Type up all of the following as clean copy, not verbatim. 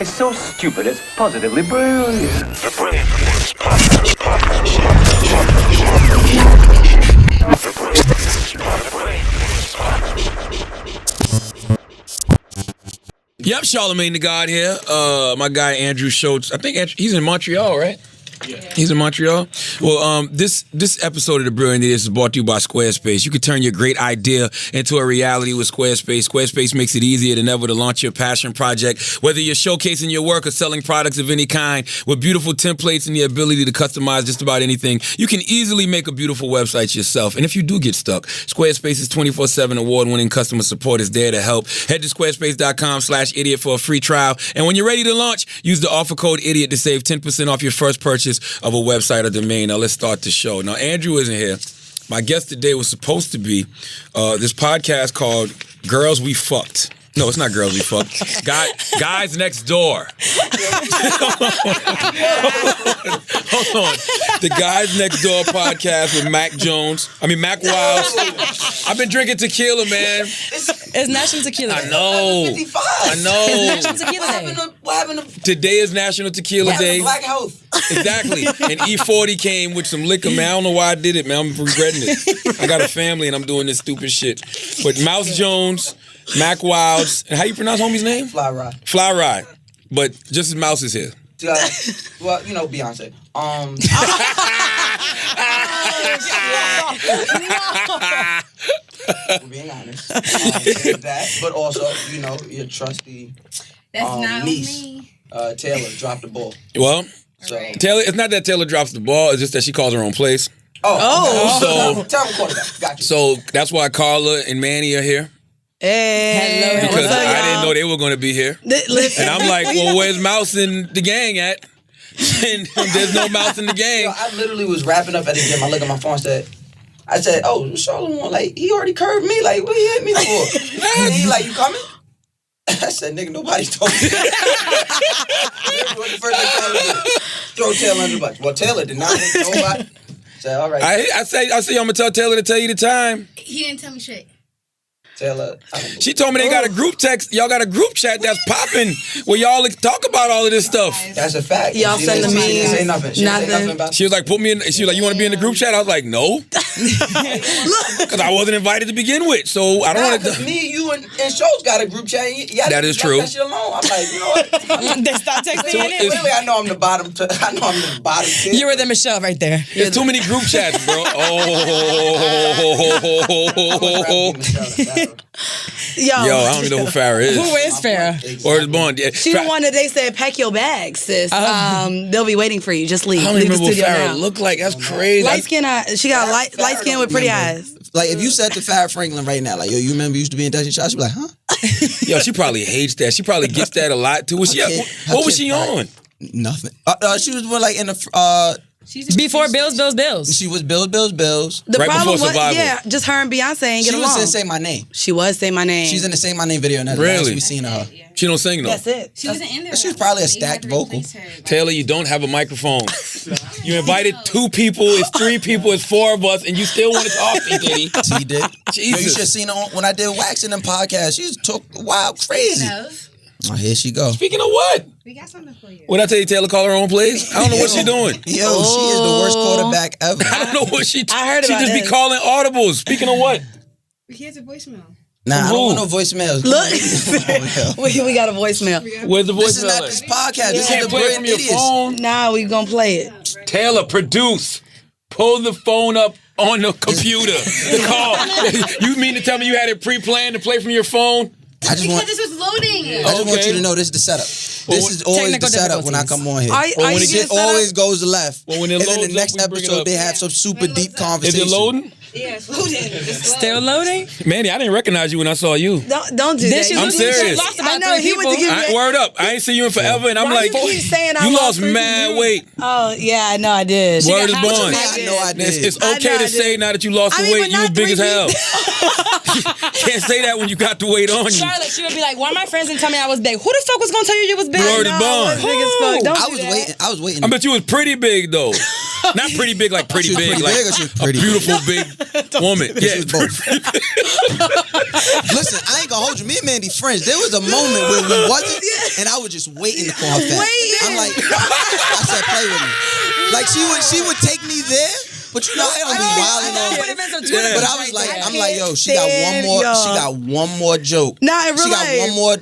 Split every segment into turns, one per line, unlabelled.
It's so stupid, it's positively brilliant.
The Brilliant Podcast.
Yep, Chalamange the God here. My guy Andrew Schulz. I think he's in Montreal, right? Yeah. He's in Montreal. Well, this episode of The Brilliant Idiots is brought to you by Squarespace. You can turn your great idea into a reality with Squarespace. Squarespace makes it easier than ever to launch your passion project. Whether you're showcasing your work or selling products of any kind, with beautiful templates and the ability to customize just about anything, you can easily make a beautiful website yourself. And if you do get stuck, Squarespace's 24/7 award-winning customer support is there to help. Head to squarespace.com/idiot for a free trial. And when you're ready to launch, use the offer code IDIOT to save 10% off your first purchase of a website or domain. Now let's start the show. Now Andrew isn't here. My guest today was supposed to be this podcast called Girls We Fucked. No, it's not Girls We Fucked. Guys Next Door. Hold on. The Guys Next Door podcast with Mac Wiles. I've been drinking tequila, man.
It's National Tequila Day.
I know.
It's National Tequila Day.
What happened to
Today is National Tequila Day.
Black Health?
Exactly. And E40 came with some liquor, man. I don't know why I did it, man. I'm regretting it. I got a family and I'm doing this stupid shit. But Mouse Jones, Mac Wiles, and how you pronounce homie's name?
Fly Ride.
Fly Ride. But just as Mouse is here.
Well, you know, Beyonce. Being honest. That, but also, you know, your trusty niece, Taylor, dropped the ball.
Well,
so.
Taylor, it's not that Taylor drops the ball, it's just that she calls her own plays.
So terrible quarterback. Got you.
So that's why Carla and Manny are here.
Hey. Hello.
Because I didn't know they were going to be here.
Listen.
And I'm like, well, where's Mouse and the gang at? And there's no Mouse in the gang.
Yo, I literally was wrapping up at the gym. I look at my phone and I said, oh, Charlotte, like, he already curved me. Like, what he hit me for? And he like, you coming? I said, nigga, nobody's told me. What the first thing Taylor did? Throw Taylor under the bus. Well, Taylor did not hit nobody. I said, all right.
I say, I'm going to tell Taylor to tell you the time.
He didn't tell me shit.
Taylor.
She told me they got a group text. Y'all got a group chat that's popping where y'all talk about all of this stuff.
That's a fact.
Y'all send the memes.
She didn't say nothing. She didn't say nothing about
She was like, put me in. She was like, you want to be in the group chat? I was like, no. Because I wasn't invited to begin with. So I don't want to.
Me, you, and Schulz got a group chat.
That is true.
That shit alone. I'm like, you know what?
They start texting you.
Clearly, I know I'm the bottom. I know I'm the bottom kid.
You were the Michelle right there.
There's too many group chats, bro. Yo, I don't even know who Farrah is.
Who is Farrah?
Or is Bond? Yeah.
She the one that they said, pack your bags, sis. They'll be waiting for you. Just leave.
I don't
leave
remember
the
what
studio
Farrah
now.
looked like. That's crazy.
Light skin. She got light skin with pretty eyes.
Like, if you said to Farrah Franklin right now, like, yo, you remember you used to be in Destiny Child? She'd be like, huh?
Yo, she probably hates that. She probably gets that a lot too. What was she on?
Nothing. She was more like in the...
Before Bills.
She was Bills.
The
right
problem
before Survival.
was, just her and Beyonce ain't get along.
She was in Say My Name.
She was Say My Name.
She's in the Say My Name video.
Really?
We've seen her.
She don't sing though.
That's it.
She wasn't in there.
She was probably a stacked vocal.
Taylor, you don't have a microphone. You invited 2 people, it's 3 people, it's 4 of us, and you still want to talk to Diddy.
She did.
Jesus.
Yo, you should have seen her when I did Waxing Them podcast. She took wild crazy. Oh, here she go.
Speaking of what?
We got something for you.
What I tell you, Taylor call her own plays? I don't know what she doing.
Yo, she is the worst quarterback ever.
I don't know what she...
I heard
she
about
just
this.
be calling audibles. Speaking of what?
Here's a voicemail.
Nah, I don't want no voicemails.
Look, we got a voicemail.
Where's the voicemail?
This is not this podcast. This
can't
is the
play it from your
Brilliant Idiots.
phone.
Nah, we gonna play it.
Taylor, produce. Pull the phone up on the computer. The call. You mean to tell me you had it pre-planned to play from your phone?
Because this was loading.
I just want you to know this is the setup. This is always the setup when I come on here.
Are you
Shit always goes left.
Well, when it
and then
loads
the next
up, we bring it
episode,
up.
they have some super deep conversation.
Is it loading?
Yeah, it's loading.
Still loading?
Manny, I didn't recognize you when I saw you.
Don't do that.
I'm serious.
I know he went to give you.
Word up. I ain't seen you in forever, and I'm
Why
like,
you keep saying I
you
lost
lost mad weight.
Oh yeah, I know I did.
Word is born.
I know I did.
It's okay to say now that you lost the weight, you was big as hell. Can't say that when you got the weight on you.
Charlotte, she would be like, "Why my friends didn't tell me I was big? Who the fuck was gonna tell you was big?"
Word is born.
Big as fuck. Don't
I
do
was
that.
waiting. I was waiting.
I bet you was pretty big though. Not pretty big, like pretty
She was
big,
pretty
like
big or she was
a
pretty
beautiful big woman.
She
Yeah,
was both. Listen, I ain't gonna hold you. Me and Mandy friends. There was a moment where we wasn't, and I was just waiting to call her fat. I'm like, I said, play with me. Like she would take me there, but you know I don't be wilding on. But I was like, I'm like, yo, she got one more. She got one more joke.
Nah, in real
She got
life.
one more.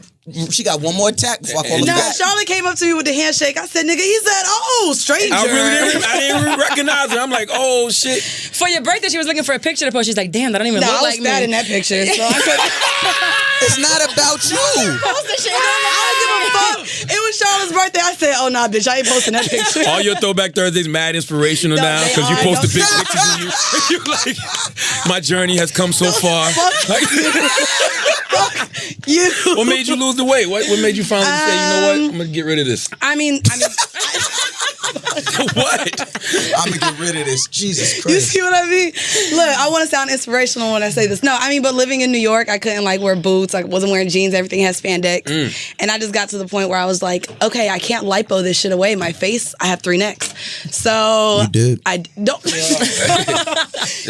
She got one more attack before I call her
No,
back.
Charlotte came up to me with the handshake. I said, nigga, he said, oh, stranger.
I didn't even recognize her. I'm like, oh shit.
For your birthday, she was looking for a picture to post. She's like, damn, that don't even
No,
look
I was
like
fat
me.
in that picture. So I couldn't.
It's not about you.
Post the shit.
I don't give a fuck. It was Charlotte's birthday. I said, oh, nah, bitch, I ain't posting that picture.
All your Throwback Thursdays mad inspirational
No,
now
they
because you
are.
posted big
Don't-
pictures of you. You're like, my journey has come so far.
Fuck you.
What made you lose the weight? What made you finally say, you know what? I'm gonna get rid of this.
I mean,
What?
I'm gonna get rid of this. Jesus
you
Christ.
see what I mean? Look, I want to sound inspirational when I say this. No, I mean, but living in New York, I couldn't like wear boots. I wasn't wearing jeans. Everything has spandex. And I just got to the point where I was like, okay, I can't lipo this shit away. My face, I have 3 necks. So
You did.
I don't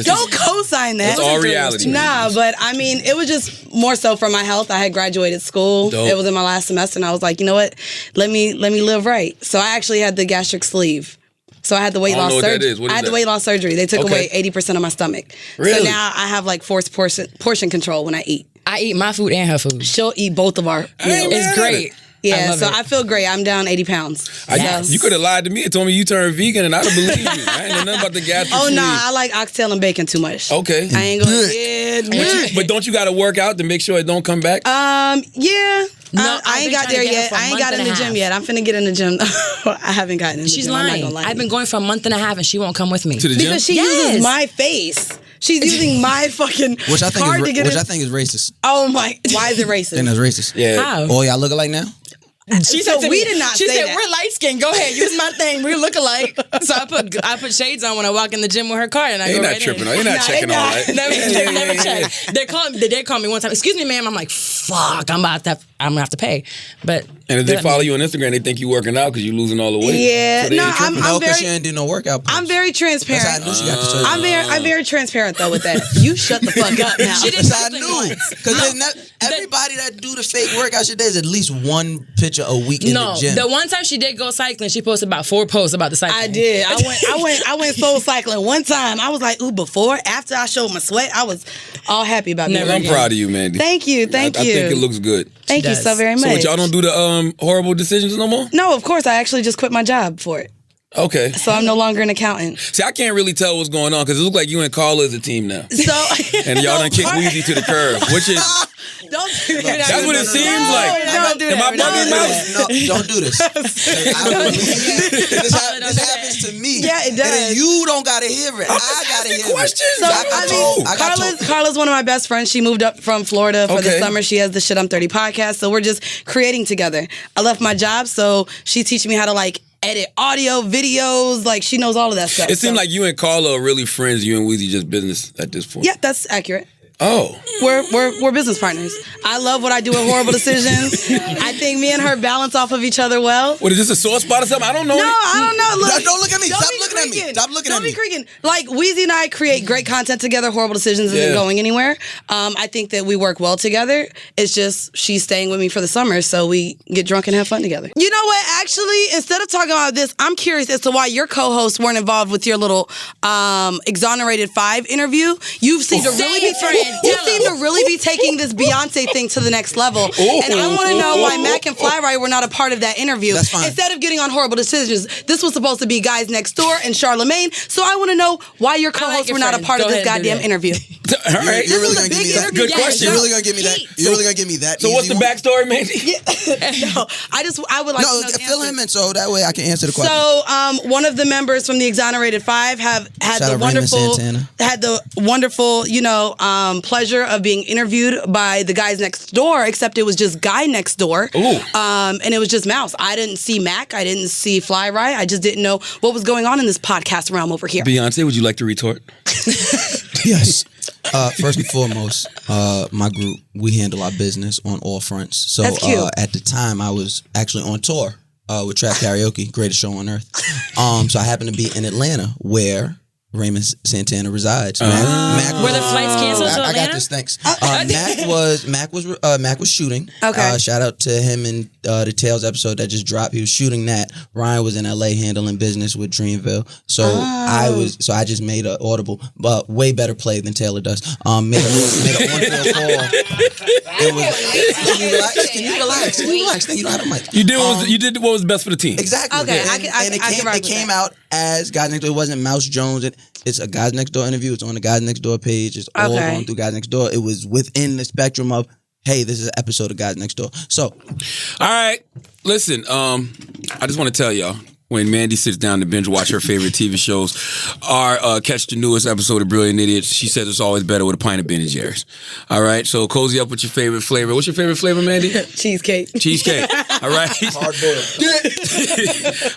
don't co-sign that.
It's all reality.
Nah, but I mean, it was just more so for my health. I had graduated school.
Dope.
It was in my last semester, and I was like, you know what? Let me live right. So I actually had the gastric sleeve. So I had the weight
I don't
loss
know what that
surgery.
is. What is
I had
that?
the weight loss surgery. They took
Okay.
away 80% of my stomach.
Really?
So now I have like forced portion control when I eat.
I eat my food and her food.
She'll eat both of our meals.
ain't mad
It's
at
great.
Yeah,
love
so
it.
I feel great. I'm down 80 pounds.
Yes.
You could have lied to me and told me you turned vegan and I'd have believed you. I ain't know nothing about the gastric
Oh,
sleeve.
nah, I like oxtail and bacon too much.
Okay.
I ain't gonna
But don't you got to work out to make sure it don't come back?
Yeah.
No,
I
I've
ain't
been
got
trying to
there
get her
yet.
for a
I ain't
month
got in
and
the
a
gym
half.
yet. I'm finna get in the gym. I haven't gotten in the
She's
gym. I'm not
lying.
gonna lie to
I've been
you.
going for a month and a half and she won't come with me.
to the gym?
Because she
Yes.
uses my face. She's using my fucking
Which I think
card to
is
get
which
in.
I think is racist.
Oh my! Why is it
I think
racist?
that's racist.
Yeah.
How?
Oh, y'all look alike now?
She
So
said to
we
me,
did not
She
say
said
that.
we're light skinned. Go ahead, use my thing. We look alike. So I put shades on when I walk in the gym with her card, and I
You're
go
not
right
tripping.
in.
You're not checking all that.
Never check. They did call me one time. Excuse me, ma'am. I'm like, fuck. I'm gonna have to pay. But
And if they follow you on Instagram, they think you working out because you losing all the weight.
Yeah,
So they
no,
ain't tripping.
No, because
very-
she didn't do no workout. Post.
I'm very
That's how I
transparent.
knew she got the surgery.
I'm very transparent though with that. You shut the fuck up now.
She did
That's how I
something
knew.
once.
Because everybody that do the fake workout shit, there's at least one picture a week in
No,
the gym.
the one time she did go cycling, she posted about 4 posts about the cycling.
I did. I went soul cycling one time. I was like, ooh, before, after I showed my sweat, I was all happy about
Never
that.
I'm proud of you, Mandy.
Thank you.
I think it looks good.
Thank you
does.
so very much.
So what, y'all don't do the horrible decisions no more?
No, of course. I actually just quit my job for it.
Okay.
So I'm no longer an accountant.
See, I can't really tell what's going on because it looks like you and Carla is a team now.
So
And y'all done kicked Weezy to the curb, which is,
don't do that.
that's what it seems like.
Don't do
Am I
that.
bugging
No.
out?
No, don't do this. This happens to me.
Yeah, it does.
And then you don't gotta hear it. I gotta hear
questions.
it.
So,
I
Carla's one of my best friends. She moved up from Florida for the
Okay.
summer. She has the Shit I'm 30 podcast. So we're just creating together. I left my job, so she's teaching me how to like edit audio, videos. Like she knows all of that stuff.
It seems
So-
like you and Carla are really friends. You and Weezy just business at this point.
Yeah, that's accurate.
Oh.
We're business partners. I love what I do with Horrible Decisions. I think me and her balance off of each other well.
What is this, a sore spot or something? I don't know.
No, I don't know. Look,
Don't look at me.
don't
Stop
be
looking at me.
creaking.
Stop looking
Don't
at
be
me.
creaking. Like Weezy and I create great content together. Horrible Decisions isn't
Yeah.
going anywhere. I think that we work well together. It's just she's staying with me for the summer, so we get drunk and have fun together. You know what? Actually, instead of talking about this, I'm curious as to why your co-hosts weren't involved with your little Exonerated 5 interview. You seem to really be taking this Beyonce thing to the next level. And I want to know why Mac and Fly were not a part of that interview.
That's fine.
Instead of getting on Horrible Decisions, this was supposed to be Guys Next Door and Charlamagne. So I want to know why your co-hosts
your
were not a
friend.
part
Go
of this
ahead and do
goddamn
that.
interview.
All right.
You're really
was a
gonna give
big
me that?
interview.
Good
Yes,
question.
You're really gonna give me that? You're really gonna give me that?
So what's the
easy one?
backstory, Mandy?
No, I would like
No,
to know the
fill
answer.
him in so that way I can answer the question.
So, one of the members from the Exonerated 5 had
Shout
the
out Raymond
wonderful, pleasure of being interviewed by the Guys Next Door. Except it was just Guy Next Door,
Ooh.
and it was just Mouse. I didn't see Mac. I didn't see Fly Rye. I just didn't know what was going on in this podcast realm over here.
Beyonce, would you like to retort?
Yes. First and foremost, my group, we handle our business on all fronts. So
That's cute.
at the time, I was actually on tour with Trap Karaoke, greatest show on earth. So I happened to be in Atlanta where Raymond Santana resides. Mac
Were the flights canceled to
I
Atlanta?
got this, thanks. Mac was shooting.
Okay.
Shout out to him in the Tales episode that just dropped. He was shooting that. Ryan was in LA handling business with Dreamville. So I just made an audible, but way better play than Taylor does. Made an on-field call. It was. Can you relax? You don't have a mic.
You did what was best for the team.
Exactly.
Okay,
And it came out as Guys Next Door. It wasn't Mouse Jones. It's a Guys Next Door interview. It's on the Guys Next Door page. It's all going through Guys Next Door. It was within the spectrum of, hey, this is an episode of Guys Next Door. So,
all right, listen. I just want to tell y'all. When Mandy sits down to binge watch her favorite TV shows, or catch the newest episode of Brilliant Idiots, she says it's always better with a pint of Ben & Jerry's. All right, so cozy up with your favorite flavor. What's your favorite flavor, Mandy?
Cheesecake.
All right.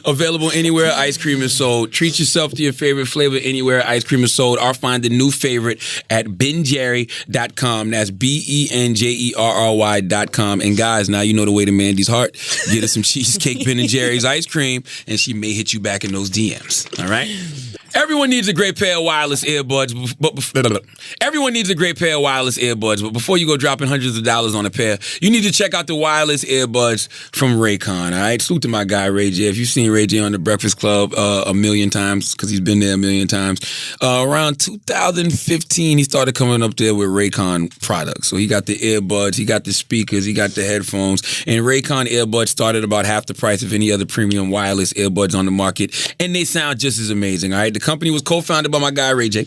Available anywhere ice cream is sold. Treat yourself to your favorite flavor anywhere ice cream is sold, or find the new favorite at benjerry.com. That's BenJerry.com. And guys, now you know the way to Mandy's heart. Get her some cheesecake Ben & Jerry's ice cream, and she may hit you back in those DMs. All right? Everyone needs a great pair of wireless earbuds, but before you go dropping hundreds of dollars on a pair, you need to check out the wireless earbuds from Raycon, all right? Salute to my guy, Ray J. If you've seen Ray J on The Breakfast Club a million times, because he's been there a million times, around 2015, he started coming up there with Raycon products. So he got the earbuds, he got the speakers, he got the headphones, and Raycon earbuds started about half the price of any other premium wireless earbuds on the market, and they sound just as amazing, all right? The company was co-founded by my guy, Ray J,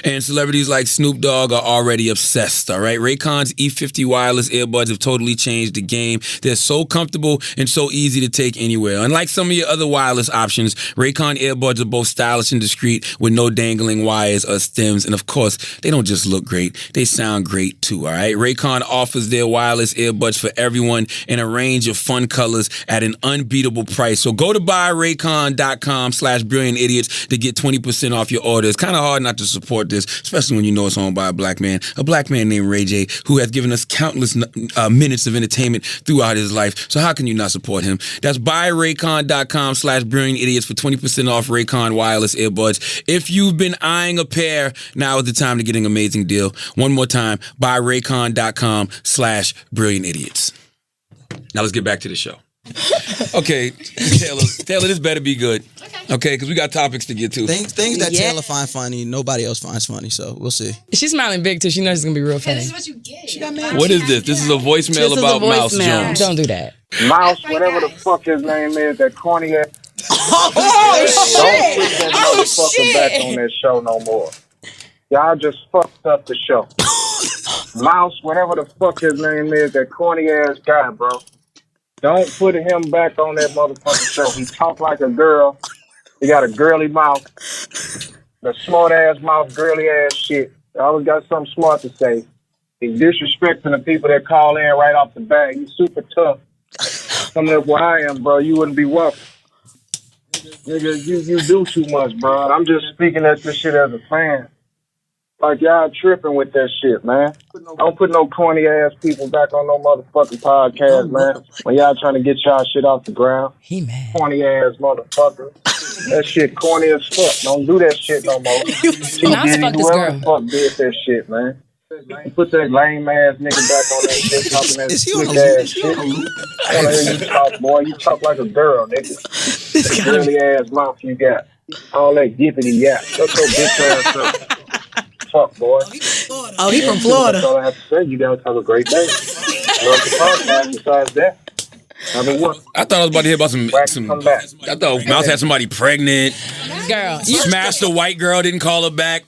and celebrities like Snoop Dogg are already obsessed, all right? Raycon's E50 wireless earbuds have totally changed the game. They're so comfortable and so easy to take anywhere. Unlike some of your other wireless options, Raycon earbuds are both stylish and discreet with no dangling wires or stems, and of course, they don't just look great, they sound great too, all right? Raycon offers their wireless earbuds for everyone in a range of fun colors at an unbeatable price. So go to buyraycon.com/brilliantidiots to get 20% off your order. It's kind of hard not to support this, especially when you know it's owned by a black man named Ray J, who has given us countless minutes of entertainment throughout his life. So how can you not support him? That's buyraycon.com/brilliantidiots for 20% off Raycon wireless earbuds. If you've been eyeing a pair, now is the time to get an amazing deal. One more time, buyraycon.com/brilliantidiots. Now let's get back to the show. Okay, Taylor, this better be good. Okay, because we got topics to get to.
Things that Taylor finds funny, nobody else finds funny, so we'll see.
She's smiling big too. She knows it's gonna be real funny.
This is what you get.
What is this? This is a voicemail about Mouse Jones.
Don't do that.
Mouse, whatever the fuck his name is, that corny ass.
Oh
Don't put that motherfucker back on that show no more. Y'all just fucked up the show. Mouse, whatever the fuck his name is, that corny ass guy, bro. Don't put him back on that motherfucking show. He talk like a girl. He got a girly mouth. The smart ass mouth, girly ass shit. I always got something smart to say. He's disrespecting the people that call in right off the bat. He's super tough. Coming up where I am, bro, you wouldn't be welcome. Nigga, you do too much, bro. I'm just speaking at this shit as a fan. Like, y'all tripping with that shit, man. Don't put no corny ass people back on no motherfucking podcast, man. When y'all trying to get y'all shit off the ground.
He mad.
Corny ass motherfucker. That shit corny as fuck. Don't do that shit no more. Whoever the fuck did that shit, man. Put that lame ass nigga back on that shit, talking that slick ass shit. I wanna hear you talk, boy. You talk like a girl, nigga. That girly ass mouth you got. All that yippity yap. Shut your bitch ass up. Fuck, boy.
Oh, he from Florida.
That's all I have to say. You guys have a great day. Love the podcast. Besides that, I mean, what?
I thought I was about to hear about some.
Come back.
I thought Mouse had somebody pregnant.
Girl,
Smashed a white girl, didn't call her back.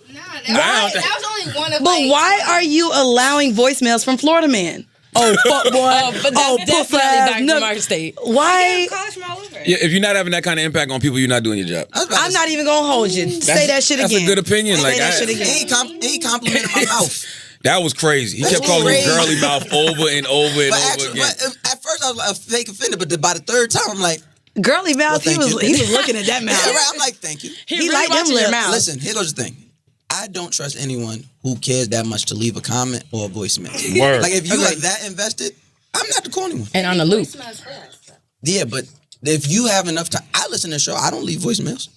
That was only one of.
But why are you allowing voicemails from Florida man? Oh, fuck boy.
but that's definitely back from our state.
Why?
College from all over.
Yeah, if you're not having that kind of impact on people, you're not doing your job.
I'm not even gonna hold you. Say that shit again.
That's a good opinion.
Say
Like
that shit again.
He ain't complimenting my mouth.
That was crazy. He kept calling me girly mouth over and over and over again.
At first, I was fake offended, but by the third time, I'm like,
girly mouth.
Well,
he was looking at that mouth.
yeah, right. I'm like, thank you.
He really liked them lips. Mouth.
Listen, here goes the thing. I don't trust anyone who cares that much to leave a comment or a voicemail.
Word.
Like if you are that invested, I'm not the corny one.
And on the loop.
Yeah, but If you have enough time, I listen to the show. I don't leave voicemails.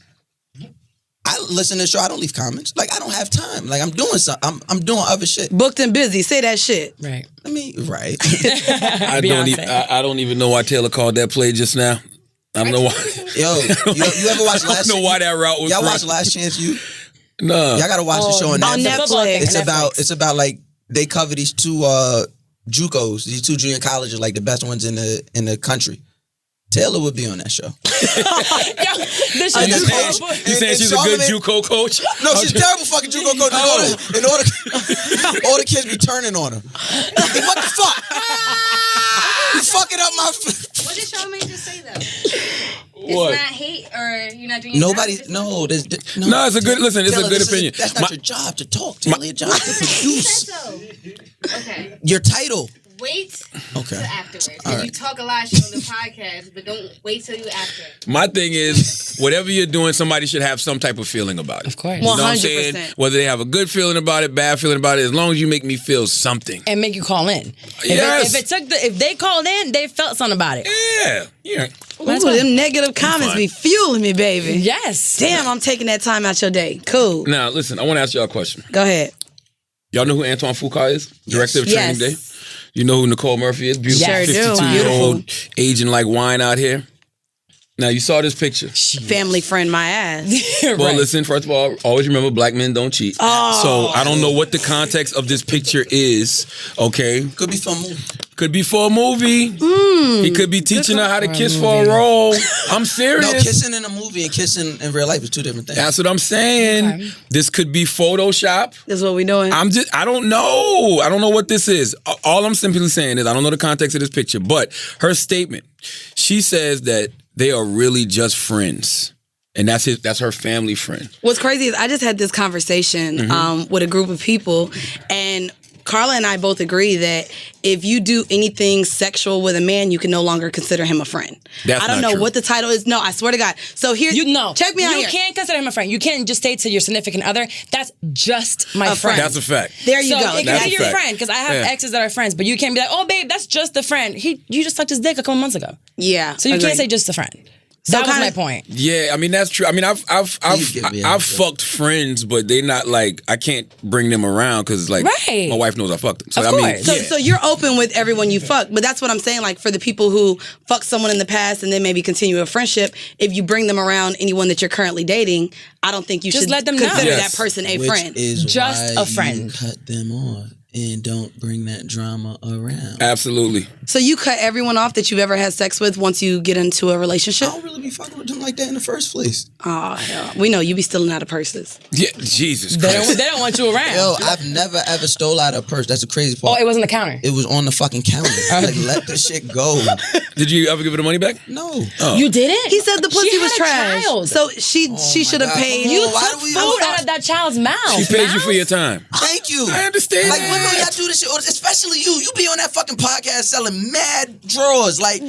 I listen to the show. I don't leave comments. Like I don't have time. Like I'm doing something. I'm doing other shit.
Booked and busy. Say that shit.
Right.
Right.
I don't even know why Taylor called that play just now. I don't know why.
Yo, you ever watch Last?
I don't know why that route was.
Y'all watch Last Chance U?
No.
Y'all gotta watch the show on
Netflix.
It's about like they cover these two JUCOs, these two junior colleges, like the best ones in the country. Taylor would be on that show.
You saying she's a good JUCO coach?
No, she's a terrible fucking JUCO coach. In order, all the kids be turning on her. Like, what the fuck? You fucking up my.
What did Chalamange just say though?
What?
It's not hate, or you're not doing.
Nobody. No,
it's a good. Listen, it's a good opinion.
That's not your job to talk. Taylor, your job is to produce.
Okay.
Your title.
Wait
Okay.
till afterwards.
All right.
You talk a lot shit on the podcast, but don't wait till you after.
My thing is, whatever you're doing, somebody should have some type of feeling about it.
Of course.
You know what I'm saying?
100%.
Whether they have a good feeling about it, bad feeling about it, as long as you make me feel something.
And make you call in.
Yes.
If they called in, they felt something about it.
Yeah.
Ooh, them negative comments be fueling me, baby.
Yes.
Damn, I'm taking that time out your day. Cool.
Now, listen, I want to ask y'all a question.
Go ahead.
Y'all know who Antoine Fuqua is? Director of Training Day?
Yes.
You know who Nicole Murphy is? Beautiful
Sure do.
52-year-old aging like wine out here. Now, you saw this picture.
Family friend my ass.
Well, listen, first of all, always remember black men don't cheat.
Oh.
So I don't know what the context of this picture is, okay?
Could be for a movie.
Could be for a movie. He could be teaching her how to kiss for a role. I'm serious.
No, kissing in a movie and kissing in real life is two different things.
That's what I'm saying. Okay. This could be Photoshop.
That's what we doing.
I don't know. I don't know what this is. All I'm simply saying is I don't know the context of this picture, but her statement, she says that they are really just friends. And that's her family friend.
What's crazy is I just had this conversation with a group of people, and Carla and I both agree that if you do anything sexual with a man, you can no longer consider him a friend.
That's
I don't
not
know
true.
what the title is. No, I swear to God. So here, check me out here.
You can't consider him a friend. You can't just say to your significant other, that's just my friend.
That's a fact.
There you go.
It can be your friend, because I have exes that are friends, but you can't be like, oh, babe, that's just a friend. You just sucked his dick a couple months ago.
Yeah.
So you can't say just a friend. That was my point.
Yeah, I mean that's true. I mean I've fucked friends, but they not like I can't bring them around because like my wife knows I fucked them. So
of course.
So you're open with everyone you fuck, but that's what I'm saying. Like for the people who fuck someone in the past and then maybe continue a friendship, if you bring them around anyone that you're currently dating, I don't think you
just
should
let them know.
consider that person a friend.
Is
just
why
a friend.
You cut them on and don't bring that drama around.
Absolutely.
So you cut everyone off that you've ever had sex with once you get into a relationship?
I don't really be fucking with them like that in the first place.
Oh, hell. We know you be stealing out of purses.
Yeah, Jesus Christ.
They don't want you around.
Yo, I've never ever stole out a purse. That's the crazy part.
Oh, it was on the counter.
It was on the fucking counter. Like, let the shit go.
Did you ever give her the money back?
No.
Oh.
You didn't?
He said the pussy
She
was
had a
trash.
child.
So she should have paid.
You
Why
took
do we-
food out of that child's mouth.
She paid you for your time.
Thank you.
I understand.
Like, women, y'all do this shit, especially you. You be on that fucking podcast selling mad drawers. Like,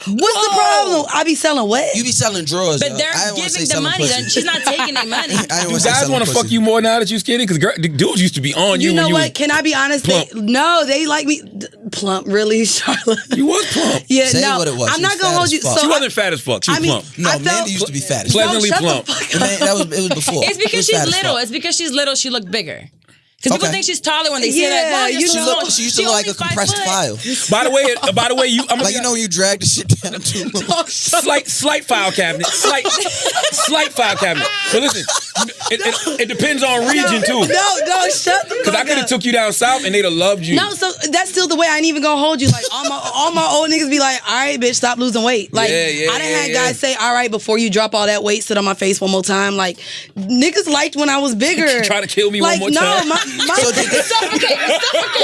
What's the problem? I be selling what?
you be selling drawers.
But
yo.
they're
I didn't wanna say
giving the
selling
money.
pussy.
She's not taking their money.
I didn't
Do
wanna say
guys
selling
want to fuck
pussy.
you more now that you're skinny? Because dudes used to be on you.
You know
when you
what?
was
Can I be honest?
plump.
No, they like me plump. Really, Charlotte?
You was plump.
Yeah,
Say
no.
what it was.
I'm
She
not
was
gonna
fat
hold
as
you.
fuck.
So
She wasn't fat as fuck. She was
I mean,
plump.
No,
I felt-
Mandy used to be fat as fuck.
Pleasantly
shut the
plump.
fuck
It was before.
It's because
She was
she's
fat as
little.
fuck.
It's because she's little. She looked bigger. Because people
Okay.
think she's taller when they see her. Like,
Yeah,
wow, you're
you
so
She
small.
looked. She used to look like a
only 5
compressed
foot.
file.
By the way, you. I'm
Like, you know, you drag the shit down too low.
slight file cabinet. Slight file cabinet. But listen, it depends on region too.
No, shut the
Because I
fuck
could have
up.
took you down south and they'd have loved you.
No, so that's still the way. I ain't even gonna hold you. Like all my old niggas be like, all right, bitch, stop losing weight. Like
Yeah, yeah,
I done had
yeah.
guys say, all right, before you drop all that weight, sit on my face one more time. Like niggas liked when I was bigger.
Try to kill me
like,
one more time.
No,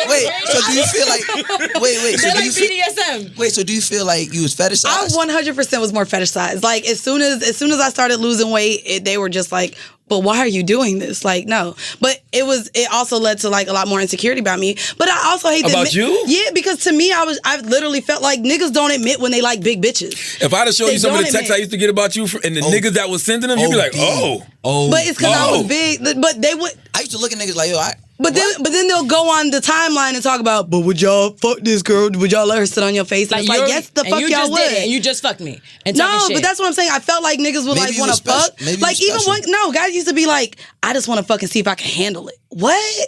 Wait, so do you feel like? Wait. So
They're
do
like
you feel?
BDSM.
Wait, so do you feel like you was fetishized?
I 100% was more fetishized. Like as soon as I started losing weight, they were just like, but why are you doing this? Like, no. But it also led to like a lot more insecurity about me. But I also hate
About you?
Yeah, because to me, I literally felt like niggas don't admit when they like big bitches.
If I'd have showed
They
you some of the
don't
texts
admit.
I used to get about you and the niggas that was sending them, you'd be like, oh.
Oh.
But it's because I was big. But they would.
I used to look at niggas like, yo,
But then they'll go on the timeline and talk about, but would y'all fuck this girl? Would y'all let her sit on your face? And it's like, yes, the fuck y'all would.
And you just fucked me. And
no, but that's what I'm saying. I felt like niggas would
Maybe
want to fuck.
Maybe
like even when guys used to be like, I just want to fuck and see if I can handle it. What?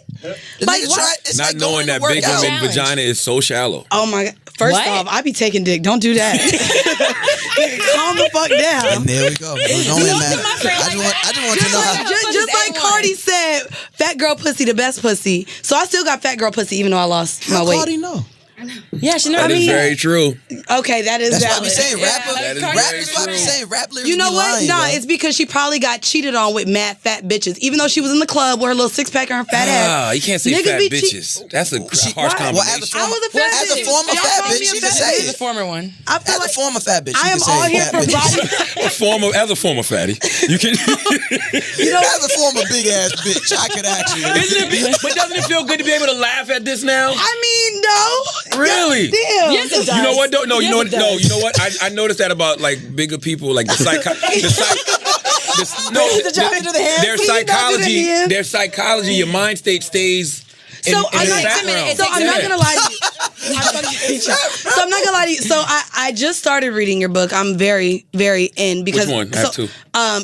Like what?
Not knowing that big woman vagina is so shallow.
Oh my God. First off, I be taking dick. Don't do that. Calm the fuck down.
And there we go. I just want to know how.
Just like Cardi said, fat girl pussy the best pussy. So I still got fat girl pussy even though I lost my weight.
Cardi know.
Yeah, she knows.
That is very true.
Okay, that is
That's
valid.
why we saying rapper.
That is
Rap
very
is why we
true.
saying rap lyrics.
You know
be
what?
lying,
Nah,
bro.
it's because she probably got cheated on with mad fat bitches. Even though she was in the club with her little six pack and her fat ass.
You can't say
Niggas
fat
be
bitches. That's a harsh combination.
Well, as
I was a fat
as a
bitch.
former
Y'all
fat
call me
bitch,
a
she
fat
can say
the
it.
former one.
I feel
As a
like
former fat bitch,
I am
she can
all
say
here
fat
for
bitch.
body.
As a former fatty, you can.
As a former big ass bitch, I could actually.
But doesn't it feel good to be able to laugh at this now?
I mean, no.
Really?
Damn.
Yes, it does.
You know what? Though? No, you
Yes,
know what?
it does.
No, you know what? I noticed that about like bigger people, like their psychology. Their psychology. Your mind state stays. In
So
the
I'm not,
background.
so I'm not gonna lie to you. So I'm not gonna lie to you. So I just started reading your book. I'm very, very in because
Which one? I have two.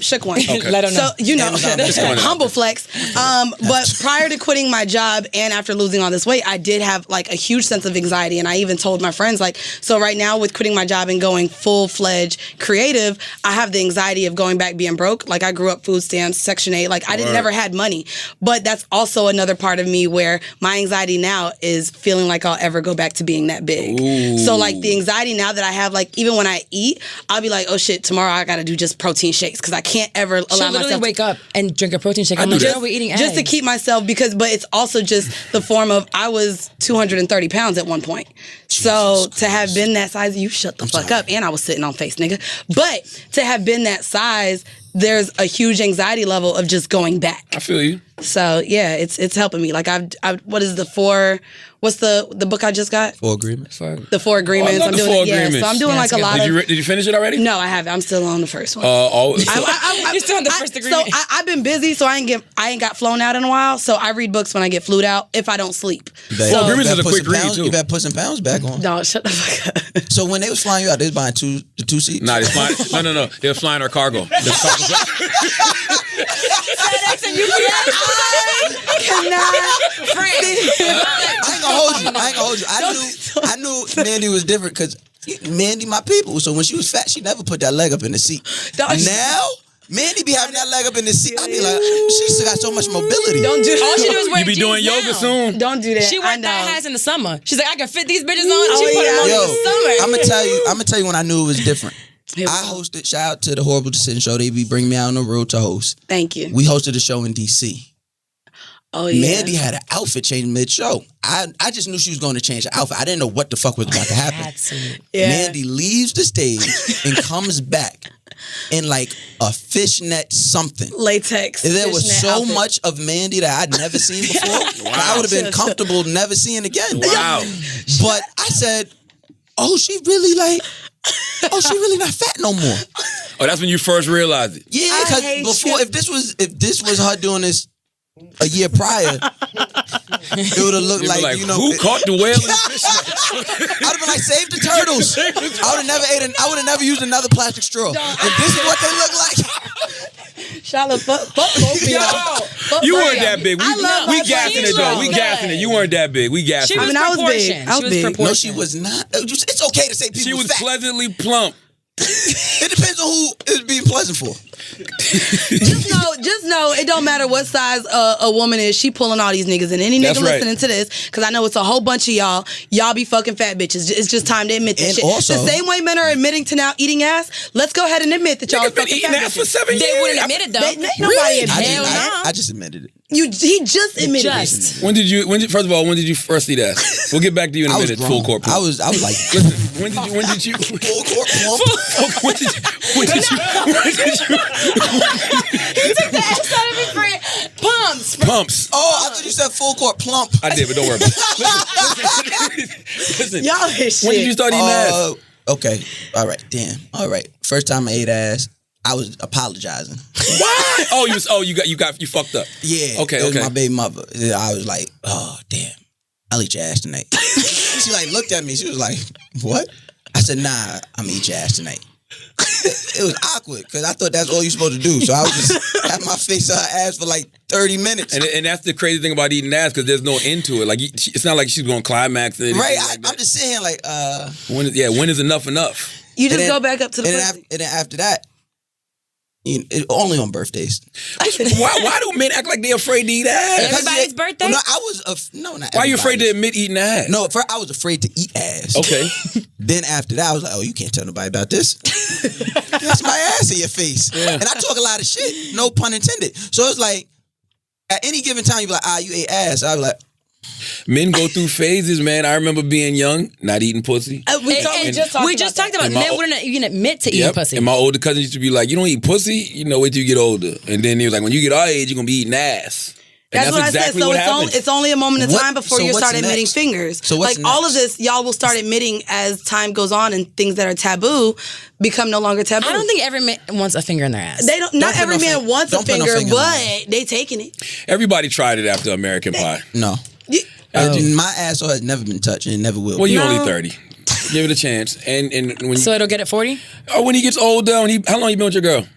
Shook one.
Okay.
Let her know.
So you know,
Just going on.
humble flex. But prior to quitting my job and after losing all this weight, I did have like a huge sense of anxiety, and I even told my friends like, so right now with quitting my job and going full-fledged creative, I have the anxiety of going back being broke. Like I grew up food stamps, Section 8. Like I never had money, but that's also another part of me where my anxiety now is feeling like I'll ever go back to being that big.
Ooh.
So like the anxiety now that I have, like even when I eat, I'll be like, oh shit, tomorrow I gotta do just protein shakes because I can't ever
She'll
allow
literally
myself
wake up and drink a protein shake. I'm like,
do that.
no, we're eating eggs.
just to keep myself but it's also just the form of I was 230 pounds at one point. So to have been that size, you shut the fuck up. And I was sitting on face, nigga. But to have been that size, there's a huge anxiety level of just going back.
I feel you.
So yeah, it's helping me. Like what's the book I just got?
4 Agreements.
The 4 Agreements.
I love the
doing
4
it. Yeah,
Agreements.
so I'm doing like a lot of.
Did you finish it already?
No, I haven't. I'm still on the first one.
You're still on the first agreement.
So I've been busy, so I ain't got flown out in a while. So I read books when I get flued out if I don't sleep.
So Agreements is a quick read too.
You better put some pounds back on.
No, shut the fuck up.
So when they was flying you out, they was buying the two seats.
Nah, they're flying. No. They're flying our cargo.
I ain't gonna hold you. I knew Mandy was different because Mandy my people. So when she was fat, she never put that leg up in the seat. Now Mandy be having that leg up in the seat. I be like, she still got so much mobility.
Don't do
All she do is wear
You be doing
jeans
yoga
now.
soon.
Don't do that.
She
I
wears
know.
thigh highs in the summer. She's like, I can fit these bitches on. She put them on in the summer.
I'm gonna tell you when I knew it was different. I hosted. Shout out to the Horrible Decisions show. They be bringing me out on the road to host.
Thank you.
We hosted a show in DC.
Oh yeah.
Mandy had an outfit change mid-show. I just knew she was going to change her outfit. I didn't know what the fuck was about to happen.
Yeah.
Mandy leaves the stage and comes back in like a fishnet something.
Latex.
There was
fishnet
so
outfit.
much of Mandy that I'd never seen before. I would have been comfortable never seeing again.
Wow.
But I said, she really not fat no more.
Oh, that's when you first realized it.
Yeah,
I
because
hate
before, if this was her doing this a year prior, it would have looked
They be
like,
who caught the whale in the fishnet?
I'd have been like, save the turtles. I would have never used another plastic straw. If this is what they look like.
Charlotte, fuck both of y'all. Fuck
You
both
weren't
of y'all.
that big.
I love
We
my
gassing
friends.
it though. We
Good.
gassing it. You weren't that big. We gassing
She
it.
was
I was
proportioned.
big. I was big.
proportioned.
No, she was not. It's okay to say people
She was
fat.
pleasantly plump.
It depends on who it's being pleasant for.
Just know, it don't matter what size a woman is. She pulling all these niggas, and any
That's
nigga
right.
listening to this, because I know it's a whole bunch of y'all. Y'all be fucking fat bitches. It's just time to admit that
And
shit.
also-
the same way men are admitting to now eating ass. Let's go ahead and admit that y'all are
Nigga been
fucking
eating
fat
ass
bitches.
for 7 years.
They wouldn't admit it though.
Ain't nobody admit
Hell
it.
I just admitted it.
He just admitted
Just.
it.
First of all, when did you first eat ass? We'll get back to you in a
I was
minute.
grown.
Full court.
I was like,
Listen, when did you?
full court plump.
When did you?
He took the ass out of his friend.
Pumps.
Oh, I thought you said full court plump.
I did, but don't worry about it. Listen.
Y'all his shit.
When did you start eating ass?
Okay. All right. Damn. All right. First time I ate ass, I was apologizing.
What? You fucked up.
Yeah.
Okay.
It was my baby mother. I was like, oh damn, I'll eat your ass tonight. She like looked at me. She was like, what? I said, nah, I'm gonna eat your ass tonight. It was awkward because I thought that's all you're supposed to do. So I was just had my face on her ass for like 30 minutes.
And that's the crazy thing about eating ass because there's no end to it. Like it's not like she's going to climax it.
Right. I'm just sitting here like,
when is enough?
You just go back up to the pussy.
And then after that, only on birthdays.
Why do men act like they're afraid to eat ass?
Everybody's birthday?
No, I was not everybody.
Why are you afraid to admit eating ass?
No, first I was afraid to eat ass.
Okay.
Then after that, I was like, oh, you can't tell nobody about this. That's my ass in your face. Yeah. And I talk a lot of shit, no pun intended. So it's like, at any given time, you be like, you ate ass. I was like,
men go through phases, man. I remember being young, not eating pussy.
We just talked about men wouldn't even admit to eating pussy.
And my older cousin used to be like, you don't eat pussy, wait till you get older. And then he was like, when you get our age, you're going to be eating ass.
That's what exactly I said. So it's only a moment in time before you start admitting fingers.
So what's
like all of this, y'all will start admitting as time goes on, and things that are taboo become no longer taboo.
I don't think every man wants a finger in their ass.
They don't. Not every man wants a finger, but they taking it.
Everybody tried it after American Pie.
No. My asshole has never been touched and it never will.
Well, you're only 30. Give it a chance. And when
so it'll get at 40?
Oh, when he gets older. How long you been with your girl?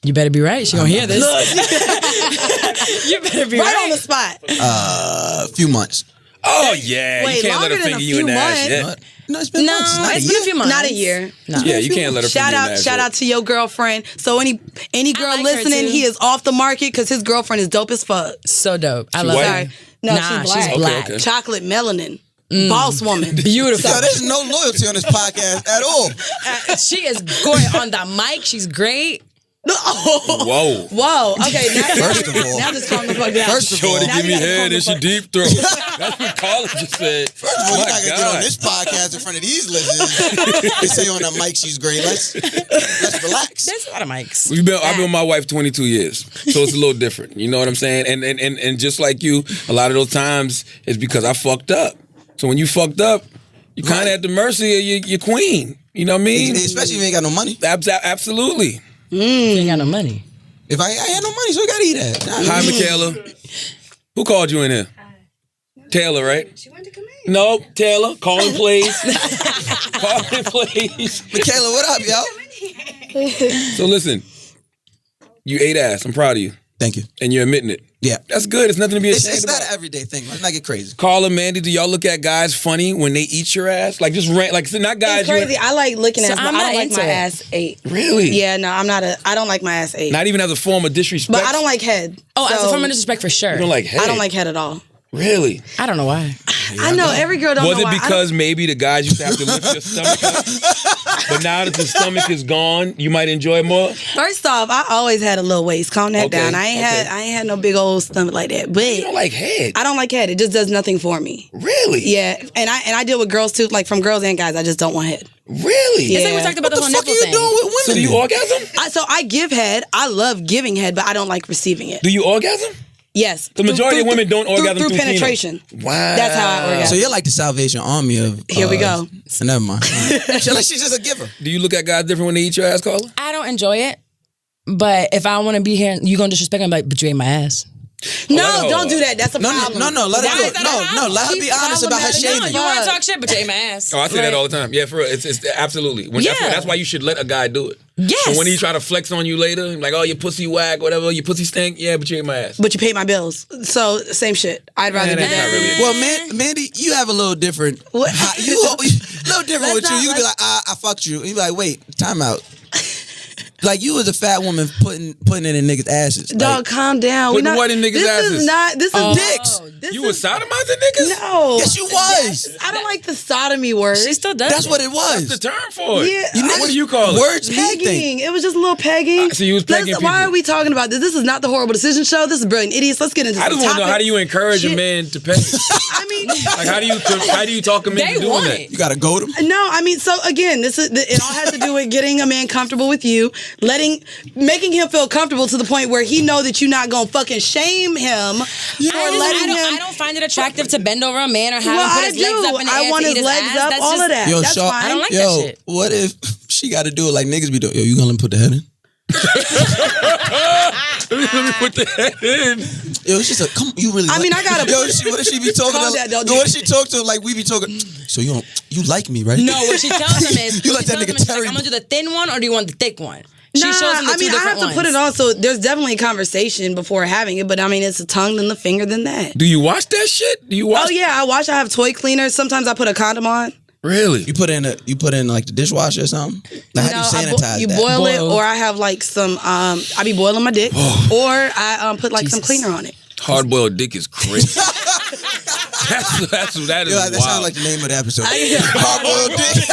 You better be right. She gonna hear this. You better be right
on the spot.
A few months.
Oh yeah, you can't let her finger you in the ass. Yeah.
No, it's been months.
It's been a few months.
Not a year.
No. Yeah, you can't let her finger you in the ass.
Shout out to your girlfriend. So any girl listening, he is off the market because his girlfriend is dope as fuck.
So dope. I love her.
No, she's black.
Okay.
Chocolate melanin. Boss woman.
Beautiful.
So there's no loyalty on this podcast at all.
She is going on the mic. She's great.
Whoa.
Okay,
first of all,
now just calm the fuck down.
First of all,
Shorty give me head and she deep throat. That's what Carla just said.
First of all, you're not gonna get on this podcast in front of these listeners. They say on the mic she's great. Let's relax.
There's a lot of mics.
I've been with my wife 22 years, so it's a little different. You know what I'm saying? And just like you, a lot of those times it's because I fucked up. So when you fucked up, you kind of at the mercy of your queen. You know what I mean?
Especially if you ain't got no money.
Absolutely.
You ain't got no money.
If I had no money, so I gotta eat that.
Hi, Michaela. Who called you in here? Taylor, right?
She wanted to come in.
No, Taylor. Call in, please. Call in, please.
Michaela, what up, yo?
So listen, you ate ass. I'm proud of you.
Thank you.
And you're admitting it.
Yeah.
That's good. It's nothing to be ashamed
It's
about.
not an everyday thing. Let's not get crazy.
Carla, Mandy, do y'all look at guys funny when they eat your ass? Like just not guys.
It's crazy. I like looking at.
I'm
I
not
don't like
into
my
it.
ass ate.
Really?
Yeah. No, I'm not I don't like my ass ate.
Not even as a form of disrespect.
But I don't like head.
Oh, as a
So,
form of disrespect for sure.
You don't like head.
I don't like head at all.
Really?
I don't know why.
I know every girl don't
Was
know
it
why.
because maybe the guys used to have to lift your stomach up? But now that the stomach is gone, you might enjoy it more?
First off, I always had a little waist. Calm that
Okay,
down. I ain't had no big old stomach like that. But
You don't like head?
I don't like head. It just does nothing for me.
Really?
Yeah, and I deal with girls too, like from girls and guys. I just don't want head.
Really?
It's like we talked about the whole nipple thing.
So do you orgasm?
So I give head. I love giving head, but I don't like receiving it.
Do you orgasm?
Yes.
The majority of women don't orgasm
through
through
penetration.
Wow.
That's how I orgasm.
So you're like the Salvation Army of.
Here we go.
Never mind. She's just a giver.
Do you look at guys different when they eat your ass, Carla?
I don't enjoy it. But if I want to be here, you gonna disrespect me, I'm like, but you ate my ass.
No, don't do that. That's a problem.
No. Let her go. No, let her be honest about her shaming.
You want to talk shit, but you ate my ass.
Oh, I say that all the time. Yeah, for real. It's absolutely. That's why you should let a guy do it.
Yes.
So when he try to flex on you later, like, oh, your pussy whack, whatever, your pussy stink, yeah, but you ate my ass.
But you pay my bills. So same shit. I'd rather do
that's
that.
not really
Well, Mandy, you have a little different. A little different with you. You be like, I fucked you. And you be like, wait, time out. Like you was a fat woman putting it in niggas' asses.
Dog, calm down.
Putting what in niggas' asses?
This is dicks.
You was sodomizing niggas?
No.
Yes, you was.
I don't like the sodomy word.
She still does.
That's what it was.
That's the term for it.
Yeah.
What do you call it?
Words mean
Pegging.
things.
It was just a little pegging.
So you was pegging
Why
people.
are we talking about this? This is not the Horrible Decision Show. This is Brilliant Idiots. Let's get into
I
some
just want to know,
topics.
how do you encourage a man to pay?
I mean,
Like, how do you talk him into doing that?
You gotta go to them.
no, I mean, so again, it all has to do with getting a man comfortable with you, making him feel comfortable to the point where he know that you're not gonna fucking shame him
I don't find it attractive to bend over a man or have him put his legs up in the air
I want
to eat
his legs
ass.
up,
That's
all
just,
of that.
Yo,
That's
Shaw,
fine.
I don't like that shit.
What if she got to do it like niggas be doing. Yo, you gonna let me put the head in?
Let me put the head in.
Yo, she's like, come, you really.
I mean, I gotta.
Yo, what if she be talking?
Calm down, don't do
what if she talk to him like we be talking? So you like me, right?
No, what she tells him is,
you like that nigga
like,
Terry?
I'm gonna do the thin one, or do you want the thick one? She
Nah,
shows him the
I mean,
two
I have
different
to put it
ones.
on. So there's definitely a conversation before having it, but I mean, it's a tongue, then the finger, then that.
Do you wash that shit? Do you wash?
Oh yeah, I wash. I have toy cleaners. Sometimes I put a condom on.
Really?
You put in like the dishwasher or something? Like, how do you sanitize
you
that?
boil it, or I have like some. I be boiling my dick, or I put like some cleaner on it.
Hard boiled dick is crazy. that is
Yo, that
wild.
sounds like the name of the episode. Hard-boiled dick.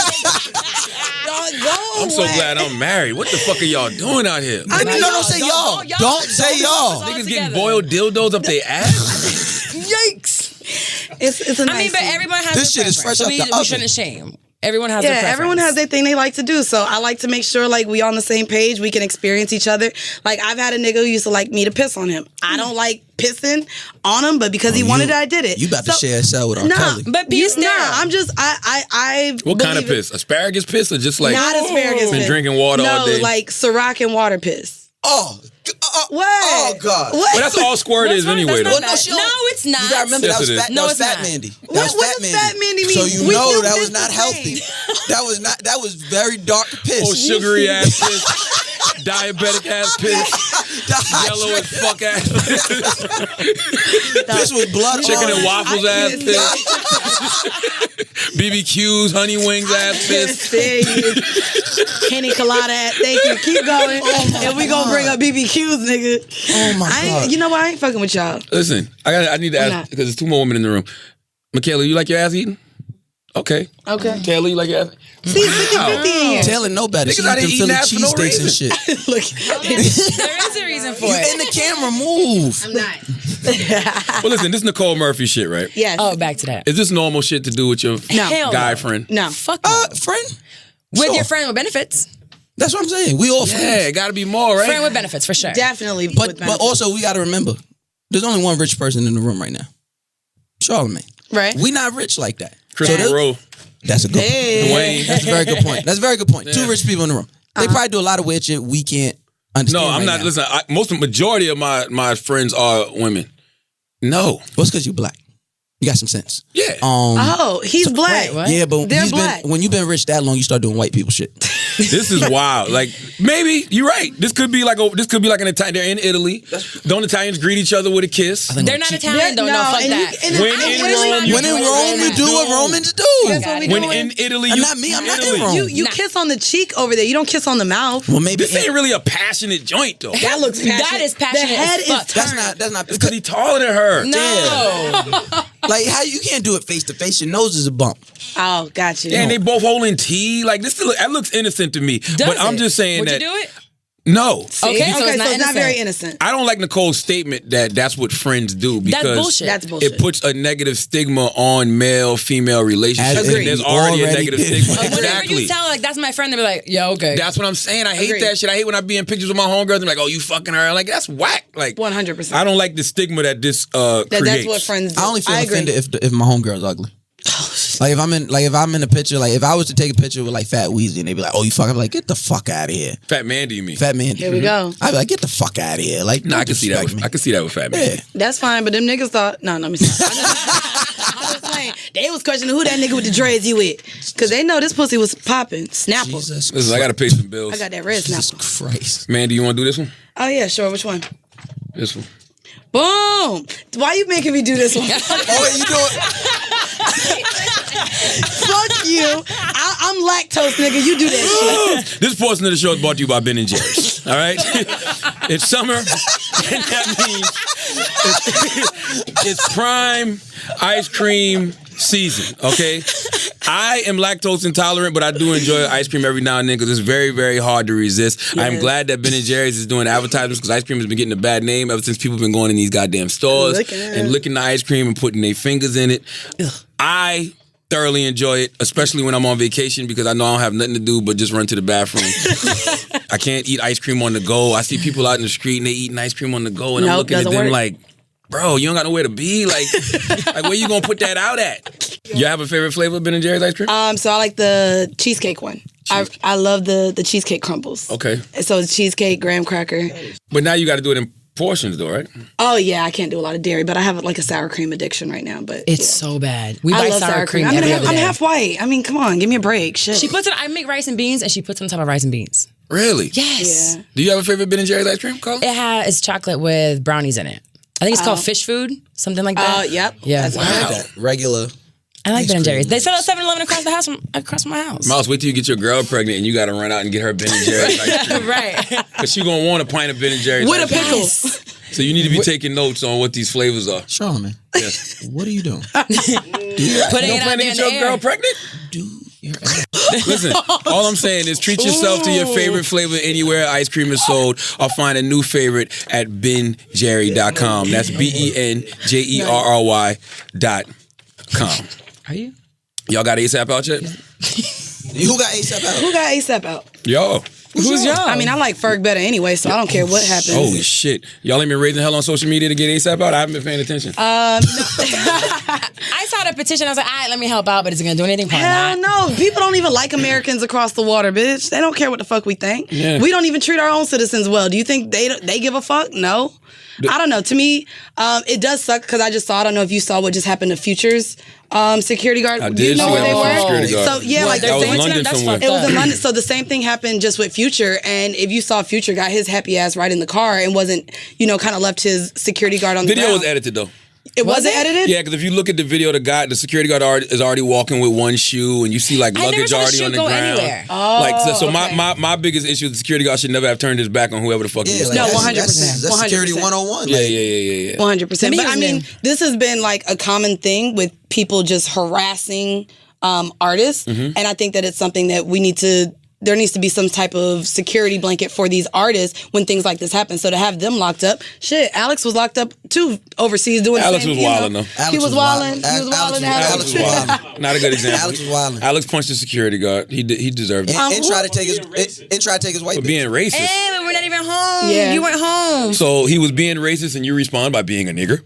I'm so glad I'm married. What the fuck are y'all doing out here?
No, don't say y'all. Don't say y'all.
Niggas getting boiled dildos up their ass?
Yikes! It's a nice
I mean, but
thing.
everyone has
This
their
shit is
preference.
fresh out the
We
oven.
shouldn't shame. Everyone has their preference.
everyone has their thing they like to do. So I like to make sure like we on the same page. We can experience each other. Like I've had a nigga who used to like me to piss on him. I don't like pissing on him, but because he wanted it, I did it.
You about to share a cell with R. Kelly.
But peace
Nah,
down.
I'm just I
What kind of
believe it-
piss? Asparagus piss or just like
Not asparagus
been
piss.
drinking water all day?
No, like Ciroc and water piss. What?
Oh, God.
What?
Well, that's all squirt is anyway, though.
Well,
no, she don't-
no, it's not.
You gotta remember
Yes,
that was
it is.
fat.
No,
That was
it's
fat
not.
Mandy. That
What
was
does fat Mandy mean?
So you
We
know
still
that
piss
was
the
not
same.
healthy. That was very dark piss.
Oh, sugary ass piss. Diabetic ass piss. Yellow as fuck ass piss.
Piss with blood.
Chicken
on
and
it.
waffles
I
ass
can't
piss. BBQs, honey wings ass piss.
Henny colada. Thank you. Keep going. And we gonna bring up BBQs, nigga.
Oh my God.
You know what? I ain't fucking with y'all.
Listen, I need to
Why
ask
not?
because there's two more women in the room. Michaela, you like your ass eaten? Okay.
Okay.
Taylor, you like your ass?
See, it's 50-50 in here.
Taylor know better.
Niggas
She
out
eat
here
them
eating
Philly
ass for no
cheesesteaks and
reason.
shit.
Look,
There is a reason for
You
it.
in the camera, move.
I'm not.
Well, listen, this is Nicole Murphy shit, right?
yes.
Oh, back to that.
Is this normal shit to do with your
No.
Hell
guy
no.
friend?
No.
Fuck no.
Friend?
With
Sure.
your friend with benefits.
That's what I'm saying. We all friends.
Yeah, it got to be more, right?
Friend with benefits, for sure.
Definitely. with
But
benefits.
also we got to remember, there's only one rich person in the room right now. Charlamagne.
right?
We not rich like that.
Chris
So that-
Monroe,
That's a good
Hey.
Dwayne.
That's a very good point. That's a very good point.
Yeah.
Two rich people in the room. They probably do a lot of weird shit we can't understand.
No, I'm
right
not.
now.
Listen, majority of my friends are women. No.
Well, it's because you black. You got some sense.
Yeah.
Oh, he's black.
Wait, what?
Yeah, but
They're black.
when you've been rich that long, you start doing white people shit.
This is wild. Like maybe you're right. This could be like an Italian. They're in Italy. Don't Italians greet each other with a kiss?
They're not Italian, though. No, fuck that.
When in Rome, we do what Romans do.
That's what we
When
doing.
in Italy,
And
you,
not me, I'm not in
Italy.
Rome.
You kiss on the cheek over there. You don't kiss on the mouth.
Well, maybe
This ain't really a passionate joint though.
That looks passionate.
That is passionate
The head
as fuck.
is
that's
turned.
not.
It's because he's taller than her.
No.
Like how you can't do it face to face. Your nose is a bump.
Oh, got you.
Yeah, and they both holding tea. Like this, that looks innocent to me. But I'm just saying
Would
that.
you do it?
No.
Okay, so it's not innocent.
very innocent.
I don't like Nicole's statement that that's what friends do because
That's bullshit.
That's bullshit.
it puts a negative stigma on male-female relationships.
As
And there's
we
already a
already
negative
did.
stigma.
Whenever
Exactly.
you tell like that's my friend, they'll be like, yeah, okay.
That's what I'm saying. I hate
Agreed.
that shit. I hate when I be in pictures with my homegirls and be like, oh, you fucking her. I'm like, that's whack. Like
100%.
I don't like the stigma that this creates.
That's what friends do.
I only feel
agree.
offended if my homegirl's ugly. Like if I'm in a picture, like if I was to take a picture with like Fat Weezy and they be like, "Oh, you fucking," like get the fuck out of here,
Fat Mandy, you mean?
Fat Mandy.
Here we go.
I'd be like, get the fuck out of here. Like,
No, I
don't
can see that.
disrespect me.
I can see that with Fat Mandy.
Yeah.
That's fine, but them niggas thought, no, let me stop. I'm just saying, they was questioning who that nigga with the dreads you with. Because they know this pussy was popping. Snapple.
Jesus
Listen, I gotta pay some bills.
I got that red
Jesus
snapple.
Christ.
Mandy, you want to do this one?
Oh, yeah, sure. Which one?
This one.
Boom. Why you making me do this one?
Oh, wait, you do it?
Fuck you. I'm lactose, nigga. You do that shit.
This portion of the show is brought to you by Ben & Jerry's. All right? It's summer, and that means it's prime ice cream season, okay? I am lactose intolerant, but I do enjoy ice cream every now and then because it's very, very hard to resist. I'm glad that Ben & Jerry's is doing advertisements because ice cream has been getting a bad name ever since people have been going in these goddamn stores and licking the ice cream and putting their fingers in it. I thoroughly enjoy it, especially when I'm on vacation because I know I don't have nothing to do but just run to the bathroom. I can't eat ice cream on the go. I see people out in the street and they eating ice cream on the go and I'm looking at them like, bro, you don't got nowhere to be? Like where you gonna put that out at? You have a favorite flavor of Ben & Jerry's ice cream?
So I like the cheesecake one. I love the cheesecake crumbles.
Okay.
So it's cheesecake, graham cracker.
But now you got to do it in portions, though, right?
Oh yeah, I can't do a lot of dairy, but I have like a sour cream addiction right now. But
It's so bad. We
I
buy
love
sour cream
I'm
every other day.
half white. I mean, come on, give me a break. Shit.
She puts it. I make rice and beans, and she puts it on top of rice and beans.
Really?
Yes.
Yeah.
Do you have a favorite Ben & Jerry's ice cream, Carla?
It has chocolate with brownies in it. I think it's called fish food, something like that.
Yep.
Yeah.
That's
That regular.
I like Ben & Jerry's. They sell at 7-Eleven across the house across from my house.
Miles, wait till you get your girl pregnant and you got to run out and get her Ben & Jerry's ice cream.
Right.
Because she's going to want a pint of Ben & Jerry's
with a
ice cream.
pickle.
So you need to be taking notes on what these flavors are.
Charlamagne,
Yes.
what are you doing?
Putting
You
it
don't
out
plan to
there in
get
the
your
air.
girl pregnant?
Do your
Listen, all I'm saying is treat yourself to your favorite flavor anywhere ice cream is sold, or find a new favorite at benjerry.com. That's BenJerry.com.
Are you?
Y'all got ASAP out yet?
Who got ASAP out?
Who got ASAP out?
Yo.
Who's y'all?
I mean, I like Ferg better anyway, so I don't care what happens.
Holy shit. Y'all ain't been raising hell on social media to get ASAP out? I haven't been paying attention.
I saw the petition. I was like, all right, let me help out, but is it going to do anything? Probably
Hell
not.
no. People don't even like Americans across the water, bitch. They don't care what the fuck we think.
Yeah.
We don't even treat our own citizens well. Do you think they give a fuck? No. I don't know. To me, it does suck because I just saw, I don't know if you saw what just happened to Future's security guard.
I
Do you
did
know
see
where they
that
were?
security guard.
So yeah, like
That was
the same
London
that's
somewhere.
fucked
It was in
up.
London. So the same thing happened just with Future. And if you saw Future got his happy ass right in the car and wasn't, kind of left his security guard on the
Video
ground.
was edited though.
It wasn't edited?
Yeah, because if you look at the video, the security guard is already walking with one shoe, and you see like
I never
luggage
saw the
already
shoe
on the
go
ground.
anywhere.
So
okay.
my biggest issue is the security guard should never have turned his back on whoever the fuck he
Yeah,
is.
like
No,
that's
100%.
That's security
100%.
101.
Yeah,
Like,
yeah.
100%.
Maybe
But
he was
I mean,
new.
this has been like a common thing with people just harassing artists.
Mm-hmm.
And I think that it's something that there needs to be some type of security blanket for these artists when things like this happen. So to have them locked up, shit, Alex was locked up too overseas doing
Alex
the same,
was wilding, though.
He was wilding. He was wilding.
Alex was wilding.
Not a good example.
Alex was wilding.
Alex punched the security guard. He deserved it.
And tried to take his white
For
bitch.
being racist.
Hey, but we're not even home.
Yeah.
You went home.
So he was being racist, and you respond by being a nigger.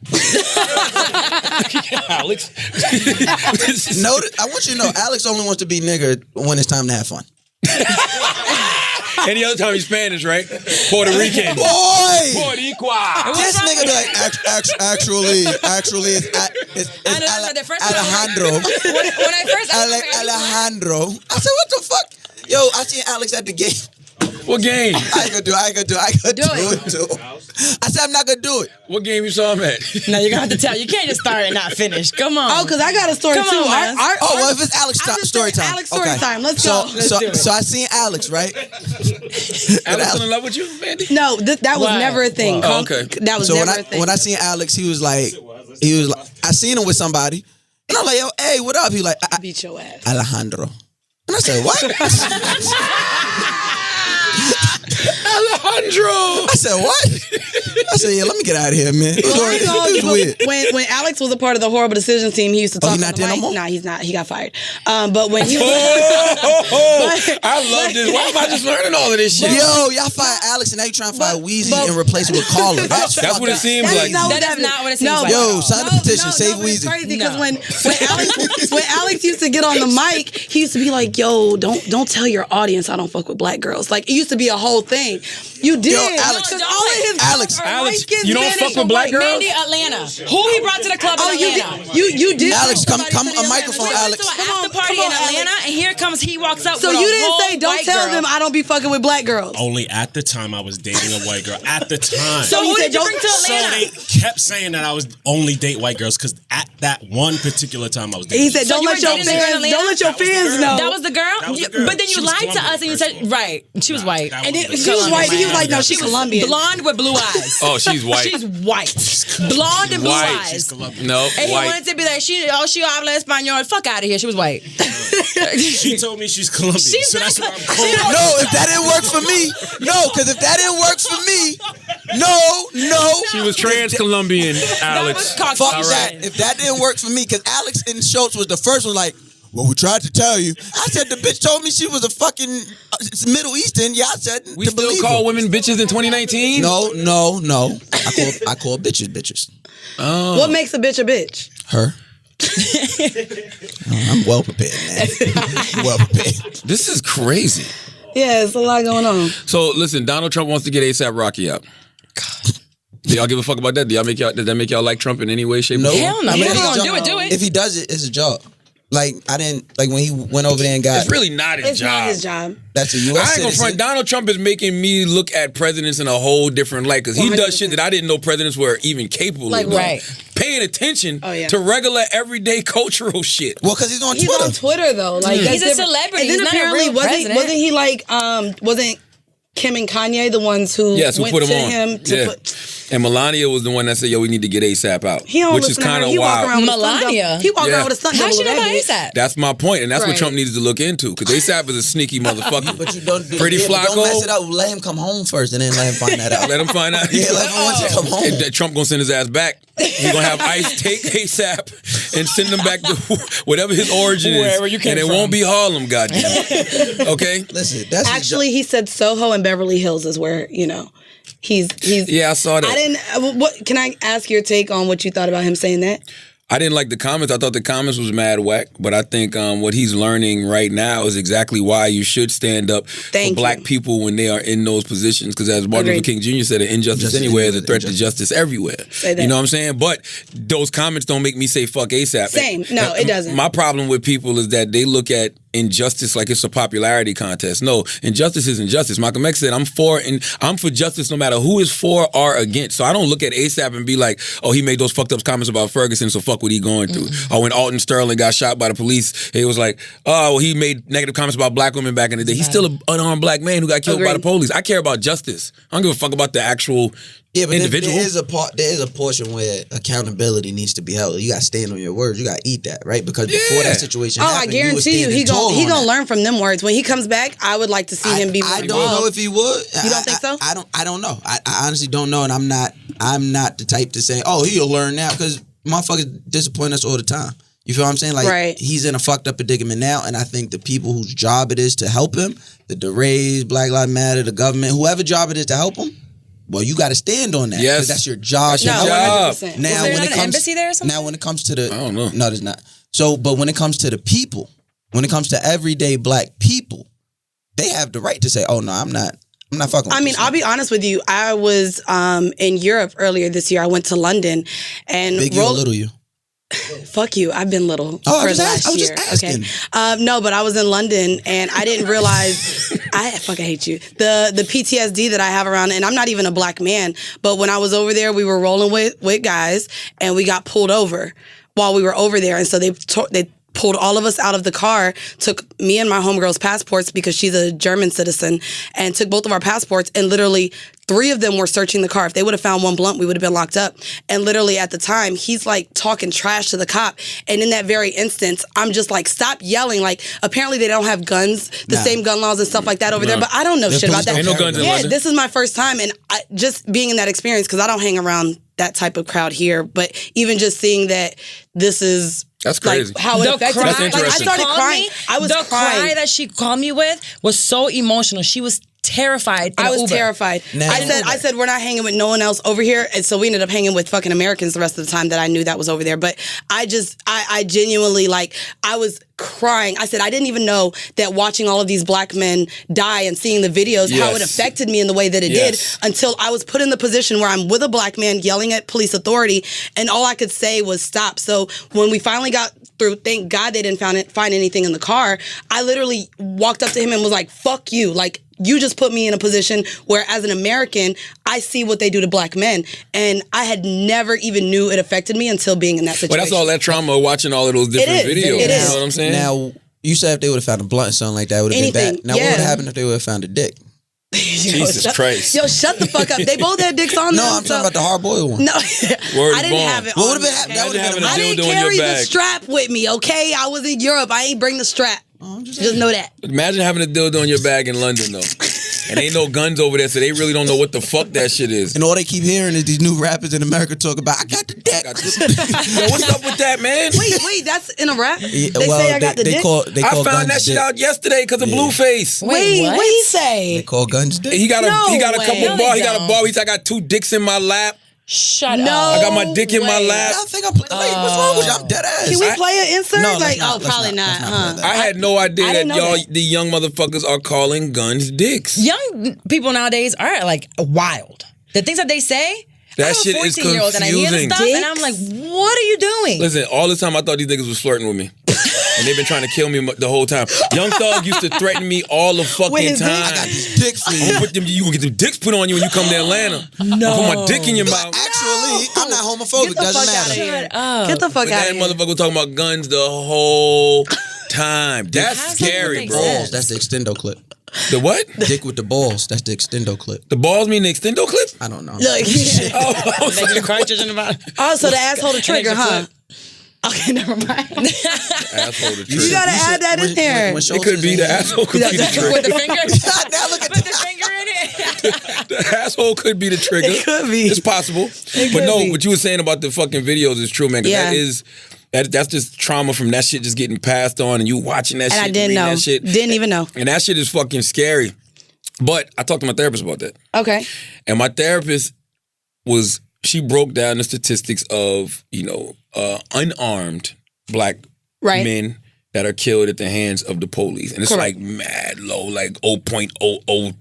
Alex.
No, I want you to know, Alex only wants to be nigger when it's time to have fun.
Any other time he's Spanish, right? Puerto Rican.
Boy!
Boricua.
This nigga be like, actually, it's
I know, the first time
Alejandro.
when I first
Alejandro. I said, what the fuck? Yo, I seen Alex at the game.
What game?
I could do it too. I said, I'm not gonna do it.
What game you saw him at?
No, you're going to have to tell. You can't just start and not finish. Come on.
Oh, because I got a story
Come
too.
on, man.
Well, if it's Alex
I'm just
story
saying,
time.
Alex story time. Let's go.
So I seen Alex, right?
Alex still in love with you, Mandy?
No, that was
Why?
never a thing.
Oh, okay.
That was
So
never a thing.
when I seen Alex, he was like, I seen him with somebody, and I'm like, yo, hey, what up? He like,
Beat your ass.
Alejandro. And I said, what?
Alejandro.
I said, what? I said, yeah, let me get out of here, man. It was weird.
When Alex was a part of the Horrible Decisions team, he used to talk.
he not
on the
there no
mic.
more?
Nah, he's not. He got fired. But when he was,
I love this. Why am I just learning all of this shit?
Yo, y'all fired Alex, and now you trying to fire Weezy and replace it with Carla. That's
what it seems
that
like.
is not what
That is not what it seems like.
Yo, sign the petition, save
but it's
Weezy.
crazy because
No.
when Alex used to get on the mic, he used to be like, "Yo, don't tell your audience I don't fuck with black girls." Like it used to be a whole thing. You did.
Yo, Alex.
'Cause all of his
Alex.
girls are
Alex,
light-skinned,
you don't
Spanish,
fuck with
and
black
white.
girls?
Mandy, Atlanta. Who he brought to the club
Oh,
in Atlanta?
you did.
Alex, come
somebody to
a
the
microphone,
Atlanta.
Alex.
To an
Come on,
after party
come
in
on,
Atlanta,
Alex.
and here comes he walks up.
So
with
you
a
didn't
whole
say don't
white
tell
girl.
them I don't be fucking with black girls.
Only at the time I was dating a white girl. At the time.
So
he
who
said
did you
don't-
bring to
So
Atlanta?
they kept saying that I was only date white girls because at that one particular time I was dating.
He said
So
don't
you
let
were
your
dating a girl in
fans
Atlanta?
don't let your
That was the
fans
girl.
know.
That was the girl?
That was the girl.
But then you
She was
lied to us and you said,
Colombian,
right, she was white.
That
And
was
then
the
she was
girl.
white. He was like, no, she's
She was
Colombian.
blonde with blue eyes.
Oh, she's white.
She's white. Blonde and blue
White.
eyes.
She's Colombian.
No,
And he
white.
wanted to be like, she habla español. Fuck out of here. She was white.
She told me she's Colombian. So that's what I'm calling.
No, if that didn't work for me, no, because if that didn't work for me, no.
She was trans-Colombian, Alex.
That was
Fuck
Caucasian.
that. If that didn't work for me, because Alex and Schulz was the first one like, well, we tried to tell you. I said the bitch told me she was a fucking Middle Eastern. Yeah, I said
We
to
still
believe
call
her.
women bitches in 2019?
No. I call bitches bitches.
What makes a bitch a bitch?
Her. I'm well prepared, man. Well prepared.
This is crazy.
Yeah, it's a lot going on.
So listen, Donald Trump wants to get ASAP Rocky out. Do y'all give a fuck about that? Did that make y'all like Trump in any way, shape, or form?
Hell no. If he's gonna do it.
If he does it, it's a job. Like I didn't like when he went over there and got.
It's really not his job.
It's not his job.
That's a U.S.
I ain't gonna
citizen.
front. Donald Trump is making me look at presidents in a whole different light because he does shit that I didn't know presidents were even capable of doing.
Right.
Paying attention to regular, everyday cultural shit.
Well, because he's on Twitter.
He's on Twitter though. Like
he's a celebrity.
And then
He's
apparently
not a real president.
wasn't he like wasn't Kim and Kanye the ones who
Yes, who
went
put him
to
on.
him to
Yeah.
put.
And Melania was the one that said, "Yo, we need to get ASAP out,"
He don't
which is
listen to her.
kind of
He walk
wild.
around with
Melania?
He walk
Yeah.
around with a stunt
How
double.
she know
with
about
that bitch.
ASAP?
That's my point, and that's what
Right.
Trump needs to look into because ASAP is a sneaky motherfucker.
But you don't.
Pretty
Don't
Flacco.
mess it up. Let him come home first, and then let him find that out.
Let him find out.
Yeah, let him once he come home.
And Trump gonna send his ass back. He's gonna have ICE take ASAP and send him back to whatever his origin
Wherever
is.
you came
and it
from.
won't be Harlem, goddamn. Okay?
Listen, that's
Actually, he said Soho and Beverly Hills is where he's.
Yeah, I saw that.
I didn't. What can I ask your take on what you thought about him saying that?
I didn't like the comments. I thought the comments was mad whack, but I think what he's learning right now is exactly why you should stand up for black people when they are in those positions. Because as Martin Luther King Jr. said, an injustice anywhere is a threat to justice everywhere.
Say that.
You know what I'm saying? But those comments don't make me say fuck ASAP.
Same. No, it doesn't.
My problem with people is that they look at injustice like it's a popularity contest. No, injustice is injustice. Malcolm X said, I'm for justice no matter who is for or against. So I don't look at ASAP and be like, oh, he made those fucked up comments about Ferguson, so fuck what he going through. Or when Alton Sterling got shot by the police, he was like, oh, well, he made negative comments about black women back in the day. He's still an unarmed black man who got killed by the police. I care about justice. I don't give a fuck about the actual individual.
There is a portion where accountability needs to be held. You got to stand on your words. You got to eat that, right? Because before that situation happened,
I guarantee you, he gonna learn from them words. When he comes back, I would like to see him be more
I don't
involved.
know if he would.
You don't think so?
I don't know. I honestly don't know, and I'm not the type to say, oh, he'll learn now, because motherfuckers disappoint us all the time. You feel what I'm saying? Like, he's in a fucked up predicament now, and I think the people whose job it is to help him, the DeRays, Black Lives Matter, the government, whoever job it is to help him, well, you got to stand on that.
Yes.
Because that's your job.
That's your job.
100%.
Now,
Was there
when
not
it
an
comes,
embassy there or something?
Now, when it comes to the...
I don't know.
No, there's not. So, but when it comes to the people, when it comes to everyday black people, they have the right to say, oh, no, I'm not fucking with
I mean,
this
I'll be honest with you. I was in Europe earlier this year. I went to London and
Big you or little you?
Fuck you. I've been little
Oh,
for
I was
last year.
just asking.
Okay. No, but I was in London and I didn't realize I fucking hate you. The PTSD that I have around, and I'm not even a black man, but when I was over there, we were rolling with guys and we got pulled over while we were over there, and so they pulled all of us out of the car, took me and my homegirl's passports because she's a German citizen, and took both of our passports, and literally 3 of them were searching the car. If they would have found one blunt, we would have been locked up. And literally at the time, he's like talking trash to the cop. And in that very instance, I'm just like, stop yelling. Like, apparently they don't have guns, the same gun laws and stuff like that over there, but I don't know shit about that.
Ain't no guns in London.
This is my first time, and just being in that experience, because I don't hang around that type of crowd here, but even just seeing that this is...
That's crazy.
Like, how it affected me.
That's interesting.
Like, I started crying. I was crying.
The cry that she called me with was so emotional. She was terrified.
I was terrified.
Now-
I said, we're not hanging with no one else over here. And so we ended up hanging with fucking Americans the rest of the time that I knew that was over there. But I genuinely, like, I was crying. I said, I didn't even know that watching all of these black men die and seeing the videos, how it affected me in the way that it did, until I was put in the position where I'm with a black man yelling at police authority, and all I could say was stop. So when we finally got through, thank God they didn't find anything in the car, I literally walked up to him and was like, fuck you. Like, you just put me in a position where, as an American, I see what they do to black men. And I had never even knew it affected me until being in that situation.
But that's all that trauma watching all of those different videos.
It
you
is.
know what I'm saying?
Now, you said if they would have found a blunt or something like that, it would have been bad. Now, what would have happened if they would have found a dick?
Jesus Christ.
Yo, shut the fuck up. They both had dicks on them.
No, I'm talking about the hard-boiled one.
No,
Word
I didn't
born.
have it
What
on
would
me.
have been? That would have been.
I didn't
dildo in your
carry the
bag.
strap with me, okay? I was in Europe. I ain't bring the strap. Just know that.
Imagine having a dildo in your bag in London, though. And ain't no guns over there, so they really don't know what the fuck that shit is.
And all they keep hearing is these new rappers in America talk about, I got the dick.
Yo, what's up with that, man?
Wait, that's in a rap?
Yeah,
They say I got the dick?
I found that shit out yesterday because of Blueface.
Wait, what he say?
They call guns dick.
He got a
No
couple
way.
bars. He got a bar. He's like, I got 2 dicks in my lap.
Shut
No.
up.
I got my dick in my lap.
I think I'm. Wait, what's wrong with you? I'm dead ass.
Can we play an insert?
No, let's
like,
not,
oh,
let's
probably not,
let's
huh?
play that.
I had no idea
I
that
didn't know
y'all,
that.
the young motherfuckers, are calling guns dicks.
Young people nowadays are like wild. The things that they say.
That
I'm
shit
a
is
14-year-old and I hear this
confusing.
stuff and I'm like, what are you doing?
Listen, all the time I thought these niggas was flirting with me. And they've been trying to kill me the whole time. Young Thug used to threaten me all the fucking
his dick?
time.
I got these dicks for you.
You gonna get them dicks put on you when you come to Atlanta.
No.
I'll put my dick in your
But
mouth.
actually, I'm not homophobic.
Get the
Doesn't
fuck
matter.
outta here.
Shut up.
Get the fuck
But
out
that
of here.
motherfucker was talking about guns the whole time. That's
How does that
scary,
make
bro.
sense?
Balls. That's the extendo clip.
The what?
Dick with the balls. That's the extendo clip.
The balls mean the extendo clip?
I don't know.
Look,
Oh,
They get cartridge in the bottom.
oh, so the asshole to trigger,
extra
huh? Okay, never mind.
asshole to
You
trigger.
gotta add that in there.
It could be the asshole could be the trigger.
With the finger?
Now look at
Put the finger in it.
The asshole could be the trigger.
It could be.
It's possible. But
could
no,
be.
what you were saying about the fucking videos is true, man. 'Cause
Yeah.
that's just trauma from that shit just getting passed on and you watching that
And
shit.
I didn't
reading
know.
That shit.
Didn't even know.
And that shit is fucking scary. But I talked to my therapist about that.
Okay.
And my therapist she broke down the statistics of, unarmed black
Right.
men that are killed at the hands of the police. And it's
Correct.
like mad low, like 0.004%,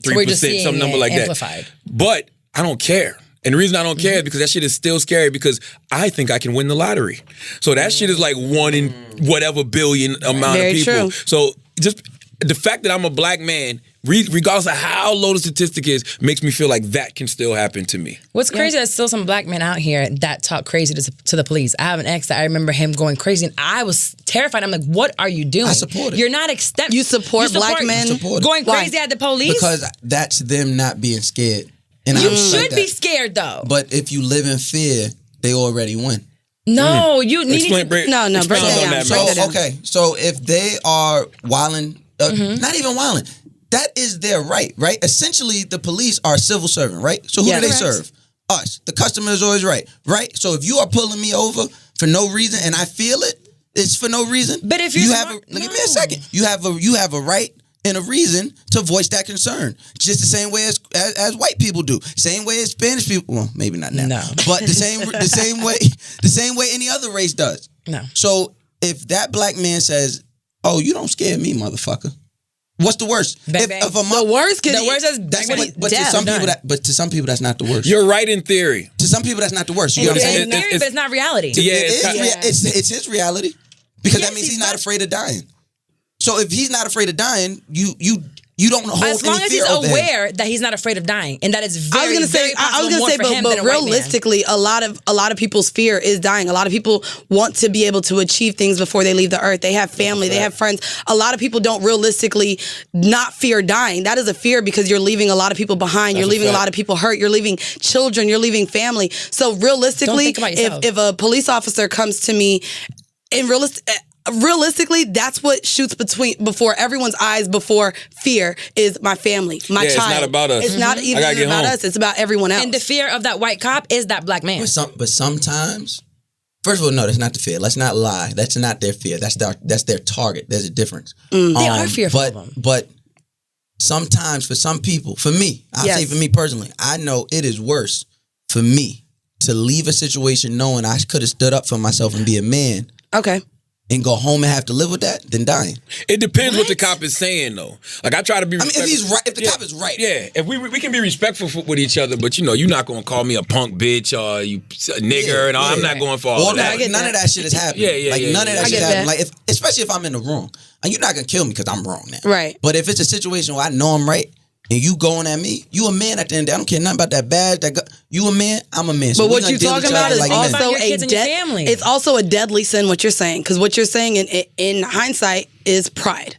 3%,
We're just seeing
some number
it
like
amplified.
that. But I don't care. And the reason I don't care is because that shit is still scary because I think I can win the lottery. So that shit is like 1 in whatever billion amount
Very
of people.
true.
So just the fact that I'm a black man, regardless of how low the statistic is, makes me feel like that can still happen to me.
What's crazy, there's still some black men out here that talk crazy to the police. I have an ex that I remember him going crazy and I was terrified. I'm like, what are you doing?
I support it.
You're not
You support black men?
I support it.
going
Why?
crazy at the police?
Because that's them not being scared. And
you
I respect
should
that.
be scared though.
But if you live in fear, they already win.
No, you need
Explain,
to.
break
No, break
expound
that
on
down.
that,
Break
man.
that down.
Okay, so if they are wilding, not even wilding, that is their right? Essentially, the police are a civil servant, right? So who
Yeah.
do they
Correct.
serve? Us. The customer is always right? So if you are pulling me over for no reason and I feel it, it's for no reason.
But if you're
you have
smart-
give me a second. You have a right and a reason to voice that concern. Just the same way as white people do. Same way as Spanish people. Well, maybe not now.
No.
But the same way any other race does.
No.
So if that black man says, "Oh, you don't scare me, motherfucker," what's the worst?
Bang, bang.
The worst
The worst is
That's
bang,
but to
death.
some people
Done.
to some people that's not the worst.
You're right in theory.
To some people that's not the worst. You know what I'm
It's
saying?
theory, but it's not reality.
Yeah,
It
it's
is
kind-
it's his reality because
Yes,
that means
he's
he's not
not-
afraid of dying. So if he's not afraid of dying, you don't hold
As long
any
as
fear
he's
over him.
aware that he's not afraid of dying, and that is very, very possible more for him
but
than a white man.
realistically, a lot of people's fear is dying. A lot of people want to be able to achieve things before they leave the earth. They have family, they have friends. A lot of people don't realistically not fear dying. That is a fear because you're leaving a lot of people behind. You're leaving a lot of people hurt. You're leaving children. You're leaving family. So realistically,
Don't think about yourself.
if a police officer comes to me in realistically, that's what shoots before everyone's eyes. Before fear is my family, my
Yeah, it's
child.
not about us.
It's not
I
even
gotta get
about
home.
us. It's about everyone else.
And the fear of that white cop is that black man.
But sometimes, first of all, no, that's not the fear. Let's not lie. That's not their fear. That's their target. There's a difference.
They are fearful of them.
But sometimes for some people, for me, I'll say for me personally, I know it is worse for me to leave a situation knowing I could have stood up for myself and be a man.
Okay.
And go home and have to live with that, then dying.
It depends what the cop is saying, though. Like I try to be.
I mean, if he's right, if the cop is right,
yeah. If we can be respectful with each other, but you're not gonna call me a punk bitch or you a nigger, and all. I'm not going for all of that.
None of that shit is happening. Like none of that shit is happening. Like especially if I'm in the wrong, and you're not gonna kill me because I'm wrong now.
Right.
But if it's a situation where I know I'm right, and you going at me, you a man at the end of the day. I don't care nothing about that badge. You a man, I'm a man. So
But
we
what
gonna
you're
deal with
talking
each
about
other
is
like men.
also
your kids and your family.
It's also a deadly sin. What you're saying, because what you're saying in hindsight is pride.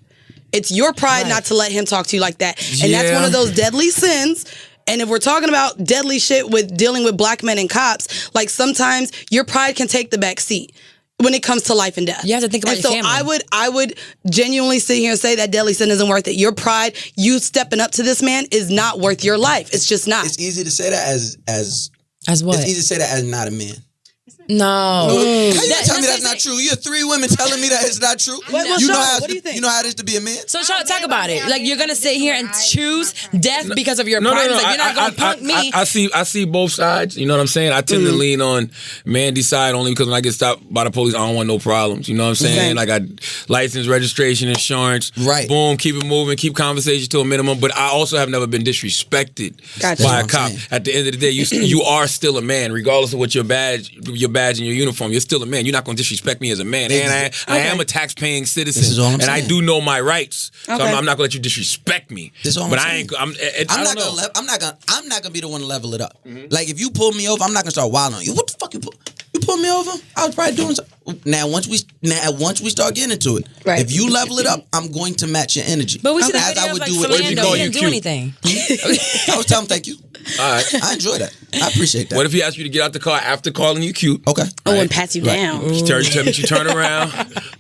It's your pride not to let him talk to you like that, and that's one of those deadly sins. And if we're talking about deadly shit with dealing with black men and cops, like sometimes your pride can take the back seat when it comes to life and death.
You have to think about
and
your
so
family.
I would genuinely sit here and say that deadly sin isn't worth it. Your pride, you stepping up to this man is not worth your life. It's just not.
It's easy to say that as
what?
It's easy to say that as not a man.
No.
How you gonna tell me that's not true? You're 3 women telling me that it's not true.
What do you think?
You know how it is to be a man.
So Charlotte, talk about it. Like, you're gonna sit here and choose death because of your pride. Like, you're not gonna punk me.
I see both sides. You know what I'm saying? I tend to lean on Mandy's side only because when I get stopped by the police, I don't want no problems. You know what I'm saying? Like, I license, registration, insurance.
Right.
Boom, keep it moving, keep conversation to a minimum. But I also have never been disrespected by a cop. At the end of the day, you are still a man, regardless of what your badge and your uniform. You're still a man. You're not going to disrespect me as a man. And I am a tax-paying citizen, and I do know my rights. So I'm not going to let you disrespect me. But I'm not gonna be the one to level it up. Like, if you pull me over, I'm not gonna start wilding on you. What the fuck you pull me over? I was probably doing something. Now once we start getting into it, if you level it up, I'm going to match your energy.
But we see the video of, like, Philando. He didn't do anything.
I was telling him thank you. All right, I enjoy that. I appreciate that.
What if he asked you to get out the car after calling you cute?
Okay.
And pass you down.
You turn around,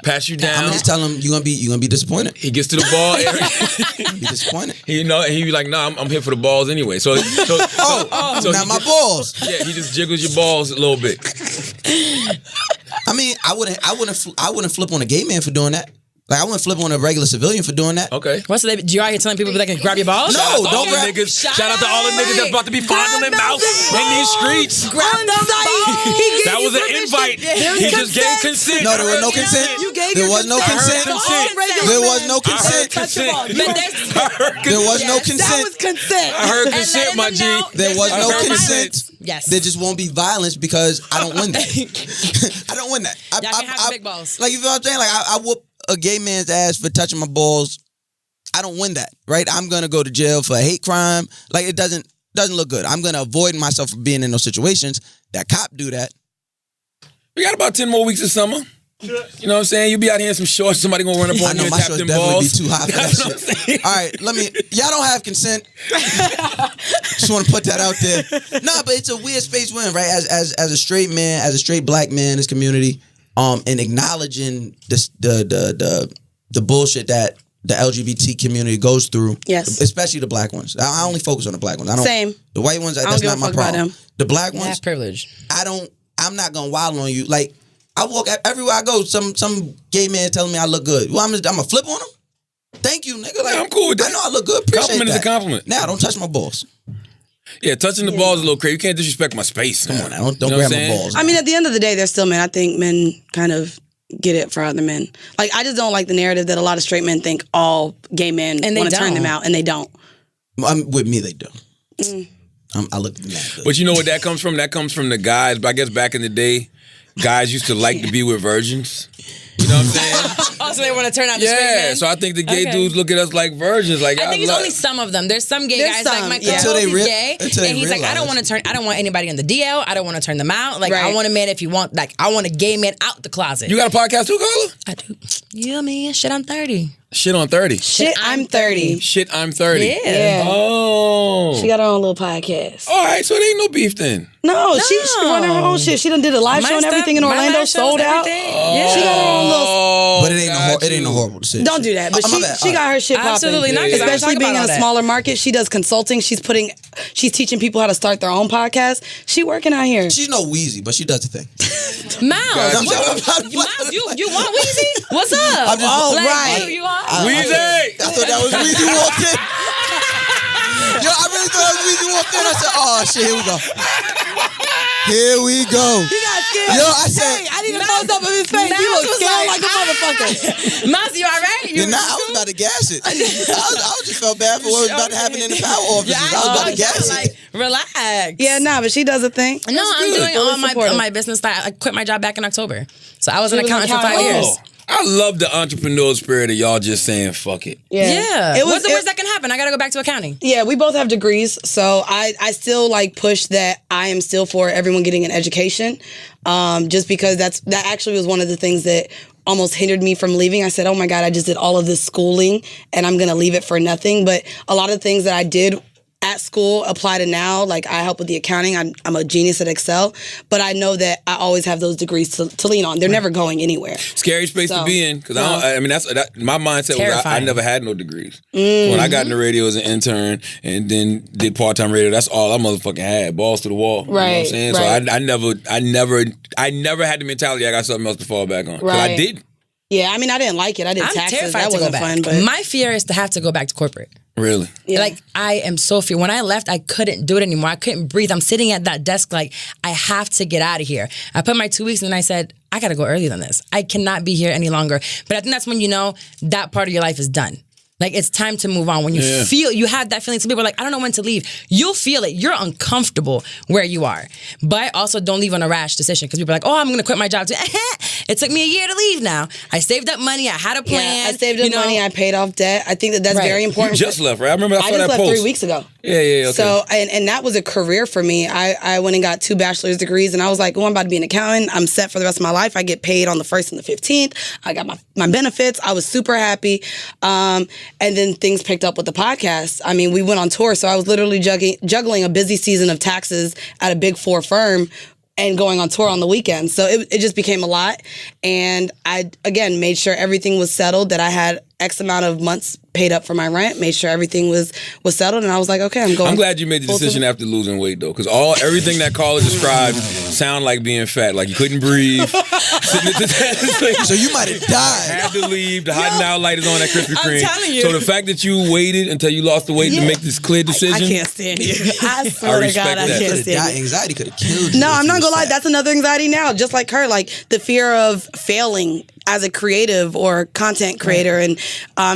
pass you down.
I'm just telling him you're gonna be disappointed.
He gets to the ball area.
Be disappointed.
He be like, nah, I'm here for the balls anyway. So
now my balls.
Yeah, he just jiggles your balls a little bit.
I mean, I wouldn't flip on a gay man for doing that. Like, I wouldn't flip on a regular civilian for doing that.
Okay.
What's the you out here telling people that can grab your balls?
No, don't grab
niggas. Shout out to all the niggas that's about to be fondling mouth in these streets.
Grab the balls.
That was an invite. He just gave consent.
No, there was no consent. There was no consent. There was no consent. There was no consent.
That was consent.
I heard consent, my G.
There was no consent.
Yes.
There just won't be violence because I don't win that. I don't win that.
Y'all can have big balls.
Like, you know what I'm saying? Like, I whoop a gay man's ass for touching my balls. I don't win that, right? I'm gonna go to jail for a hate crime. Like, it doesn't look good. I'm gonna avoid myself from being in those situations. That cop do that.
We got about 10 more weeks of summer. You know what I'm saying? You be out here in some shorts, somebody gonna run up on you and tap them balls. I know my shorts definitely be too hot for that shit. All right, y'all don't have consent. Just want to put that out there. Nah, but it's a weird space we're in, right? As a straight man, as a straight black man in this community, and acknowledging this, the bullshit that the LGBT community goes through. Yes. Especially the black ones. I only focus on the black ones.
Same.
The white ones, that's not my problem. The black ones.
Have privilege.
I'm not gonna wild on you. Like, I walk everywhere I go, some gay man telling me I look good. Well, I'm gonna flip on him. Thank you, nigga. Like,
I'm cool with that.
I know I look good. Appreciate
compliment
that.
is a compliment.
Now, don't touch my balls.
Yeah, touching the balls is a little crazy. You can't disrespect my space.
Come on now, don't grab my balls.
I mean, at the end of the day, they're still men. I think men kind of get it for other men. Like, I just don't like the narrative that a lot of straight men think all gay men want to turn them out, and they don't.
With me, they do. I look mad good.
But you know what that comes from? That comes from the guys. But I guess back in the day, guys used to like to be with virgins. You know what I'm saying?
Oh, so they want to turn out the straight men?
Yeah, so I think the gay dudes look at us like virgins. Like,
I think it's only some of them. There's some gay guys, like my cousin, he's gay, and he's like, I don't want anybody in the DL. I don't want to turn them out. Like, I want a man I want a gay man out the closet.
You got a podcast too, Carla?
I do. Yeah, man. Shit, I'm 30.
Shit on 30.
Shit, I'm 30.
Shit, I'm 30.
Yeah.
Oh.
She got her own little podcast.
All right, so it ain't no beef then.
No, she run her own shit. She done did a live show and everything in Orlando, sold out.
Oh.
She got her own little.
But it ain't a horrible decision.
Don't do that. But she got her shit popping.
Absolutely not.
Especially being in a smaller market, she does consulting. She's teaching people how to start their own podcast. She working out here.
She's no Wheezy, but she does the thing.
Miles, you want Wheezy? What's up?
I'm just,
right.
You are?
Weezy!
I thought that was Weezy walked in. Yo, I really thought that was Weezy walked in. I said, oh shit, here we go. Here we go.
He got scared.
Yo, I said,
I need a close up of his face. He was scared like a motherfucker.
Miles, you all right?
I was about to gas it. I just felt bad for what was about to happen in the power offices. I was about to gas it.
Relax.
Yeah, but she does a thing.
No, I'm doing all my business. I quit my job back in October. So I was an accountant for 5 years.
I love the entrepreneurial spirit of y'all just saying fuck it.
Yeah. What's the worst that can happen? I got to go back to accounting.
Yeah, we both have degrees. So I still push that I am still for everyone getting an education. Just because that actually was one of the things that almost hindered me from leaving. I said, oh my God, I just did all of this schooling and I'm going to leave it for nothing. But a lot of things that I did at that school apply to now. Like, I help with the accounting. I'm a genius at Excel, but I know that I always have those degrees to lean on. They're never going anywhere.
Scary space to be in, because I mean, that's my mindset was I never had no degrees. So when I got in the radio as an intern and then did part-time radio, that's all I motherfucking had, balls to the wall.
Right.
You know what I'm saying? So I never had the mentality I got something else to fall back on. Because I didn't.
Yeah, I mean, I didn't like it. I did taxes. That wasn't fun. But
my fear is to have to go back to corporate.
Really?
Yeah.
Like, I am so fear. When I left, I couldn't do it anymore. I couldn't breathe. I'm sitting at that desk like, I have to get out of here. I put my 2 weeks and I said, I got to go earlier than this. I cannot be here any longer. But I think that's when you know that part of your life is done. Like, it's time to move on. When you feel, you have that feeling. Some people are like, I don't know when to leave. You'll feel it. You're uncomfortable where you are. But also don't leave on a rash decision, because people are like, oh, I'm going to quit my job too. It took me a year to leave now. I saved up money. I had a plan.
Yeah, I saved up money. I paid off debt. I think that's very important.
You just left, right? I remember I saw that
just
post.
left 3 weeks ago.
Yeah, okay.
So, and that was a career for me. I went and got 2 bachelor's degrees, and I was like, oh, I'm about to be an accountant. I'm set for the rest of my life. I get paid on the 1st and the 15th. I got my benefits. I was super happy. And then things picked up with the podcast. I mean, we went on tour, so I was literally juggling a busy season of taxes at a Big 4 firm and going on tour on the weekends. So it just became a lot. And I, again, made sure everything was settled, that I had X amount of months paid up for my rent, made sure everything was settled, and I was like, okay, I'm going.
I'm glad you made the decision after losing weight, though, because everything that Carla described sound like being fat. Like, you couldn't breathe.
So you might have died.
Had to leave. The hot and out light is on that Krispy Kreme.
I'm telling you.
So the fact that you waited until you lost the weight to make this clear decision,
I can't stand you. I swear to God, I can't stand you.
Anxiety could have killed you.
No, I'm not gonna lie. That's another anxiety now. Just like her, like the fear of failing as a creative or content creator, and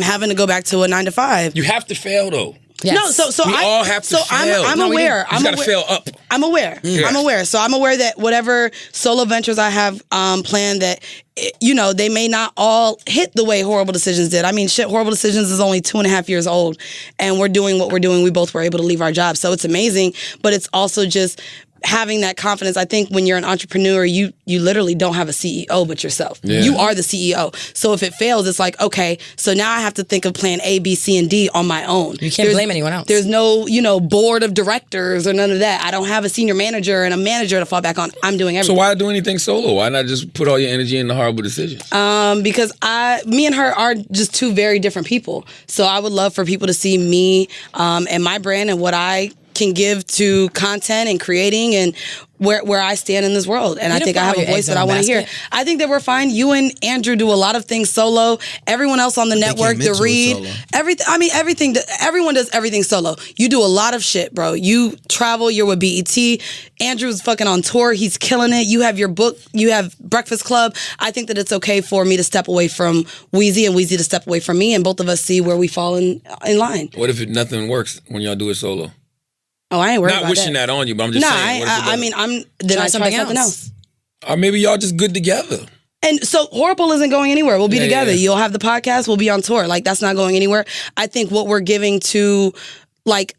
having to go back to a 9 to 5.
you have to fail, though.
Yes.
No, so
We all have to fail.
I'm
No, we
aware.
You got to fail up.
I'm aware.
Yeah.
I'm aware. So I'm aware that whatever solo ventures I have planned, that they may not all hit the way Horrible Decisions did. I mean, Horrible Decisions is only 2.5 years old, and we're doing what we're doing. We both were able to leave our jobs, so it's amazing. But it's also just having that confidence. I think when you're an entrepreneur, you literally don't have a CEO but yourself. Yeah. You are the CEO. So if it fails, it's like, okay, so now I have to think of plan A, B, C, and D on my own.
You can't blame anyone else.
There's no, board of directors or none of that. I don't have a senior manager and a manager to fall back on. I'm doing everything.
So why do anything solo? Why not just put all your energy in the Horrible Decisions?
Because me and her are just 2 very different people. So I would love for people to see me and my brand and what I can give to content and creating and where I stand in this world. And I think I have a voice that I want to hear. I think that we're fine. You and Andrew do a lot of things solo. Everyone else on the network, the Read, everything. I mean, everything. Everyone does everything solo. You do a lot of shit, bro. You travel. You're with BET. Andrew's fucking on tour. He's killing it. You have your book. You have Breakfast Club. I think that it's okay for me to step away from Weezy and Weezy to step away from me, and both of us see where we fall in line.
What if nothing works when y'all do it solo?
Oh, I ain't worried about that.
Not wishing that on you, but I'm just saying.
Then I try something else.
Or maybe y'all just good together.
And so Horrible isn't going anywhere. We'll be together. Yeah. You'll have the podcast. We'll be on tour. Like, that's not going anywhere. I think what we're giving to, like,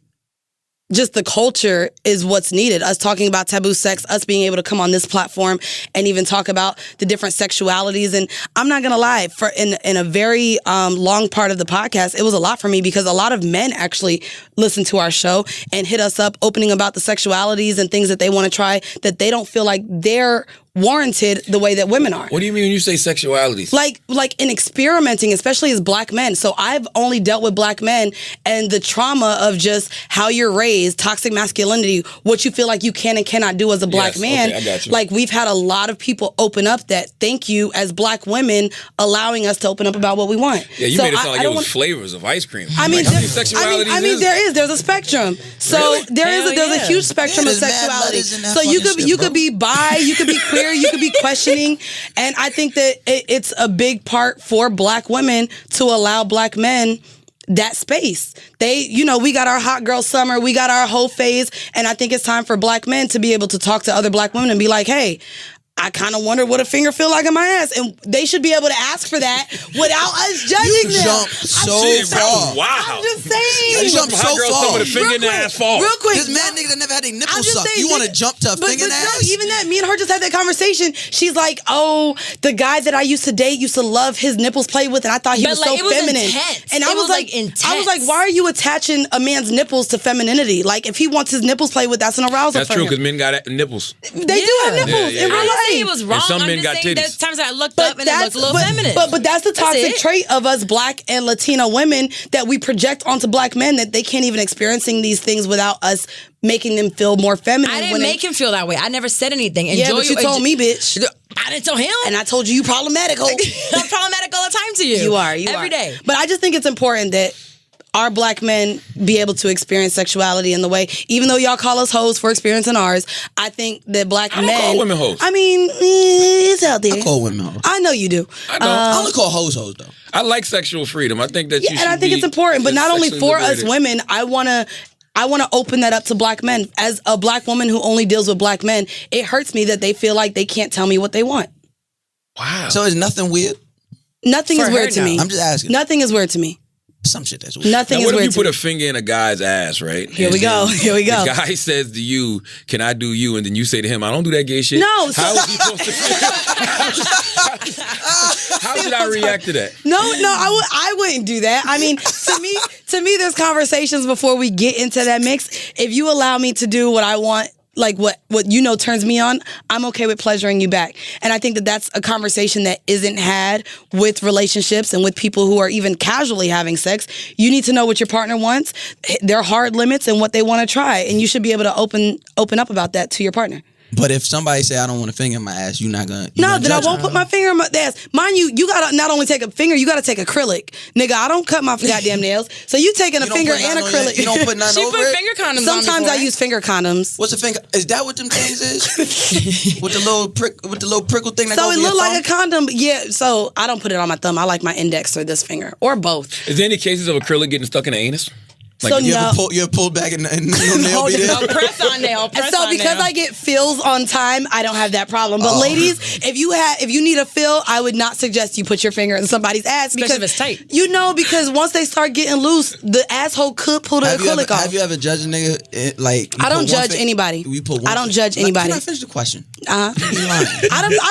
just the culture is what's needed. Us talking about taboo sex, us being able to come on this platform and even talk about the different sexualities. And I'm not going to lie, in a very long part of the podcast, it was a lot for me, because a lot of men actually listen to our show and hit us up opening about the sexualities and things that they want to try, that they don't feel like they're warranted the way that women are.
What do you mean when you say sexualities?
Like in experimenting, especially as black men. So I've only dealt with black men and the trauma of just how you're raised, toxic masculinity, what you feel like you can and cannot do as a black man.
Okay, I got you.
Like, we've had a lot of people open up that thank you as black women allowing us to open up about what we want.
Yeah, you made it sound like it was flavors of ice cream.
I mean, there's a spectrum. So
really?
there's a huge spectrum of sexuality. So you could be bi, you could be queer, you could be questioning, and I think that it's a big part for black women to allow black men that space. We got our hot girl summer, we got our whole phase, and I think it's time for black men to be able to talk to other black women and be like, hey, I kind of wonder what a finger feel like in my ass, and they should be able to ask for that without us judging them.
Jump so far.
Wow.
I'm just saying.
You jump so far.
With a finger in the ass fall.
Real quick.
There's mad niggas that never had their nipples
I'm just
sucked.
saying,
You want to jump to a finger in the ass?
No, even that. Me and her just had that conversation. She's like, "Oh, the guy that I used to date used to love his nipples played with, and I thought he was so feminine."
Intense.
And I was like,
intense.
I was like, "Why are you attaching a man's nipples to femininity? Like, if he wants his nipples played with, that's an arousal
That's
for
true
him."
because men got nipples.
They do have nipples.
Yeah,
In real
I didn't say
life.
it was wrong.
And some
I'm
men
just
got
saying
titties.
there's times I looked up and it looked a little feminine.
But that's the toxic
it.
trait of us Black and Latino women that we project onto Black men, that they can't even experiencing these things without us making them feel more feminine.
I didn't make him feel that way. I never said anything.
Yeah, but you told me, bitch.
I didn't tell him.
And I told you problematic. Ho.
I'm problematic all the time to you.
You are.
Every day.
But I just think it's important that our Black men be able to experience sexuality in the way, even though y'all call us hoes for experiencing ours, I think that Black men...
I don't call women hoes.
I mean, it's out there.
I call women hoes.
I know you do.
I don't.
I only call hoes though.
I like sexual freedom. I think that you should
and I think it's important, but not only
sexually
for us
liberated.
women, I want to open that up to Black men. As a Black woman who only deals with Black men, it hurts me that they feel like they can't tell me what they want.
Wow.
So is nothing weird?
Nothing
For
is
her,
weird to
no.
me.
I'm just asking.
Nothing is weird to me.
Some shit that's weird.
Nothing
Now,
is
what if
weird
you
to
put
me.
a finger in a guy's ass, right?
Here
And
we go.
then
Here we go.
The guy says to you, "Can I do you?" And then you say to him, "I don't do that gay shit."
No, so-
How is he supposed to feel? How should I react to that?
No, I wouldn't do that. I mean, to me, there's conversations before we get into that mix. If you allow me to do what I want, like what you know turns me on, I'm okay with pleasuring you back. And I think that that's a conversation that isn't had with relationships and with people who are even casually having sex. You need to know what your partner wants, their hard limits, and what they want to try. And you should be able to open up about that to your partner.
But if somebody say I don't want a finger in my ass, you're not gonna.
No, then I won't put my finger in my ass. Mind you, you gotta not only take a finger, you gotta take acrylic. Nigga, I don't cut my goddamn nails. So you taking a finger and acrylic.
You don't put nothing
She
over
put
it?
finger condoms on
Sometimes
before.
I use finger condoms.
What's a finger? Is that what them things is? with the little prickle thing that
So
goes
it
in your
looked like a
thumb?
condom. Yeah, so I don't put it on my thumb. I like my index or this finger or both.
Is there any cases of acrylic getting stuck in the anus?
So
You
no.
ever pulled back and your nail be there?
No, press on nail.
And
Press
so
on
because
nail.
I get fills on time, I don't have that problem. But ladies, if you need a fill, I would not suggest you put your finger in somebody's ass because
if it's tight.
You know, because once they start getting loose, the asshole could pull the acrylic off.
Have you ever judged a nigga like?
I don't judge anybody. I don't judge anybody.
Can I finish the question?
I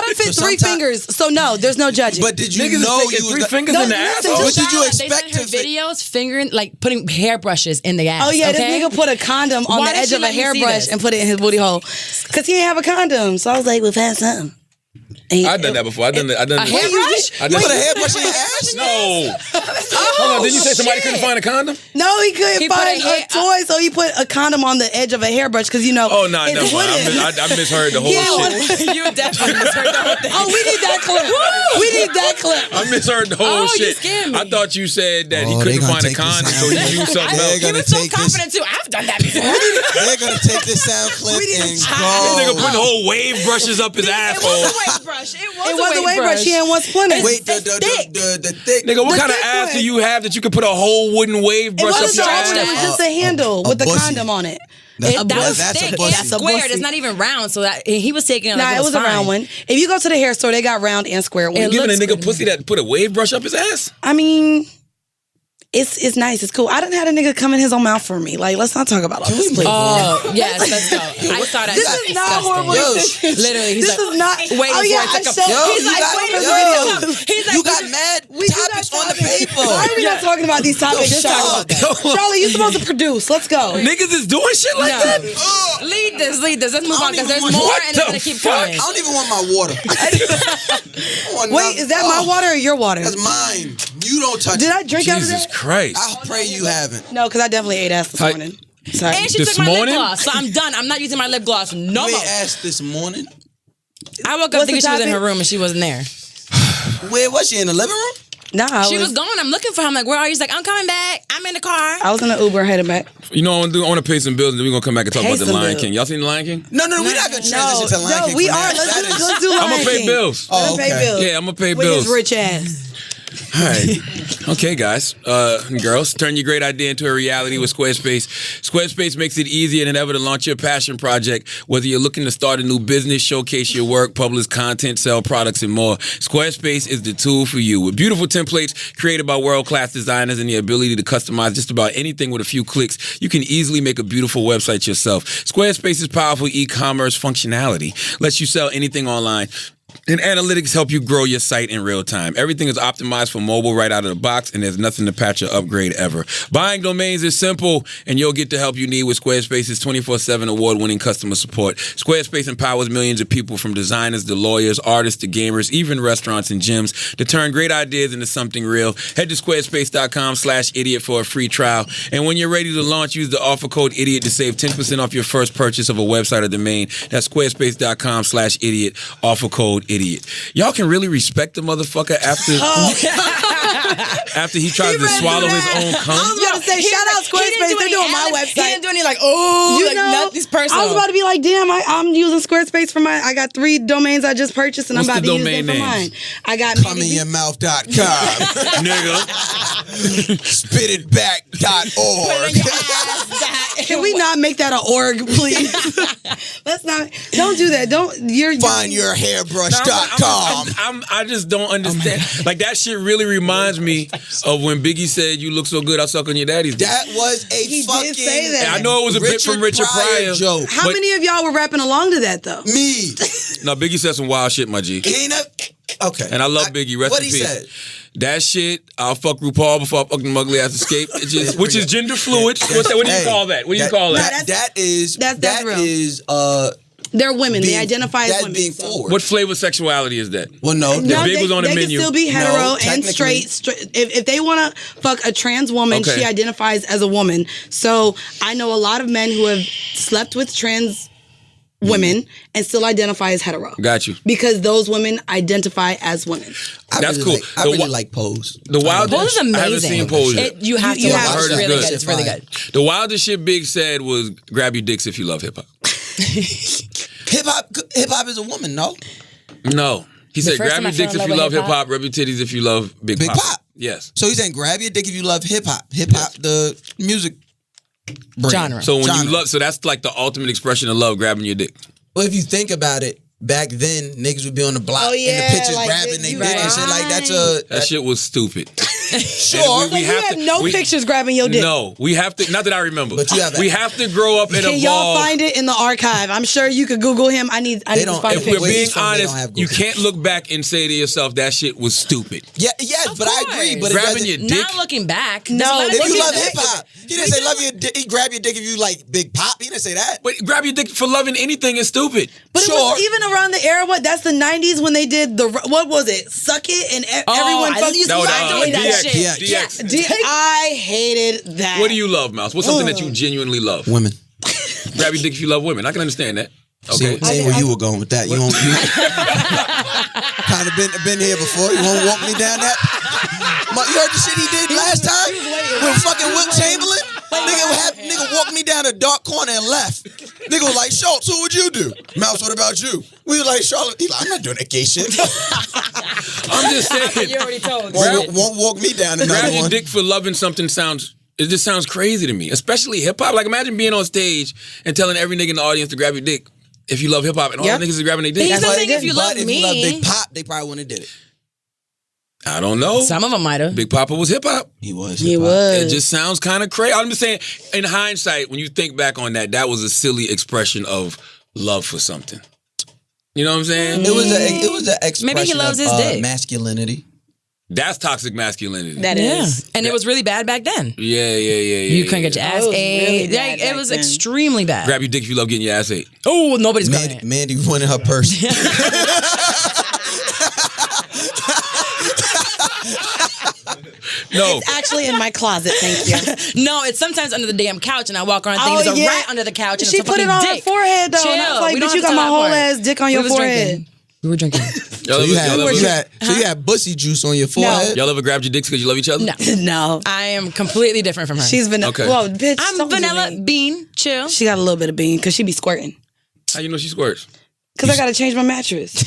done fit
So
3
sometime-
fingers, so no, there's no judging.
But did you
Niggas
know
is taking
you
3
was
fingers
No,
in the
listen,
asshole?
What did you
They
expect
sent her videos fingering, like putting hairbrushes in the ass.
Oh yeah,
okay?
this nigga put a condom on
Why
the
did
edge
she
of a
let you see
hairbrush
this?
and put it in his booty hole, cause he didn't have a condom. So I was like, "Well, find something."
I've done that before. I done
A hairbrush?
I
You
done
put a hairbrush in your ass?
No. Hold on. Didn't you say somebody couldn't find a condom?
No, he couldn't
He put
find
a hair-
a toy, so he put a condom on the edge of a hairbrush, cause you know.
Oh no,
it's
never mind.
wooden.
I misheard the whole
Yeah,
shit.
You definitely misheard the whole thing.
Oh, we need that clip. We need that clip.
I misheard the whole
Oh, you
shit.
scared me.
I thought you said that he
Oh,
couldn't
they gonna
find a
take this
condom,
out.
so he used something
They're
else.
He
gonna
was so
take this.
confident too. I've done that before.
They're gonna take this sound clip
We need
and
to
This nigga
go.
putting whole wave brushes up his
It
asshole.
was a wave brush.
It was a wave brush. He had one splinter.
Wait, the thick.
Nigga, what
The
kind of
thick
ass
one.
do you have that you could put a whole wooden wave
It
brush up
wasn't
your
stretched. It
ass?
was just a handle
a
with the
bussy.
condom on it.
That's
That was
that's a
thick.
bussy.
It's squared. It's not even round. So that he was taking it.
Nah,
like
it was a
fine.
round one. If you go to the hair store, they got round and square
You
ones.
giving a
looks
nigga
good.
pussy that put a wave brush up his ass?
I mean, it's nice. It's cool. I done had a nigga come in his own mouth for me. Like, let's not talk about all this, please.
Oh yes, let's go. I saw that.
This is not horrible.
Yo,
Literally, he's
This
like,
is not.
waiting
oh yeah,
for it to
I
come.
showed.
Yo,
He's
you
like,
got-
wait a
yo.
video.
He's like,
You got mad
We do
topics
got
on the
topics.
paper.
Why are we not talking about these topics?
Just talk about that.
Charlie, you supposed to produce. Let's go.
Niggas is doing shit like that?
Lead this. Let's move on because there's
even
more
want-
and it's gonna
What
keep
the fuck?
coming.
I don't even want my water. I want
Wait,
nothing.
is that my water or your water?
That's mine. You don't touch
Did
it.
I drink out of
Jesus
that?
Christ.
I pray you haven't.
No, because I definitely ate ass this
Hi.
morning. Sorry.
And she
This
took my
morning?
lip gloss, so I'm done. I'm not using my lip gloss no
You
more.
ain't asked this morning.
I woke up
What's
thinking
the
she was in her
topic?
room and she wasn't there.
Where was she? In the living room?
Nah,
She was gone. I'm looking for her. I'm like, where are you? She's like, I'm coming back. I'm in the car.
I was in the Uber headed back.
You know what I want to do? I want to pay some bills and then we're going to come back and talk
Pay
about the
some
Lion
bills.
King. Y'all seen the Lion King?
No, we're not gonna transition to Lion King.
we
from
are.
that. That is-
Let's do Lion
I'm going to pay
King.
bills.
Oh,
Let him pay
okay.
bills.
Yeah, I'm going to pay
With
bills.
his rich ass.
All right. Okay, guys. Girls, turn your great idea into a reality with Squarespace. Squarespace makes it easier than ever to launch your passion project. Whether you're looking to start a new business, showcase your work, publish content, sell products, and more, Squarespace is the tool for you. With beautiful templates created by world-class designers and the ability to customize just about anything with a few clicks, you can easily make a beautiful website yourself. Squarespace's powerful e-commerce functionality lets you sell anything online. And analytics help you grow your site in real time. Everything is optimized for mobile right out of the box, and there's nothing to patch or upgrade ever. Buying domains is simple, and you'll get the help you need with Squarespace's 24/7 award-winning customer support. Squarespace empowers millions of people, from designers to lawyers, artists to gamers, even restaurants and gyms, to turn great ideas into something real. Head to squarespace.com/idiot for a free trial. And when you're ready to launch, use the offer code IDIOT to save 10% off your first purchase of a website or domain. That's squarespace.com/idiot, offer code IDIOT. Y'all can really respect the motherfucker after he tries to swallow his own cum.
I was about to say, shout out Squarespace. They're doing my website.
He didn't do any like, oh,
you
like
know,
nothing's personal.
I was about to be like, damn, I'm using Squarespace for mine. I got 3 domains I just purchased, and
What's
I'm about
the
to use
domain
them for
names?
mine. I got
Comeinyourmouth.com.
Nigga.
Spititback.org.
Can we not make that an org, please? Let's not. Don't do that.
Findyourhairbrush.com.
I just don't understand. Like, that shit really reminds me of when Biggie said, "You look so good, I'll suck on your daddy's dick."
That was a
He
fucking.
did say that.
I know it was a bit from Richard Pryor
joke.
How
but-
many of y'all were rapping along to that, though?
Me.
No, Biggie said some wild shit, my G.
He ain't okay.
And I love Biggie. Rest
What
in
he
peace.
said?
That shit, I'll fuck RuPaul before I fuck them ugly ass escape. Which is gender fluid. What do you call that? What do you call that?
That is
real. They're women. They identify as
that's
women.
being forward.
What flavor sexuality is that?
Well, no.
The Big was on the
they
menu.
can still be hetero
No,
and
technically.
straight. If they want to fuck a trans woman,
Okay.
she identifies as a woman. So I know a lot of men who have slept with trans women and still identify as hetero.
Got you.
Because those women identify as women.
That's cool.
I really like Pose.
The wildest.
Pose is amazing.
I haven't seen Pose yet.
You have to
You
watch
have
it. It's
to.
really
Good.
good. It's really good.
The wildest shit Big said was, "Grab your dicks if you love hip hop."
Hip hop is a woman, no?
No. He said,
first
"Grab
time
your
I
dicks
fell
if
in
you
love
love
with
hip hop. Rub your titties if you love Big
Big
Pop."
Pop.
Yes.
So he's saying grab your dick if you love hip hop. Hip hop, the music brand.
Genre.
So when
Genre.
you love, so that's like the ultimate expression of love, grabbing your dick.
Well, if you think about it, back then niggas would be on the block
Oh,
in the
yeah,
pictures
like,
grabbing their
you
dick and shit. Like
That shit was stupid.
sure.
We
You
have
have
to-
no
we-
pictures grabbing your dick.
No, we have to. Not that I remember.
But you have
we have to grow up and
Can
evolve.
y'all find it in the archive? I'm sure you could Google him. I need to
don't-
find a
If we're
picture.
Where
being
he's from, they don't
honest,
have
you
Google.
can't look back and say to yourself that shit was stupid.
Yeah, yes, but I agree. But it
Grabbing
doesn't-
your dick.
Not looking back.
No,
There's a lot of
if you
women
love
that-
hip hop, he didn't say love your dick. He grab your dick if you like Big Pop. He didn't say that.
But grab your dick for loving anything is stupid.
But it
Sure.
was even around the era, that's the 90s when they did what was it? Suck It, and everyone
I
fucked.
used to
That was,
love doing that
DX.
shit.
DX.
I hated that.
What do you love, Mouse? What's something that you genuinely love?
Women.
Grab your dick if you love women. I can understand that. Okay.
See where you were going with that. You won't. Kind of been here before. You won't walk me down that. You heard the shit he did last time with fucking Wilt Chamberlain. Nigga walked me down a dark corner and left. Nigga was like, Schulz, who would you do? Mouse, what about you? We were like, Charlotte. He like, I'm not doing that gay shit.
I'm just saying.
You already told.
Won't walk me down another
Grab your
one.
dick for loving something it just sounds crazy to me, especially hip hop. Like, imagine being on stage and telling every nigga in the audience to grab your dick if you love hip hop, and all the niggas is grabbing their dick.
He's
But
the thing, if you love
if
me.
you love Big Pop, they probably wouldn't have did it.
I don't know.
Some of them might have.
Big Papa was hip hop.
He was.
He
hip-hop.
It
was.
just sounds kind of crazy. I'm just saying, in hindsight, when you think back on that, that was a silly expression of love for something. You know what I'm saying?
It was an expression
Maybe he loves
of
his dick.
masculinity.
That's toxic masculinity.
That
Yeah.
is.
And it was really bad back then.
Yeah.
You couldn't get your ass
It was
ate.
really bad
Like, it
back
was
then.
extremely bad.
Grab your dick if you love getting your ass ate.
Oh, nobody's going to.
Mandy running her purse.
No.
It's actually in my closet, thank you.
No, it's sometimes under the damn couch, and I walk around thinking there's a rat under the couch, and
She
it's a
put it
fucking
on her
dick.
forehead, though. And I was
Chill.
like,
We don't
bitch, you
have
got my
time
whole
for it.
ass dick on your
We was
forehead.
drinking. We were drinking.
So you had bussy juice on your forehead.
Y'all ever grabbed your dicks because you love each other?
No.
No.
I am completely different from her.
She's vanilla.
Okay.
Well, bitch.
I'm
don't do
vanilla
me.
bean, chill.
She got a little bit of bean because she be squirting.
How you know she squirts?
Because I got to change my mattress.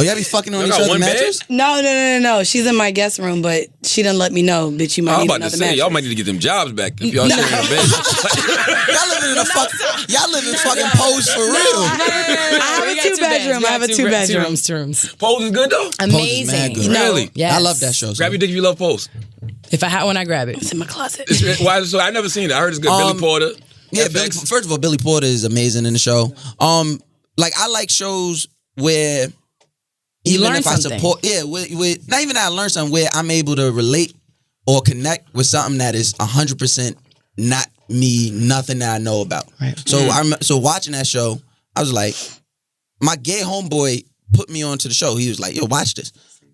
Oh, y'all be fucking on
You
each
got
other's
one bed?
mattress?
No. She's in my guest room, but she didn't let me know. Bitch, you might
I was
need
about to
another
say,
mattress.
y'all might need to get them jobs back if y'all sharing a bed.
Y'all live in fucking Pose for real.
I have a two-bedroom. I have a two-bedroom.
Two rooms.
Pose is good though?
Amazing.
mad good.
Really?
Yes.
I love that show.
Grab your dick if you love Pose.
If I had one, I grab it.
It's in my closet.
Why is it so? I never seen it. I heard it's good. Billy Porter.
Yeah,
FX.
first of all, Billy Porter is amazing in the show. Like I like shows where
You
even
learn
if
something.
I support, with not even that I learn something where I'm able to relate or connect with something that is 100% not me, nothing that I know about.
Right.
So so watching that show, I was like, my gay homeboy put me onto the show. He was like, "Yo, watch this,"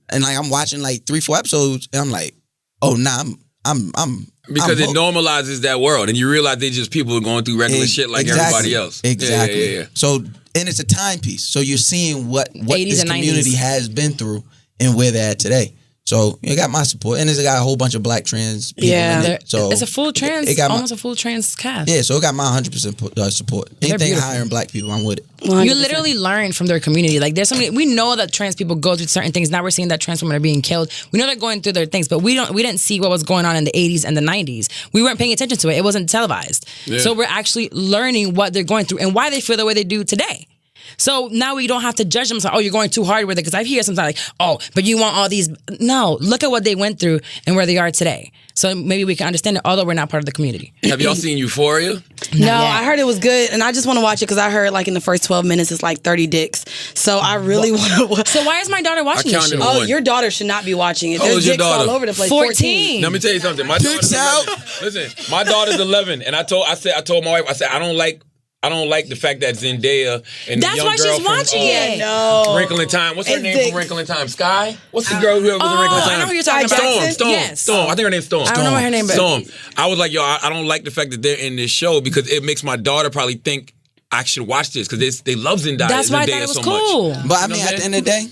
and like I'm watching like 3-4 episodes, and I'm like, "Oh, nah, I'm."
Because
I'm
it normalizes that world, and you realize they just people going through regular shit like everybody else.
Exactly.
Yeah.
So, and it's a timepiece. So you're seeing what
80s
this
and 90s.
community has been through and where they're at today. So it got my support, and it's got a whole bunch of black trans people in it. So
It's a full trans,
it got
almost a full trans cast.
yeah. So it got my 100% support. Anything
beautiful.
higher in black people, I'm with it.
100%.
You literally learn from their community. Like there's so many. We know that trans people go through certain things. Now we're seeing that trans women are being killed. We know they're going through their things, but we didn't see what was going on in the 80s and the 90s. We weren't paying attention to it. It wasn't televised.
Yeah.
So we're actually learning what they're going through and why they feel the way they do today. So now we don't have to judge them. So, oh, you're going too hard with it. Because I hear sometimes like, oh, but you want all these. No, look at what they went through and where they are today. So maybe we can understand it, although we're not part of the community.
Have y'all seen Euphoria?
No, I heard it was good, and I just want to watch it because I heard like in the first 12 minutes it's like 30 dicks. So I really want to watch.
So why is my daughter watching this
counted
shit?
one.
Oh, your daughter should not be watching it.
How old
There's
is your
dicks all
daughter?
over the place.
14.
Let me tell you something. My daughter's 11. Listen, my daughter's 11, and I told my wife, I said, I don't like the fact that Zendaya and
That's
the young
why
girl
she's watching it.
No.
Wrinkle in Time. What's her
It's
name
dick.
from Wrinkle in Time? Sky? What's the girl who was in Wrinkle in
I
Time?
know who you're talking about.
Storm.
Yes.
Storm. I think her name's Storm.
I don't know what her name is.
Storm. I was like, yo, I don't like the fact that they're in this show because it makes my daughter probably think I should watch this because they love Zendaya.
That's why I thought it was
so
cool.
much.
But I mean, at the end of the day,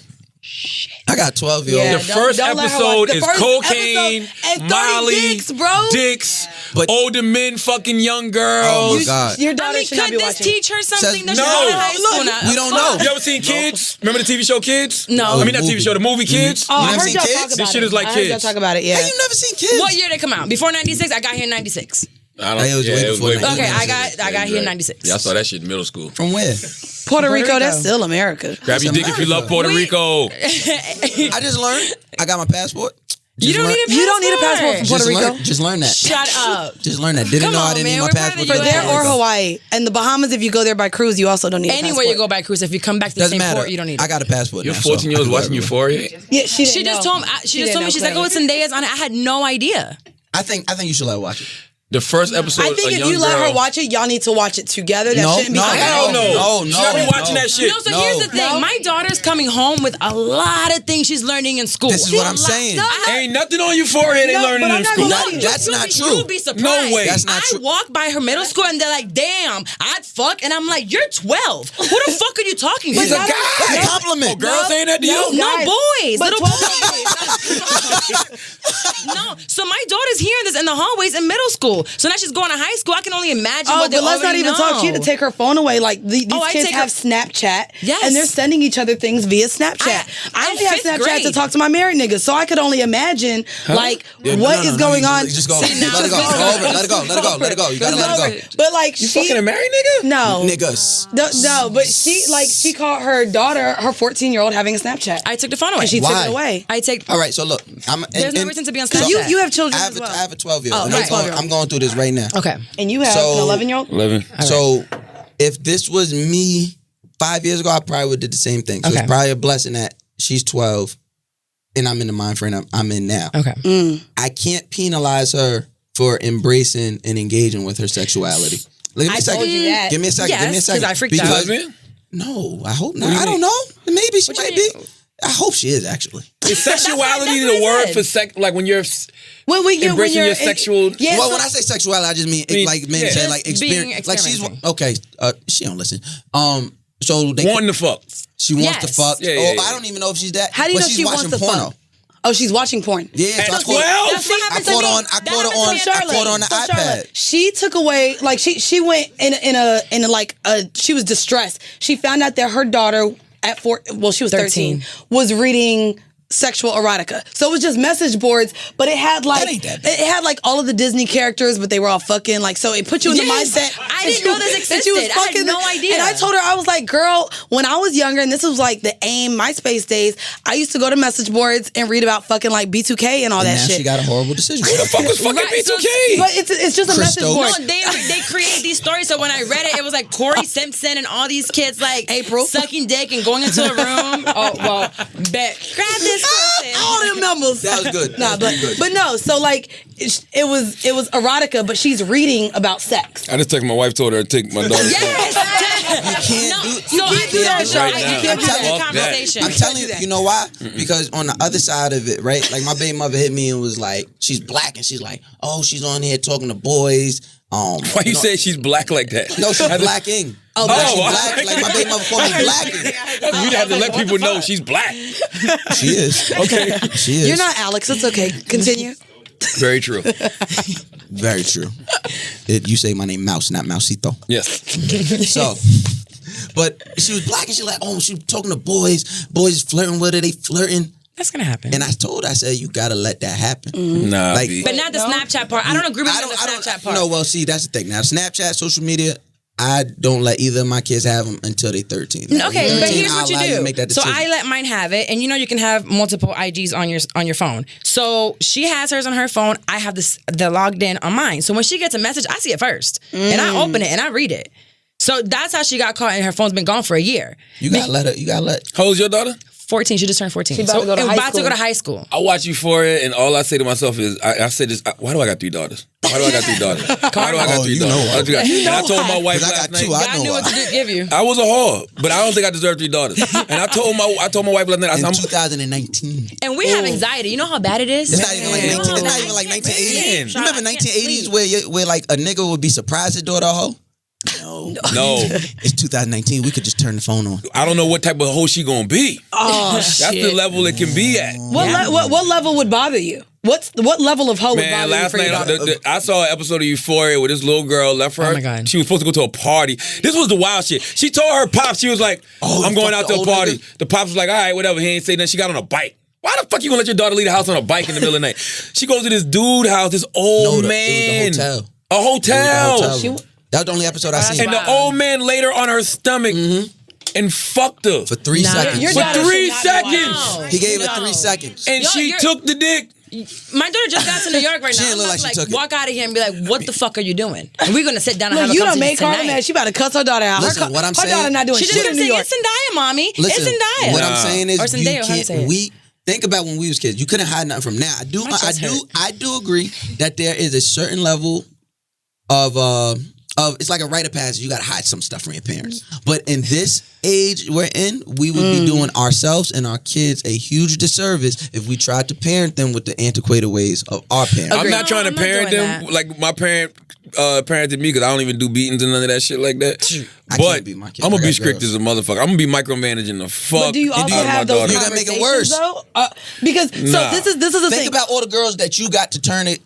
I got 12-year-old.
Yeah.
The first
don't let her
episode
watch. The
is
first
cocaine,
episode and 30
Molly,
dicks, bro.
dicks,
But-
older men fucking young girls.
Oh my God.
Your
I
daughter
mean,
should not
could
be
this
watching.
teach her something?
Says-
That she's
No.
not in high school now?
We don't know.
You ever seen Kids? Remember the TV show Kids?
No.
I mean, not
movie.
TV show, the movie Kids.
Oh, I
never
heard
seen
y'all
Kids?
talk about
This shit
it.
is like
I heard y'all
Kids.
talk about it. Yeah.
Hey, you never seen Kids?
What year did they come out? Before 96? I got here in 96.
I don't
It was way before
before
96.
Okay, I
Yeah,
got here in
right.
96.
Yeah, I saw that shit in middle school.
From where?
Puerto Rico,
Rico.
that's still America.
Grab your dick if you love Puerto Rico.
I just learned. I got my passport.
You don't need a passport.
You don't need a passport from Puerto Rico.
Just learn that.
Shut up.
Just learn that. Didn't
Come
know I
on,
didn't
man.
need my
We're part of
passport.
the
For
to
US.
there
go
or
to America.
Hawaii. And the Bahamas, if you go there by cruise, you also don't need a
Anywhere
passport.
you go by cruise, if you come back to the
Doesn't
same
matter.
port, you don't need it.
I got a passport.
You're
now,
14 years
so
watching Euphoria?
Yeah, she
She just told me. She just told me. She's like, "Oh, it's Zendaya's on it." I had no idea.
I think you should let her watch it.
The first episode,
I think
a
if
young
you let her
girl-
watch it, y'all need to watch it together. That shouldn't be
Hell no. She gotta be watching that shit.
No, so here's the thing. My daughter's coming home with a lot of things she's learning in school.
This is what I'm saying.
Ain't nothing on Euphoria they learning in school.
That's not true.
You'll be surprised.
No way.
That's not
I
true.
walk by her middle school and they're like, "Damn, I'd fuck," and I'm like, "You're 12. Who the fuck are you talking to?"
He's a guy. That's a compliment.
Oh, girls saying that to you?
No, boys.
But
Little
12
boys. No. So my daughter's hearing this in the hallways in middle school. So now she's going to high school. I can only imagine
Oh,
what they
but let's not
already
even
know.
talk. She had to take her phone away. Like these
I
kids
take
have
her-
Snapchat,
Yes.
and they're sending each other things via Snapchat. I
in
only have
fifth
Snapchat
grade.
to talk to my married niggas, so I could only imagine what is going on.
Just go.
See, now
Let it go.
it's
Go over it. Let it go. Let it go. Let it go. You gotta let it go.
But like
You
she,
fucking a married nigga?
no,
Niggas.
no, but she caught her daughter, her 14-year-old, having a Snapchat,
I took the phone away.
and she took
Why?
it away.
I take.
All right. So look,
There's no reason to be on
Because
Snapchat.
you have children
I
as well,
have a 12-year-old.
Oh,
and
right.
I'm going through this right now.
Okay.
and you have
So-
an 11-year-old.
11.
So if this was me 5 years ago, I probably would have did the same thing. So
Okay.
it's probably a blessing that she's 12 and I'm in the mind frame I'm in now.
Okay.
I can't penalize her for embracing and engaging with her sexuality. Look, give me
I
a second.
told you that.
Give me a second.
Yes,
give me a second.
'cause I freaked out.
Lesbian?
No, I hope
do
not.
you
I don't
mean?
know. Maybe she
What you
might
mean?
be. I hope she is actually.
Is sexuality
that's what
the
I
word
said.
for sex? Like when you're
When
embracing your sexual.
Yeah,
Well,
so-
when I say sexuality, I just mean
mean,
like men
yeah.
say like
Just being
experience. Like she's
experimenting.
okay. She don't listen. So they
Wanting to fuck.
she wants to
Yes.
fuck.
Yeah, yeah,
Oh,
yeah.
I don't even know if she's that.
How do you
but
know
she's
she
watching
wants to
porno.
fuck? Oh, she's watching porn.
Yeah, so
At 12?
That's what
I
happened to
caught
me.
on. I
That
caught
happened to
on.
me.
I caught on the iPad.
Charlotte, she took away, like she went she was distressed. She found out that her daughter at she was 13, was reading sexual erotica. So it was just message boards, but it had like all of the Disney characters, but they were all fucking like, so it put you in the mindset.
I didn't know this existed. I had no idea.
And I told her, I was like, girl, when I was younger, and this was like the AIM MySpace days, I used to go to message boards and read about fucking like B2K and all that
Now
shit.
she got a horrible decision.
Who the fuck was fucking B2K?
But it's just a message board.
No, they created these stories. So when I read it, it was like Corey Simpson and all these kids like
April
sucking dick and going into a room. Oh well, bet grab this person.
All them numbers.
That was good.
Nah, but no. So like it was erotica, but she's reading about sex.
I just texted my wife, told her to take my daughter.
Yes.
You can't do
that,
Right now.
You can't do
Fuck
that
that.
conversation.
I'm telling you, you know why? Because on the other side of it, right? Like my baby mother hit me and was like, she's black and she's like, oh, she's on here talking to boys.
Why you say she's black like that?
No, she's blacking.
Oh,
She's
wow.
black. Like my baby mother called me blacking.
You'd have to let people know she's black.
She is.
Okay.
She is.
You're not Alex. It's okay. Continue.
Very true.
Very true. You say my name Mouse, not Mousito.
Yes.
So, but she was black and she's like, oh, she was talking to boys. Boys flirting with her. They flirting.
That's gonna happen.
And I told her, I said, you gotta let that happen.
Nah,
Like,
B.
But not the Snapchat part. I don't agree with you on the Snapchat part.
No, well, see, that's the thing. Now, Snapchat, social media, I don't let either of my kids have them until they're 13.
Okay, but here's what you
I'll allow
do.
to make that
So
decision.
I let mine have it, and you know you can have multiple IGs on your phone. So she has hers on her phone. I have the logged in on mine. So when she gets a message, I see it first, and I open it and I read it. So that's how she got caught, and her phone's been gone for a year.
You gotta let her. You gotta let.
How old's your daughter?
14. She just turned 14.
She's about to go to high school.
I watch Euphoria, and all I say to myself is, I said this, why do I got 3 daughters? Why do I got 3 daughters? Why do I got 3
you
daughters?
know why.
And I told my wife
'Cause I
last
got 2.
night,
I
God
know
knew what
why.
to give you.
I was a whore, but I don't think I deserve 3 daughters. And I told my wife last night, I
In
said,
2019.
And we have anxiety. You know how bad it is?
It's not even like 19, it's not even like 1980s. You remember 1980s where like a nigga would be surprised his daughter a hoe?
no,
It's 2019. We could just turn the phone on.
I don't know what type of hoe she gonna be.
Oh,
That's the level it can be at.
what level would bother you? What level of hoe would
Man,
bother you
last
for your
night
daughter?
I saw an episode of Euphoria where this little girl left her.
Oh my God.
She was supposed to go to a party. This was the wild shit. She told her pops, she was like, I'm going out to a party. The pops was like, all right, whatever. He ain't say nothing. She got on a bike. Why the fuck you gonna let your daughter leave the house on a bike in the middle of the night? She goes to this dude house, this old man.
It was the hotel.
A hotel.
That was the only episode I seen.
And the old man laid her on her stomach and fucked her.
For 3 seconds.
your
For
daughter
3
should not be
seconds.
He gave her 3 seconds.
And she took the dick.
My daughter just got to New York right
She
now.
didn't look
I'm
like she
like,
took it.
walk out of here and be like, what the fuck are you doing? And we're gonna sit down and have
Look,
a
you done
conversation
made Carla
tonight.
mad. She about to cuss her daughter out.
Listen, what I'm
her
saying-
daughter not doing
She
shit
just
in
kept
New
saying,
York.
it's Zendaya, mommy.
Listen,
It's Zendaya.
what I'm saying is
Or Zendaya, how you say it?
Think about when we was kids. You couldn't hide nothing from now. I do agree that there is a certain level of it's like a rite of passage. You got to hide some stuff from your parents. But in this age we're in, we would be doing ourselves and our kids a huge disservice if we tried to parent them with the antiquated ways of our parents.
I'm not trying to
I'm not
parent
doing
them
that.
like my parent parented me because I don't even do beatings and none of that shit like that.
I
But
can't beat my kids.
I'm gonna
I
be
got
strict
girls.
as a motherfucker. I'm gonna be micromanaging the fuck
But do you also
out of my
have those
daughter.
You're gonna make it
conversations,
worse.
though? Because
Nah.
so this is the
Think
thing.
about all the girls that you got to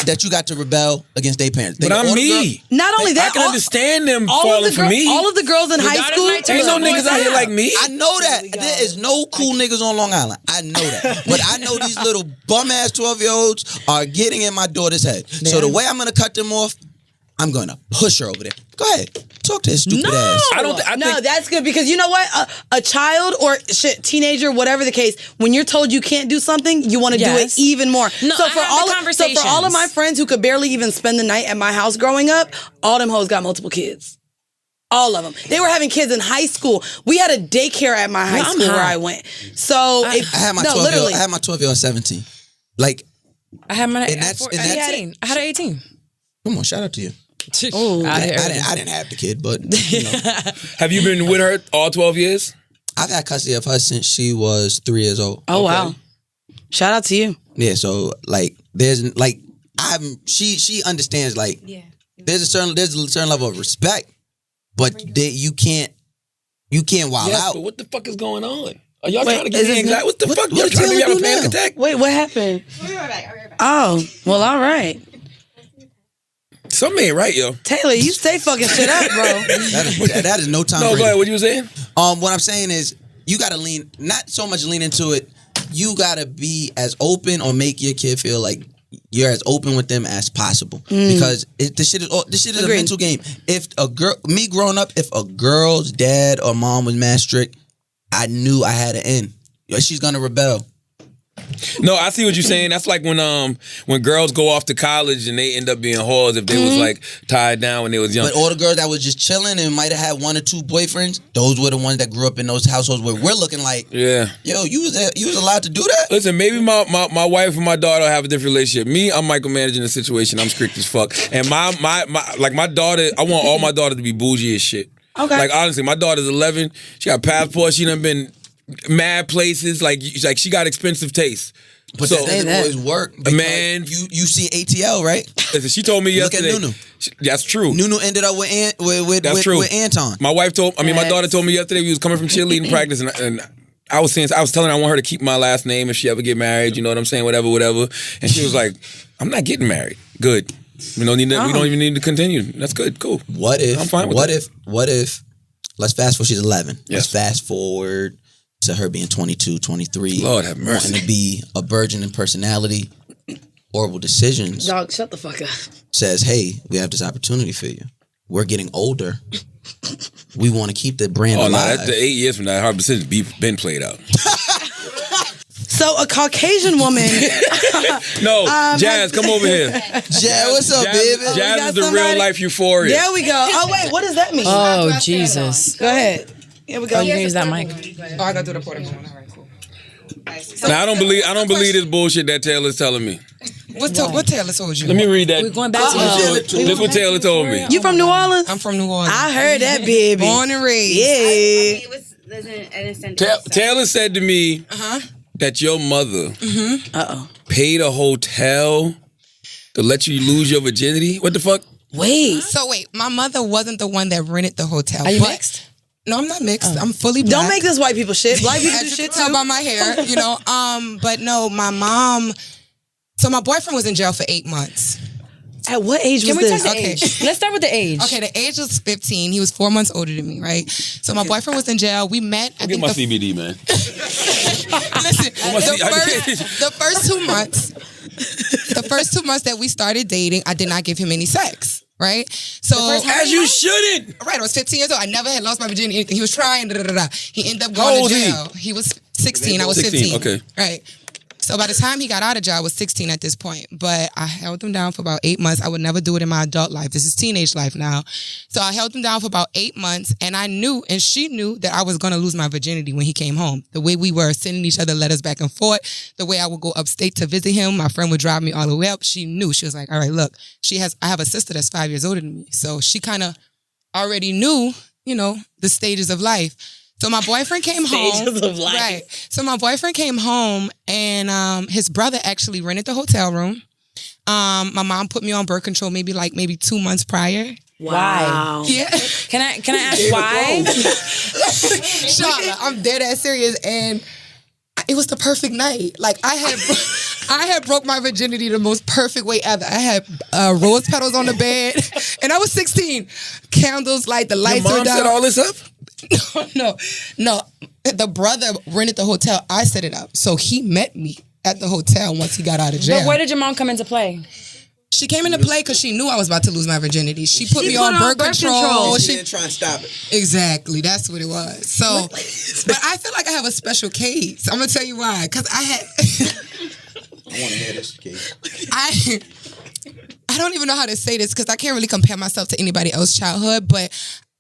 that you got to rebel against their parents. Think
But
of
I'm
all the
me.
girls-
Not only
I
that,
can understand them
all
falling
of
for me.
all of the girls in high
daughters
school.
might too.
Ain't no
Some
niggas
boys
out here
have.
like me.
I know that. There is no cool niggas on Long Island. I know that. But I know these little bum-ass 12-year-olds are getting in my daughter's head. So the way I'm going to cut them off, I'm going to push her over there. Go ahead. Talk to his stupid ass.
I don't. I
No,
think
that's good because you know what? A child or teenager, whatever the case, when you're told you can't do something, you want to do it
Yes.
even more.
No,
so
I
for
have
all
the
of,
conversations.
so for all of my friends who could barely even spend the night at my house growing up, all them hoes got multiple kids. All of them. They were having kids in high school. We had a daycare at my high
I'm
school where
hot.
I went. So
I had my 12-year-old at 17. Like,
I had mine
And
at
that's- and that's-
18. I had an 18.
come on, shout out to you.
Oh,
I didn't have the kid, but you know,
have you been with her all 12 years?
I've had custody of her since she was 3 years old.
Oh wow. Shout out to you.
Yeah, so like there's like she understands like there's a certain level of respect, but you can't wild
Yes,
out.
but what the fuck is going on? Are y'all
Wait,
trying to get
is
me
this
anxiety? What the fuck? Y'all
what
trying to
Taylor
have a
do
panic
now?
attack?
Wait, what happened?
I'll be right back.
Oh, well, all right.
Something ain't right, yo.
Taylor, you stay fucking shit up, bro.
That is no time.
No,
for
go ahead. What you were saying?
What I'm saying is, you gotta not so much lean into it. You gotta be as open or make your kid feel like you're as open with them as possible. Because this shit is a mental game. If me growing up, if a girl's dad or mom was mad strict, I knew I had to end. She's gonna rebel.
No, I see what you're saying. That's like when girls go off to college and they end up being whores if they was like tied down when they was young.
But all the girls that was just chilling and might have had 1 or 2 boyfriends, those were the ones that grew up in those households where we're looking like, yo, you was allowed to do that?
Listen, maybe my wife and my daughter have a different relationship. Me, I'm micromanaging the situation. I'm strict as fuck. And my daughter, I want all my daughters to be bougie as shit.
Okay.
Like honestly, my daughter's 11. She got passports. She done been mad places. Like she got expensive taste.
But that doesn't always work.
Man,
you see ATL, right?
Listen, she told me yesterday.
Look at Nunu.
That's true.
Nunu ended up with Antoine.
My daughter told me yesterday we was coming from cheerleading practice, and I was telling her I want her to keep my last name if she ever get married. You know what I'm saying? Whatever. And she was like, "I'm not getting married." Good. We don't even need to continue. That's good. Cool.
What if?
I'm fine with that.
What if? Let's fast forward. She's 11.
Yes.
Let's fast forward to her being 22, 23.
Lord have mercy.
Wanting to be a burgeoning personality. Horrible Decisions.
Dog, shut the fuck up.
Says, hey, we have this opportunity for you. We're getting older. We want to keep the brand alive.
No, that's the 8 years from now. Horrible Decisions been played out.
So a Caucasian woman.
No, Jazz, come over here.
Jazz, what's up, baby?
Jazz is the real life Euphoria.
There we go. Oh wait, what does that mean?
Oh, Jesus.
Go ahead. Here we go.
You can use that mic.
Oh, I gotta do the portable one. All right, cool.
Now I don't believe this bullshit that Taylor's telling me.
What Taylor told you?
Let me read that.
We're going back to
This is what Taylor told me.
You from New Orleans?
I'm from New Orleans.
I heard that, baby.
Born and raised.
Yeah.
It was
Taylor said to me that your mother paid a hotel to let you lose your virginity. What the fuck?
Wait.
So wait, my mother wasn't the one that rented the hotel.
Are you mixed?
No, I'm not mixed. I'm fully black.
Don't make this white people shit. Black people do
As you
shit
can tell
too.
by my hair, you know. But no, my mom. So my boyfriend was in jail for 8 months.
At what age
Can
was
we
this?
talk the age? Let's start with the age.
Okay, the age was 15. He was 4 months older than me, right? So my boyfriend was in jail. We met.
Get my CBD, man.
Listen, the first 2 months. The first 2 months that we started dating, I did not give him any sex. Right? So
as you shouldn't.
Right, I was 15 years old. I never had lost my virginity. Anything. He was trying. He ended up going to jail. He was 16. I was 15.
Okay.
Right. So by the time he got out of jail, I was 16 at this point. But I held him down for about 8 months. I would never do it in my adult life. This is teenage life now. So I held him down for about 8 months. And I knew, and she knew, that I was going to lose my virginity when he came home. The way we were sending each other letters back and forth, the way I would go upstate to visit him, my friend would drive me all the way up. She knew. She was like, all right, look, I have a sister that's 5 years older than me. So she kind of already knew, you know, the stages of life. So my boyfriend came home.
Stages of life.
Right. So my boyfriend came home and his brother actually rented the hotel room. My mom put me on birth control maybe 2 months prior.
Wow.
Yeah.
Can I ask why?
Charlotte, I'm dead ass serious, and it was the perfect night. Like I had broke my virginity the most perfect way ever. I had rose petals on the bed, and I was 16. Candles, like the lights
Your
were
mom
down.
set all this up?
No. The brother rented the hotel. I set it up. So he met me at the hotel once he got out of jail.
But where did your mom come into play?
She came into play because she knew I was about to lose my virginity. She put me on birth control.
She didn't try and stop it.
Exactly. That's what it was. So, but I feel like I have a special case. I'm going to tell you why. Because I
want to hear this case.
I don't even know how to say this because I can't really compare myself to anybody else's childhood, but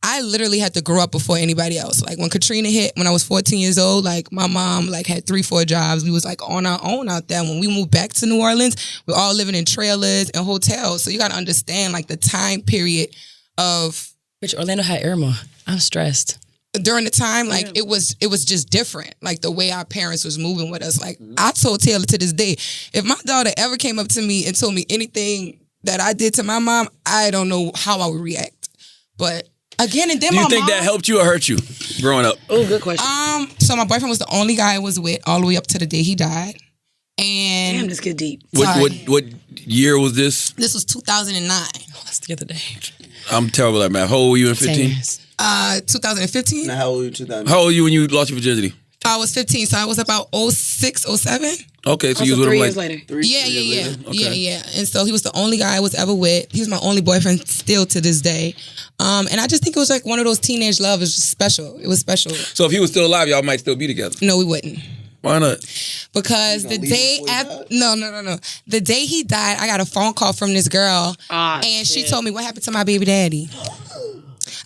I literally had to grow up before anybody else. Like when Katrina hit, when I was 14 years old, like my mom had 3-4 jobs. We was like on our own out there. When we moved back to New Orleans, we're all living in trailers and hotels. So you got to understand like the time period of.
Which Orlando had Irma. I'm stressed.
During the time, like it was just different. Like the way our parents was moving with us. Like I told Taylor to this day, if my daughter ever came up to me and told me anything that I did to my mom, I don't know how I would react. But again, and then
Do you think that helped you or hurt you? growing up?
Oh, good question.
So my boyfriend was the only guy I was with all the way up to the day he died. And
damn, this get deep.
What year was this?
This was 2009.
That's the other day.
I'm terrible at math. How old were you in 15?
2015.
Now, how old were you in 2000?
How old were you when you lost your virginity?
I was 15, so I was about 06, 07.
Okay, so you was with
3
him
years
like
later.
Yeah. And so he was the only guy I was ever with. He was my only boyfriend still to this day. And I just think it was like one of those teenage love. It was just special. It was special.
So if he was still alive, y'all might still be together.
No, we wouldn't.
Why not?
Because the day after, no. The day he died, I got a phone call from this girl, and she told me what happened to my baby daddy.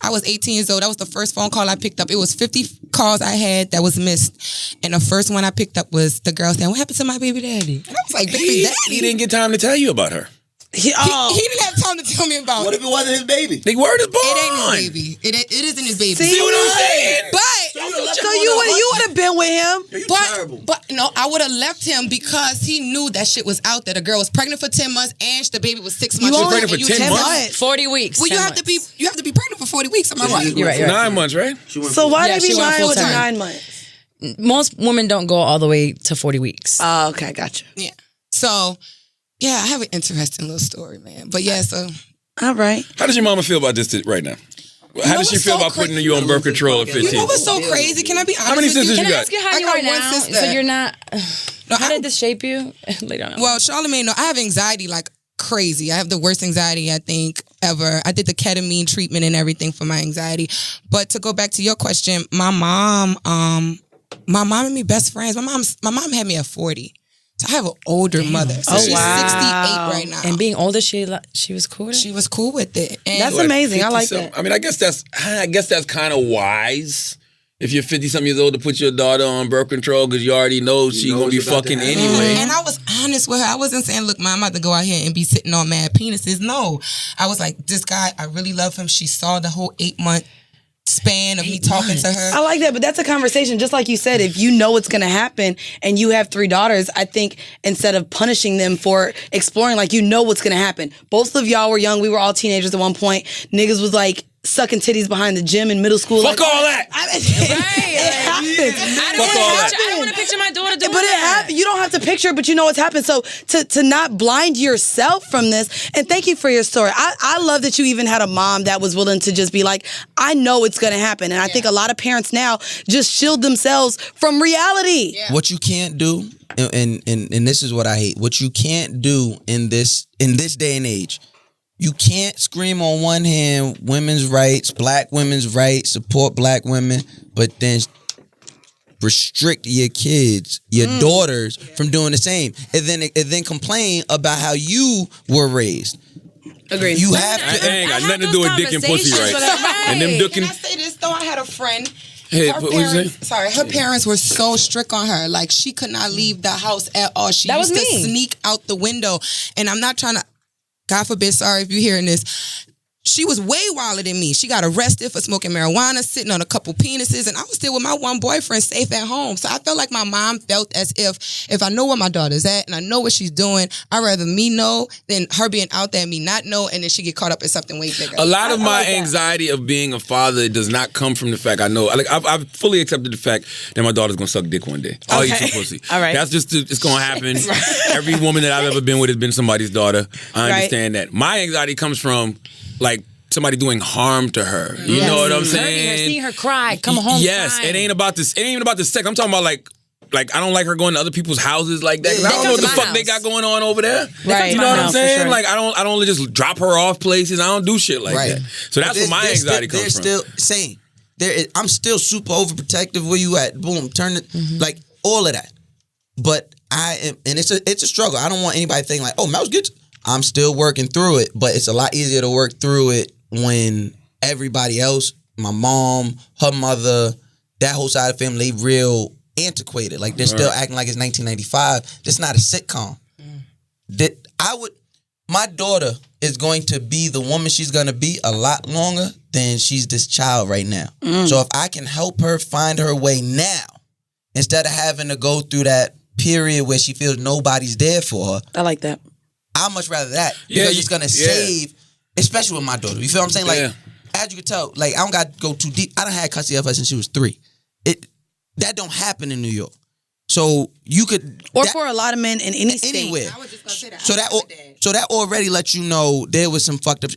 I was 18 years old. That was the first phone call I picked up. It was 50 calls I had that was missed, and the first one I picked up was the girl saying, "What happened to my baby daddy?" And I was like, "Baby daddy."
He didn't get time to tell you about her.
He didn't have time to tell me about it.
What if it wasn't his baby?
The word is born.
It ain't his baby. It isn't his baby.
See what I'm saying?
But
So you would have been with him.
You're terrible.
But no, I would have left him because he knew that shit was out there. The girl was pregnant for 10 months and the baby was 6 months.
You was pregnant for 10 months?
40 weeks.
Well, you have to be pregnant for 40 weeks. Am I right?
You're right.
9 months, right?
So why did
she
he be
went
lying with the
full-time.
9 months?
Most women don't go all the way to 40 weeks.
Oh, okay, gotcha.
Yeah. So, yeah, I have an interesting little story, man. But yeah, so.
All right.
How does your mama feel about this right now? How does she feel about putting you on birth control at 15?
You know what's so crazy? Can I be honest?
How many sisters
with
you
Can I
got?
ask you how
I
you
got
are
one
now?
sister.
So you're not.
No,
How did this shape you? Later on.
Well, Charlamagne, no, I have anxiety like crazy. I have the worst anxiety I think ever. I did the ketamine treatment and everything for my anxiety. But to go back to your question, my mom and me best friends. My mom had me at 40. So I have an older mother. So she's 68 right now.
And being older, she was cool with it?
She was cool with it. And
That's amazing. I like that.
I mean, I guess that's kind of wise. If you're 50-something years old to put your daughter on birth control because you already know she's going to be fucking anyway.
And I was honest with her. I wasn't saying, look, Mom, I'm about to go out here and be sitting on mad penises. No. I was like, this guy, I really love him. She saw the whole 8-month span of me talking to her.
I like that, but that's a conversation. Just like you said, if you know what's going to happen and you have 3 daughters, I think instead of punishing them for exploring, like, you know what's going to happen. Both of y'all were young. We were all teenagers at one point. Niggas was like sucking titties behind the gym in middle school.
Fuck
like,
all that.
It happens.
I don't want to picture my daughter doing
But it
that.
happened. You don't have to picture, but you know what's happened. So to not blind yourself from this, and thank you for your story. I love that you even had a mom that was willing to just be like, I know it's going to happen. And I think a lot of parents now just shield themselves from reality.
Yeah. What you can't do, and this is what I hate, what you can't do in this day and age, you can't scream on one hand women's rights, black women's rights, support black women, but then restrict your kids, your daughters from doing the same, and then complain about how you were raised.
Agreed.
You have to.
I ain't got nothing to do with dick and pussy, right? And them dick
Can
and...
I say this though? I had a friend.
Hey,
Her
what you say?
her parents were so strict on her. Like, she could not leave the house at all. She
That
used
was
to
me.
sneak out the window. And I'm not trying to, God forbid, sorry if you're hearing this. She was way wilder than me. She got arrested for smoking marijuana, sitting on a couple penises, and I was still with my one boyfriend safe at home. So I felt like my mom felt as if I know where my daughter's at and I know what she's doing, I'd rather me know than her being out there and me not know, and then she get caught up in something way bigger.
A lot of my anxiety of being a father does not come from the fact I know. Like, I've fully accepted the fact that my daughter's gonna suck dick one day. I'll eat some pussy.
All right.
That's just it's gonna happen. Every woman that I've ever been with has been somebody's daughter. I understand that. My anxiety comes from like somebody doing harm to her. You know what I'm
Hurting her,
saying?
seeing her cry, come home.
Yes,
crying.
it ain't about this. It ain't even about the sex. I'm talking about like I don't like her going to other people's houses like that. 'Cause I don't know what the fuck they got going on over there.
Right.
You know what I'm
For
saying?
sure.
Like I don't just drop her off places. I don't do shit like that. So that's where my anxiety comes from.
They're still saying I'm still super overprotective. Where you at? Boom, turn it like all of that. But I am, and it's a struggle. I don't want anybody to think like, oh, Mel's good. I'm still working through it, but it's a lot easier to work through it when everybody else, my mom, her mother, that whole side of the family, they real antiquated. Like they're still acting like it's 1995. This not a sitcom. My daughter is going to be the woman she's going to be a lot longer than she's this child right now. So if I can help her find her way now, instead of having to go through that period where she feels nobody's there for her,
I like that.
I'd much rather that because it's going to save, especially with my daughter. You feel what I'm saying? Like, as you can tell, like I don't got to go too deep. I done had custody of her since she was 3. That don't happen in New York. So you could,
or for a lot of men in any state.
Anywhere.
I was just gonna say that.
So that already lets you know there was some fucked up.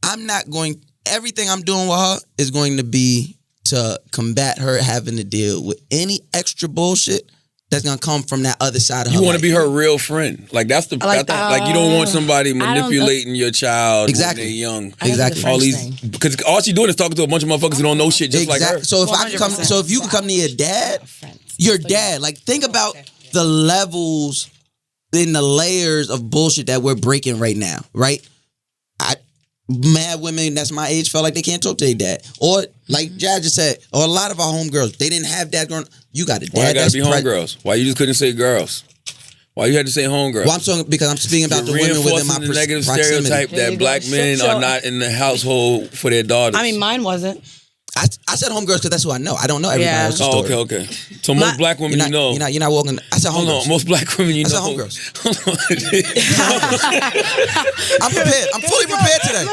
I'm not going. Everything I'm doing with her is going to be to combat her having to deal with any extra bullshit that's gonna come from that other side of her.
You want to
life.
be her real friend. Like that's the
like that.
like you don't want somebody manipulating your child when they're young.
Exactly.
All these because all she's doing is talking to a bunch of motherfuckers who don't know shit just like her.
So if I can come, so if you can come to your dad, like think about the levels in the layers of bullshit that we're breaking right now, right? Mad women that's my age felt like they can't talk to their dad. Or like Jad just said, or a lot of our homegirls, they didn't have dad growing. You got a dad.
Why gotta be homegirls? Why you just couldn't say girls? Why you had to say homegirls?
Well, I'm talking because I'm speaking about the women within my
the negative
proximity.
stereotype that black men are not in the household for their daughters.
I mean, mine wasn't.
I said homegirls because that's who I know. I don't know everybody else's story.
Okay. So most black women you know.
You're not walking. I said homegirls.
Hold on. Most black women you know.
I said homegirls. I'm prepared. I'm fully prepared today.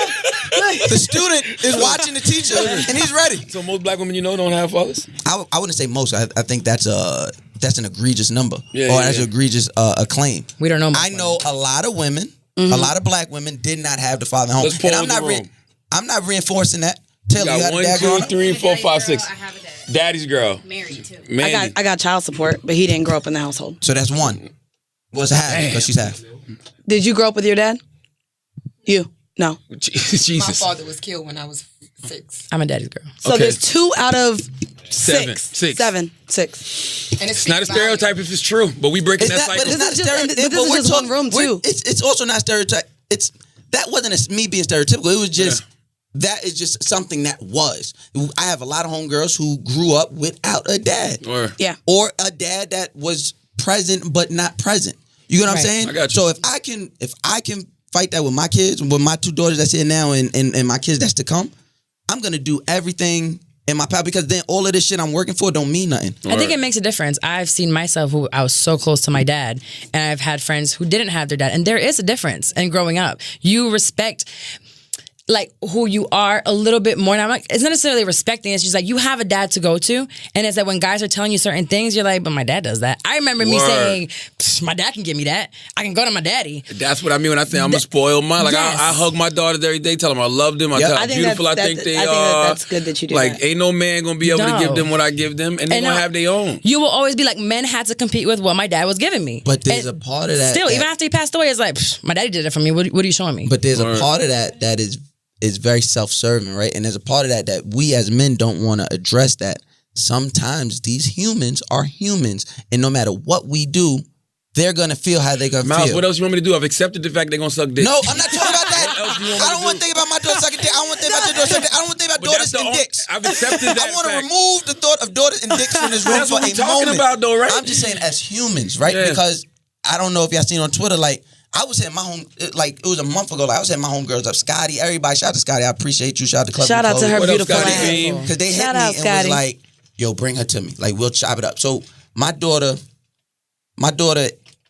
The student is watching the teacher and he's ready.
So most black women you know don't have fathers?
I wouldn't say most. I think that's an egregious number. That's an egregious claim.
We don't know.
I know a lot of women, a lot of black women did not have the father at home.
Let's pause
I'm not reinforcing that. Taylor,
you got 1, 2, 3, 4, 5, 6.
I have a dad.
Daddy's girl.
Married too.
Mandy.
I got child support, but he didn't grow up in the household.
So that's 1. What's half? Because she's half.
Did you grow up with your dad? You? No.
Jesus.
My father was killed when I was 6.
I'm a daddy's girl.
So there's 2 out of
7.
6. 7. 6.
And
It's not a stereotype if it's true, but we breaking that cycle.
But it's not a stereotype.
This is just one room too.
It's also not stereotype. That wasn't me being stereotypical. It was just that is just something that was. I have a lot of homegirls who grew up without a dad. Or a dad that was present but not present. You get what I'm saying?
I got you.
So if I can fight that with my kids, with my 2 daughters that's here now and my kids that's to come, I'm gonna do everything in my power because then all of this shit I'm working for don't mean nothing.
I think it makes a difference. I've seen myself who I was so close to my dad, and I've had friends who didn't have their dad, and there is a difference in growing up. You respect like who you are a little bit more. Now, it's not necessarily respecting. It's just like you have a dad to go to, and it's that when guys are telling you certain things, you're like, "But my dad does that." I remember me saying, "My dad can give me that. I can go to my daddy."
That's what I mean when I say I'm a spoiled mom. Like I hug my daughters every day, tell them I love them. I tell them how beautiful I think they are.
That's good that you do
like,
that.
ain't no man gonna be able to give them what I give them, and they're gonna have their own.
You will always be like, men had to compete with what my dad was giving me.
But there's a part of that.
Still, even after he passed away, it's like, my daddy did it for me. What are you showing me?
But there's a part of that is very self-serving, right? And there's a part of that we as men don't want to address that. Sometimes these humans are humans, and no matter what we do, they're gonna feel how they're gonna
Miles,
feel.
what else you want me to do? I've accepted the fact they're gonna suck dick.
No, I'm not talking about that.
What else do you want me
I
to
don't want to think about my daughter sucking dick. I don't want to think about your daughter sucking dick. I don't want to think about daughters and dicks.
I've accepted that.
I want to remove the thought of daughters and dicks from this room
That's
for
what
a
we're talking
moment.
about, though, right?
I'm just saying as humans, right?
Yeah.
Because I don't know if y'all seen on Twitter, like, I was hitting my home, like, it was a month ago, like, I was hitting my homegirls up. Scotty, everybody, shout out to Scotty. I appreciate you. Shout out to Club
Shout out to her
What
beautiful
up, Scotty
ass.
Beam?
Because they hit
Shout
me
out,
and
Scotty.
was like, yo, bring her to me. Like, we'll chop it up. So my daughter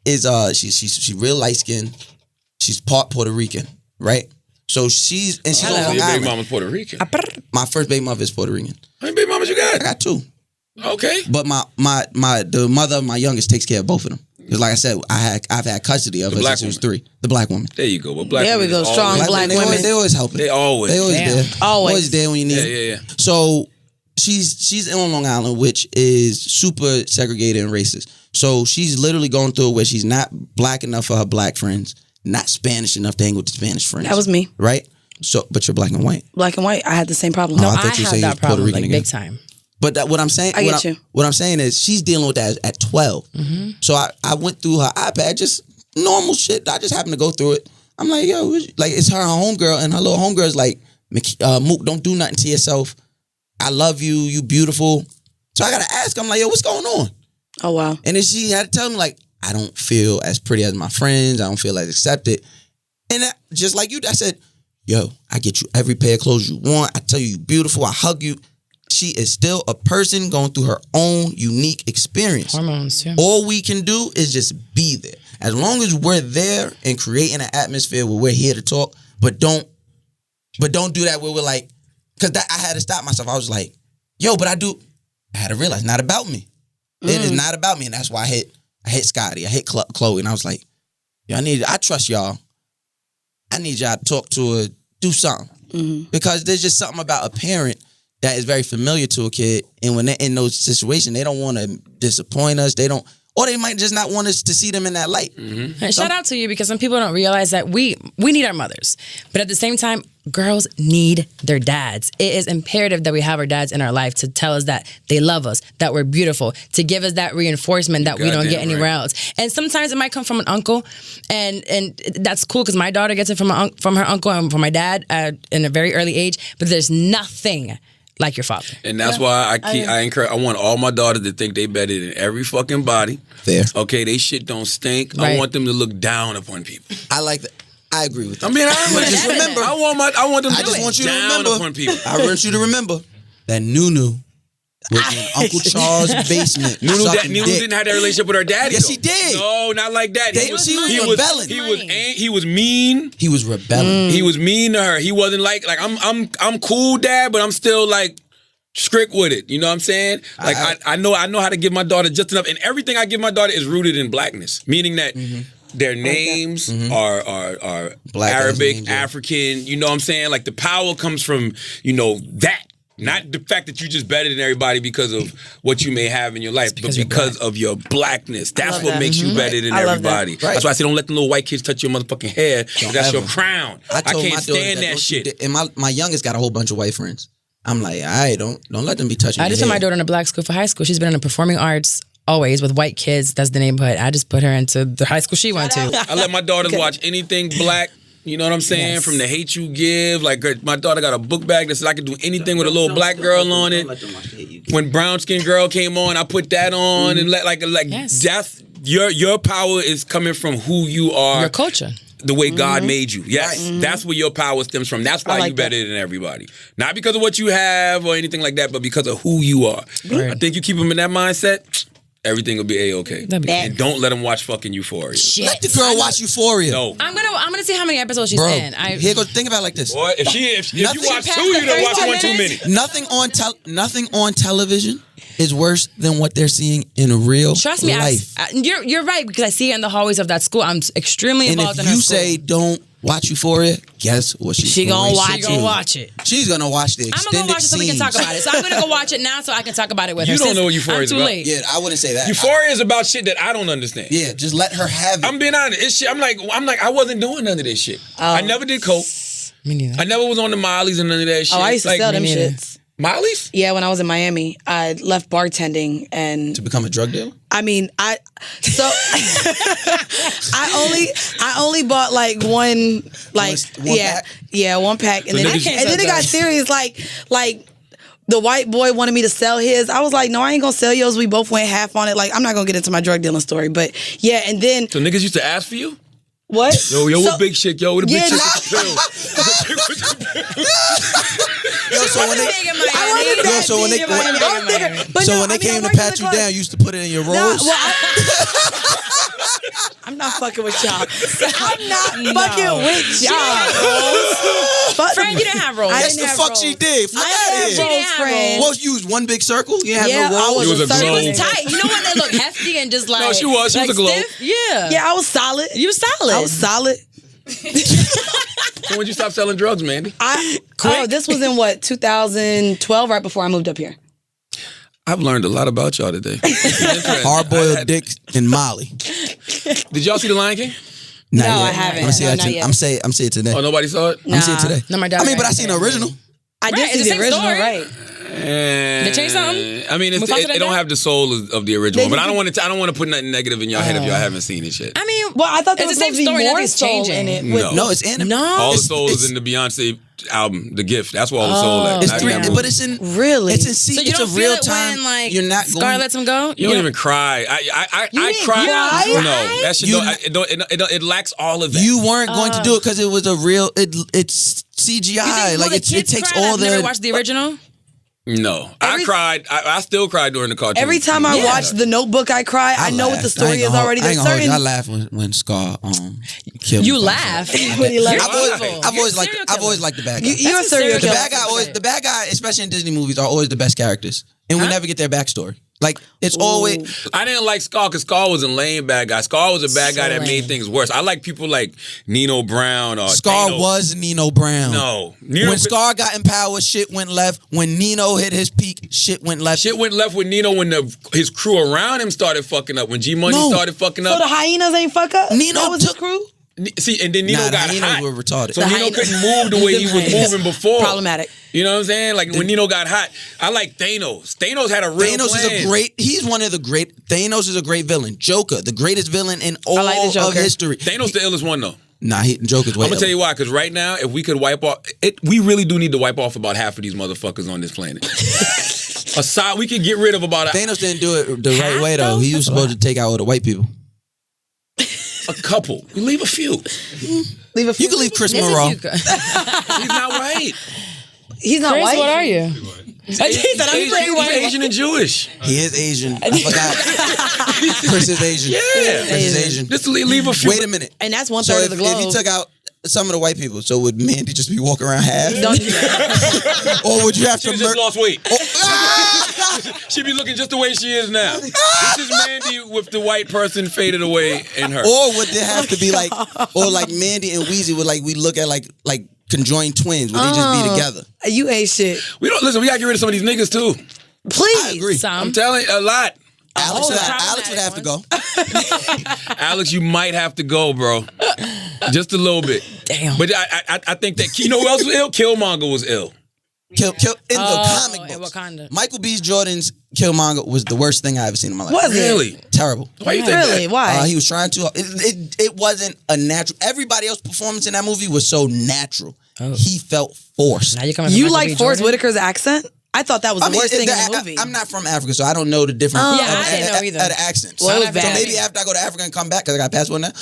is, she's real light-skinned. She's part Puerto Rican, right? So she's on
So
Long
your baby
Island.
mama's Puerto Rican.
My first baby mother is Puerto Rican.
How many baby mamas you got?
I got 2.
Okay.
But the mother of my youngest takes care of both of them. Because like I said, I've had custody of her since she was 3. The black woman.
There you go. Well, black
There we
women
go.
is
Strong
always-
black
They
women.
always helping.
They always.
They always there.
Always.
there when you need it.
Yeah.
So she's on Long Island, which is super segregated and racist. So she's literally going through it where she's not black enough for her black friends, not Spanish enough to hang with the Spanish friends.
That was me.
Right? So, but you're black and white.
Black and white. I had the same problem.
No,
I
thought you
have
said you
that
was Puerto
problem,
Rican
like,
again.
big time.
But what I'm saying,
I get you.
What I'm saying is she's dealing with that at 12.
Mm-hmm.
So I went through her iPad, just normal shit. I just happened to go through it. I'm like, yo, like it's her homegirl, and her little homegirl's like, Mook, don't do nothing to yourself. I love you. You beautiful. So I gotta ask. I'm like, yo, what's going on?
Oh wow.
And then she had to tell me like, I don't feel as pretty as my friends. I don't feel as accepted. And just like you, I said, yo, I get you every pair of clothes you want. I tell you, you're beautiful. I hug you. She is still a person going through her own unique experience.
Hormones, too.
All we can do is just be there. As long as we're there and creating an atmosphere where we're here to talk, but don't do that where we're like, because I had to stop myself. I was like, yo, but I had to realize, not about me. It is not about me, and that's why I hit Scotty, I hit Chloe, and I was like, yo, I trust y'all. I need y'all to talk to her, do something. Because there's just something about a parent that is very familiar to a kid, and when they're in those situations, they don't want to disappoint us. Or they might just not want us to see them in that light.
And shout out to you, because some people don't realize that we need our mothers. But at the same time, girls need their dads. It is imperative that we have our dads in our life to tell us that they love us, that we're beautiful, to give us that reinforcement that we don't get anywhere else. And sometimes it might come from an uncle, and that's cool because my daughter gets it from her uncle and from my dad in a very early age. But there's nothing like your father.
And that's why I want all my daughters to think they better than every fucking body.
Fair.
Okay, they shit don't stink.
Right.
I want them to look down upon people.
I like that. I agree with that.
I mean,
but just remember,
I want them to
just
look
want you to
down
remember.
upon people.
I want you to remember that Nunu was in Uncle Charles' basement.
Nunu didn't have that relationship with her daddy.
Yes,
though.
he did.
No, not like that.
She was rebelling.
He was mean.
He was rebelling.
He was mean to her. He wasn't like I'm cool, dad, but I'm still like strict with it. You know what I'm saying? Like I know how to give my daughter just enough, and everything I give my daughter is rooted in blackness, meaning that their names are
Black
Arabic,
names, yeah.
African. You know what I'm saying? Like the power comes from that. Not the fact that you're just better than everybody because of what you may have in your life, but because of your blackness. That's what makes you better than everybody.
That. Right.
That's why I say don't let the little white kids touch your motherfucking hair. That's your crown. I can't stand that shit.
And my youngest got a whole bunch of white friends. I'm like, all right, don't let them be touching.
I just put my daughter in a black school for high school. She's been in the performing arts always with white kids. That's the neighborhood. I just put her into the high school she went to.
I let my daughters watch anything black. You know what I'm saying?
Yes.
From The Hate You Give. Like, my daughter got a book bag that says I can do anything with a little black girl on it. When Brown Skin Girl came on, I put that on. And that's your power is coming from who you are.
Your culture.
The way God made you. Yes. That's where your power stems from. That's why you're better than everybody. Not because of what you have or anything like that, but because of who you are. Right. I think you keep them in that mindset, everything will be A-okay. And don't let them watch fucking Euphoria.
Shit.
Let the girl watch Euphoria.
No.
I'm gonna see how many episodes she's in.
Here goes. Think about it like this.
Boy, if you watch 2, you don't watch 1 too many.
Nothing on television is worse than what they're seeing in real
Trust me,
life.
You're right, because I see it in the hallways of that school. I'm extremely involved in her school.
And if you say don't watch Euphoria, guess what
she gonna watch? She gonna watch it.
She's gonna watch the extended
I'm gonna go watch it so we can talk about it. So I'm gonna go watch it now so I can talk about it with her.
You don't know what Euphoria is about.
Late.
Yeah, I wouldn't say that.
Euphoria is about shit that I don't understand.
Yeah, just let her have it.
I'm being honest. It's shit. I'm like I wasn't doing none of this shit. I never did coke.
Me neither.
I never was on the Mollies and none of that shit.
Oh, I used to sell them shits.
Mollies?
Yeah, when I was in Miami, I left bartending and
to become a drug dealer.
I mean, I only bought like one pack? Yeah, 1 pack, and then it got serious. Like the white boy wanted me to sell his. I was like, no, I ain't gonna sell yours. We both went half on it. Like, I'm not gonna get into my drug dealing story, but yeah, and then
so niggas used to ask for you.
What?
Yo, what big shit, yo? What a big shit with the pill?
So when they came to pat you down, you used to put it in your rolls?
I'm not fucking with y'all. I'm not fucking with y'all.
Friend, you didn't have rolls.
That's the fuck she did. Fuck out of here.
Friend.
Well, you used one big circle? You had no rolls?
It was a globe.
It was tight. You know what? They look hefty and just like.
No, she was. She was a globe.
Stiff? Yeah.
Yeah, I was solid.
You was solid.
I was solid.
So when'd you stop selling drugs, Mandy?
This was in 2012, right before I moved up here.
I've learned a lot about y'all today.
Hard-boiled dick and Molly.
Did y'all see The Lion King?
No, I haven't.
I'm saying it today.
Oh, nobody saw it?
I'm seeing it today.
No, my dad.
But I seen the original.
I did see the original, right?
And
they changed something?
I mean, it don't have the soul of the original, but I don't want to put nothing negative in your head if y'all haven't seen it yet.
I mean,
well, I thought there was
the same
supposed to be
story.
more soul in it.
No,
it's animated.
No,
all the soul is in the Beyonce album, The Gift. That's where all the soul at.
It's 3, but it's in
really.
It's in
so you
it's
don't
a real
feel it
time.
when like
you're not
Scar lets him go.
You don't even cry. I cry. No, that shit it lacks all of that.
You weren't going to do it because it was a real. It's CGI. Like it takes all the.
Never watched the original.
No, I cried. I still cried during the cartoon.
Every time I watch The Notebook, I cry. I know what the story is already.
I laugh when Scar killed.
You laugh.
I've always liked the bad guy.
You're a serial killer.
The bad guy, especially in Disney movies, are always the best characters, and we never get their backstory. Like, it's always...
I didn't like Scar because Scar was a lame bad guy. Scar was a bad guy that made things worse. I like people like Nino Brown or...
Scar was Nino Brown.
No.
When Scar got in power, shit went left. When Nino hit his peak, shit went left.
Shit went left with Nino when his crew around him started fucking up. When G-Money started fucking up.
So the hyenas ain't fuck up?
Nino
was his crew?
See, and then Nino got hot.
Were retarded.
So Nino couldn't move the way he was moving before.
Problematic.
You know what I'm saying? Like when Nino got hot, I like Thanos. Thanos had a real plan.
He's one of the great, Thanos is a great villain. Joker, the greatest villain in all of history.
Thanos the illest one though.
Nah, Joker's way.
I'm gonna tell you why, because right now, if we could wipe off we really do need to wipe off about half of these motherfuckers on this planet. Aside, we could get rid of about
Thanos didn't do it the right way though. He was supposed to take out all the white people.
A couple. You leave a few.
Leave a few.
You can leave Chris Monroe.
He's not white.
He's not
Chris,
white.
what are you?
He's Asian and Jewish.
He is Asian. I forgot. Chris is Asian.
Yeah.
Chris is Asian.
Just leave a few.
Wait a minute.
And that's 1/3 of the globe.
If he took out some of the white people, so would Mandy just be walking around half?
Don't do that.
Or would you have to
just lost weight. She'd be looking just the way she is now. This is Mandy with the white person faded away in her.
Or would there have to be like Mandy and Weezy would we look at like conjoined twins? Would they just be together?
You ain't shit.
We gotta get rid of some of these niggas too.
Please.
I agree.
I'm telling you, a lot.
Alex would have to go.
Alex, you might have to go, bro. Just a little bit.
Damn.
But I think that, you know who else was ill? Killmonger was ill.
In the comic books.
Wakanda.
Michael B. Jordan's Killmonger was the worst thing I ever seen in my life.
Was it?
Really?
Terrible.
Why you think
Really?
that?
Why?
He was trying to. It wasn't a natural. Everybody else's performance in that movie was so natural. He felt forced.
Now you're coming
You
from
like
Michael B.
Forrest
Jordan?
Whitaker's accent? I thought that was the worst thing in the movie.
I'm not from Africa, so I don't know the difference
I didn't know either.
of the accents.
Well, it was
so
bad.
maybe after I go to Africa and come back, because I got a passport now,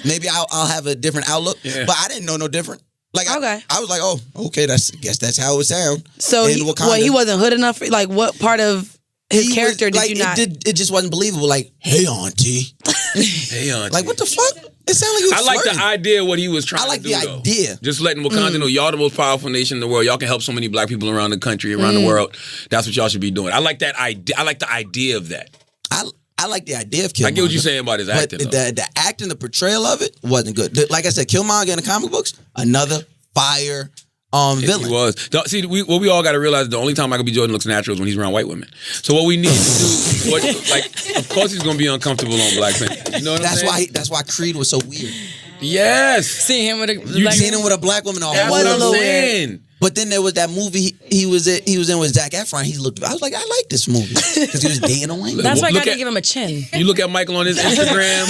maybe I'll have a different outlook.
Yeah.
But I didn't know no different. Like
Okay.
I was like, oh, okay, guess that's how it would sound.
So
in
he
Wakanda.
wasn't hood enough. Like, what part of his character did you not?
It just wasn't believable. Like, hey, auntie.
Hey, auntie.
Like, what the fuck? It sounded like he was
I like
flirting.
the idea of what he was trying
I like
to do,
the
though.
idea.
Just letting Wakanda know y'all the most powerful nation in the world. Y'all can help so many black people around the country, around the world. That's what y'all should be doing. I like that idea. I like the idea of that.
I like the idea of Killmonger.
I get what you're saying about his acting,
But
though.
the acting, the portrayal of it wasn't good. Like I said, Killmonger in the comic books, another fire villain.
He was. See, what we all got to realize, the only time Michael B. Jordan looks natural is when he's around white women. So what we need to do, of course he's going to be uncomfortable on black men. You know what I'm saying?
That's why Creed was so weird.
Yes.
Seeing him with a
You seen him with a black woman all
That's what I'm saying.
But then there was that movie he was in with Zac Efron. I was like, I like this movie because he was dating a white.
That's why I
Look
gotta
at-
give him a chin.
You look at Michael on his Instagram.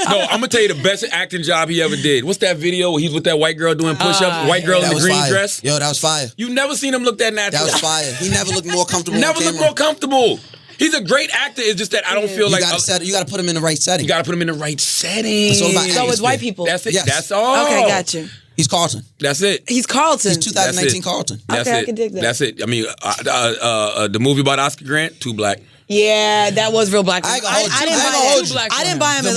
No, I'm gonna tell you the best acting job he ever did. What's that video where he's with that white girl doing push-ups? White girl in the green dress.
Yo, that was fire.
You never seen him look that natural.
That was fire. He never looked more comfortable.
Never
on
looked
camera.
more comfortable. He's a great actor. It's just that I don't feel
You
like
gotta put him in the right setting.
you got to put him in the right setting.
It's all about
So it's white people.
That's it.
Yes.
That's all.
Okay, got you.
He's Carlton.
That's it.
He's Carlton.
He's 2019
That's it.
Carlton.
That's
Okay, I
it.
can dig that.
That's it. I mean, the movie about Oscar Grant, too black.
Yeah, that was real black.
I ain't gonna hold you.
I didn't
I ain't
buy
gonna
it.
hold you.
I didn't buy him as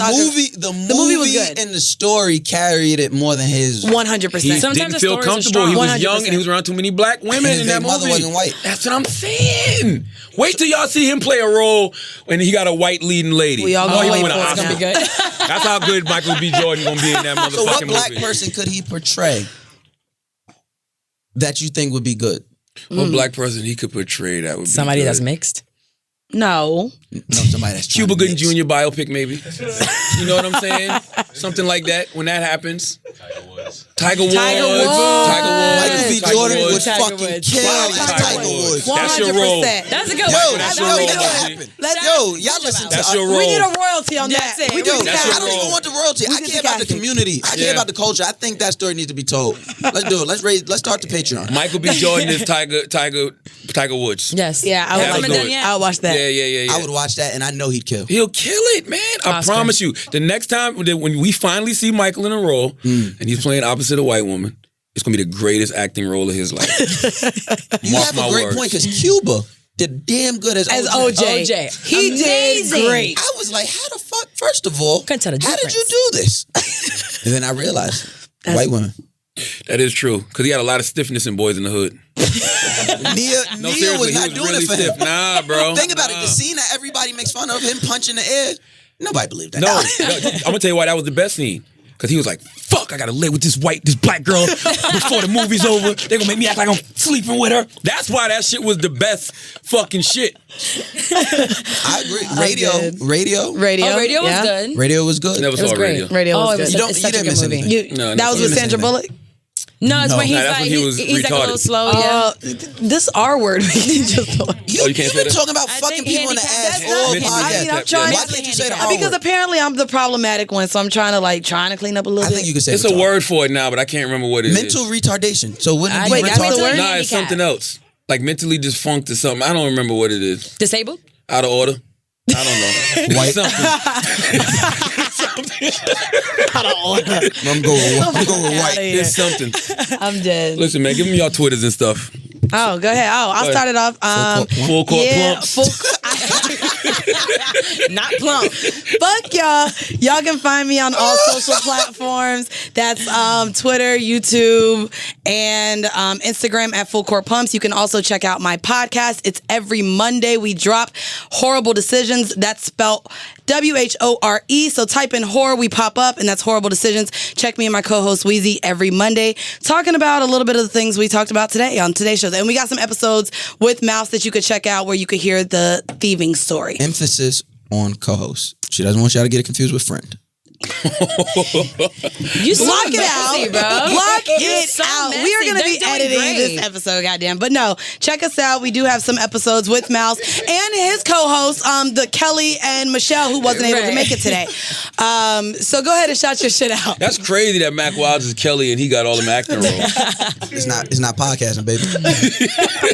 The movie
was good.
and the story carried it more than his.
100%.
He
Sometimes
didn't
the
feel
stories are
comfortable. He was
100%.
young and he was around too many black women
And
in
his
that
mother
movie.
wasn't white.
That's what I'm saying. Wait till y'all see him play a role when he got a white leading lady.
We all
Oh,
gonna
he
wait
win
for
an
it.
Oscar.
It's gonna be good.
That's how good Michael B. Jordan gonna be in that motherfucking
So what black
movie.
person could he portray that you think would be good?
What black person he could portray that would be
Somebody
good?
that's mixed.
No.
No, somebody that's
Cuba
trying to
Gooding
mix.
Jr. biopic, maybe. You know what I'm saying? Something like that. When that happens, Tiger Woods.
Michael B. Jordan would
Tiger
fucking
Woods.
kill
Tiger
Tiger
Woods.
Woods.
That's your role.
100%.
That's a good
Yo,
one.
That's
yo,
your
you
role,
know what
G.
happened?
Let's-
Yo, y'all listen to
That's your role.
We need a royalty on
That's
that.
it.
We do
Yo,
the
That's
I
your
cast.
don't even
role.
want the royalty. I
did
care
the
about the
casting.
community. I care
Yeah.
about the culture. I think that story needs to be told. Let's do it. Let's start the Patreon.
Michael B. Jordan is Tiger Woods.
Yes.
Yeah, I
Yeah,
would
let's
watch
do
that.
it.
I'll watch that.
Yeah.
I would watch that, and I know he'd kill.
He'll kill it, man. I
Oscar.
promise you. The next time when we finally see Michael in a role and he's playing opposite a white woman, it's gonna be the greatest acting role of his life.
You have a great point because Cuba did damn good as
OJ. He did great.
I was like, how the fuck? First of all,
Couldn't tell the
how did you do this? And then I realized, white women.
That is true, because he had a lot of stiffness in Boys in the Hood.
Nia was not doing
really
it for him.
Nah, bro.
Think about it. The scene that everybody makes fun of him punching the air. Nobody believed that.
No, I'm gonna tell you why that was the best scene. Because he was like, fuck, I gotta live with this black girl before the movie's over. They're gonna make me act like I'm sleeping with her. That's why that shit was the best fucking shit.
I agree. Radio
was good.
Radio was good.
Never saw Radio.
Radio was good.
It's such a good movie.
That was with Sandra Bullock?
No, it's when he's
that's
like,
when he was
he's like a little
retarded.
slow.
This R word.
Oh, you can't say
You've been
that?
talking about
I
fucking
think
people in the
handicap-
ass
that's
all
not
podcast.
I'm trying.
Why can't you say the R
Because
word?
apparently I'm the problematic one, so I'm trying to clean up a little
I
bit.
think you can say
It's a word for it now, but I can't remember what it is.
mental retardation. So wouldn't it be
Wait, that's
retarded?
the word?
Nah,
handicap.
it's something else. Like mentally dysfunct or something. I don't remember what it is.
Disabled?
Out of order. I don't know.
White.
Something.
I'm going with white.
It's something.
I'm dead.
Listen, man, give me y'all Twitters and stuff.
Oh, go ahead. Oh, I'll start it off.
Full court plumps.
Not plump.
Fuck y'all. Y'all can find me on all social platforms. That's Twitter, YouTube, and Instagram at Full Court Pumps. You can also check out my podcast. It's every Monday we drop Horrible Decisions. That's spelled WHORE. So type in horror, we pop up, and that's Horrible Decisions. Check me and my co-host Weezy every Monday, talking about a little bit of the things we talked about today on today's show. And we got some episodes with Mouse that you could check out where you could hear the thieving story.
Emphasis on co-host. She doesn't want y'all to get it confused with friend.
You so
Block it
messy,
out,
bro.
Block it
so
out.
messy.
We are going to be
They're doing
editing
great.
this episode, goddamn. But no, check us out. We do have some episodes with Mouse and his co-host, the Kelly and Michelle, who wasn't able to make it today. So go ahead and shout your shit out.
That's crazy that Mac Wilds is Kelly and he got all them acting roles.
It's not podcasting, baby.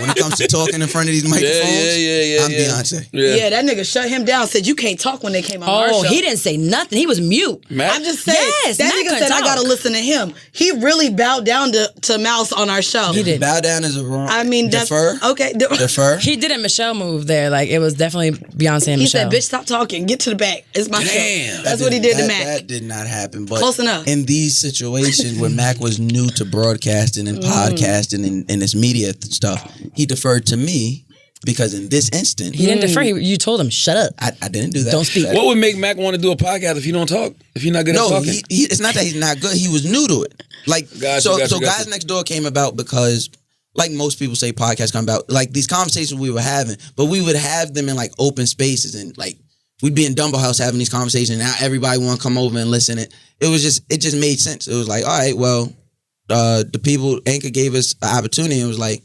When it comes to talking in front of these microphones, I'm Beyonce.
Yeah, that nigga shut him down. Said you can't talk when they came on our show.
Oh, he didn't say nothing. He was mute.
Mac?
I'm just saying.
Yes,
that
Mac
nigga
couldn't
said I
talk.
gotta listen to him. He really bowed down to Mouse on our show.
He did.
Bow down is a wrong.
I mean, that's
defer.
okay.
Defer.
He did a Michelle move there. Like, it was definitely Beyonce and
He
Michelle.
said, "Bitch, stop talking. Get to the back. It's my show."
Damn.
That's what he did to Mac.
That did not happen. But
Close enough.
in these situations where Mac was new to broadcasting and podcasting and this media stuff, he deferred to me because in this instant,
He didn't defer. You told him, shut up.
I didn't do that.
Don't speak.
What would make Mac want to do a podcast if he don't talk? If you're not good at
No,
talking?
it's not that he's not good. He was new to it. Like,
Gotcha.
Guys Next Door came about because, like most people say, podcasts come about. Like these conversations we were having, but we would have them in like open spaces and like we'd be in Dumbo House having these conversations. And now everybody want to come over and listen. It just made sense. It was like, all right, well, the people Anchor gave us an opportunity. And it was like,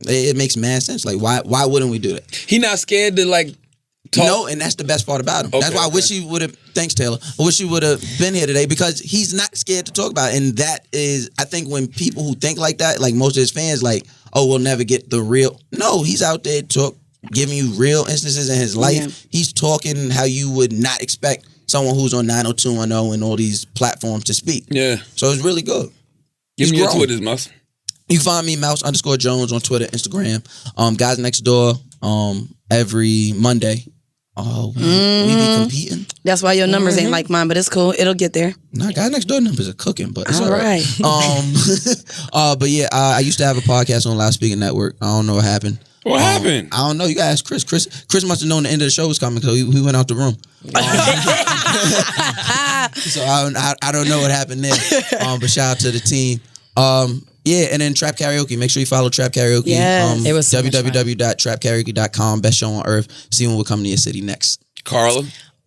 it makes mad sense. Like, why wouldn't we do that?
He not scared to like talk?
No, and that's the best part about him. That's why I wish he would have. Thanks, Taylor. I wish he would have been here today because he's not scared to talk about it. And that is, I think, when people who think like that, like most of his fans, like, oh, we'll never get the real. No, he's out there giving you real instances in his life.
Yeah.
He's talking how you would not expect someone who's on 90210 and all these platforms to speak.
Yeah.
So it's really good.
Give
He's
me your
grown.
Twitters, Mouse.
You can find me Mouse_Jones on Twitter, Instagram. Guys Next Door every Monday. Oh, we be competing.
That's why your numbers ain't like mine, but it's cool. It'll get there.
Nah, Guys Next Door numbers are cooking, but it's
All
all right. But yeah, I used to have a podcast on Loudspeaker Network. I don't know what happened.
What happened?
I don't know. You gotta ask Chris. Chris must have known the end of the show was coming, so he went out the room. So I don't know what happened there. But shout out to the team. Yeah, and then Trap Karaoke. Make sure you follow Trap Karaoke.
Yes.
It was so much fun.
www.trapkaraoke.com. Best show on earth. See when we'll come to your city next.
Carla?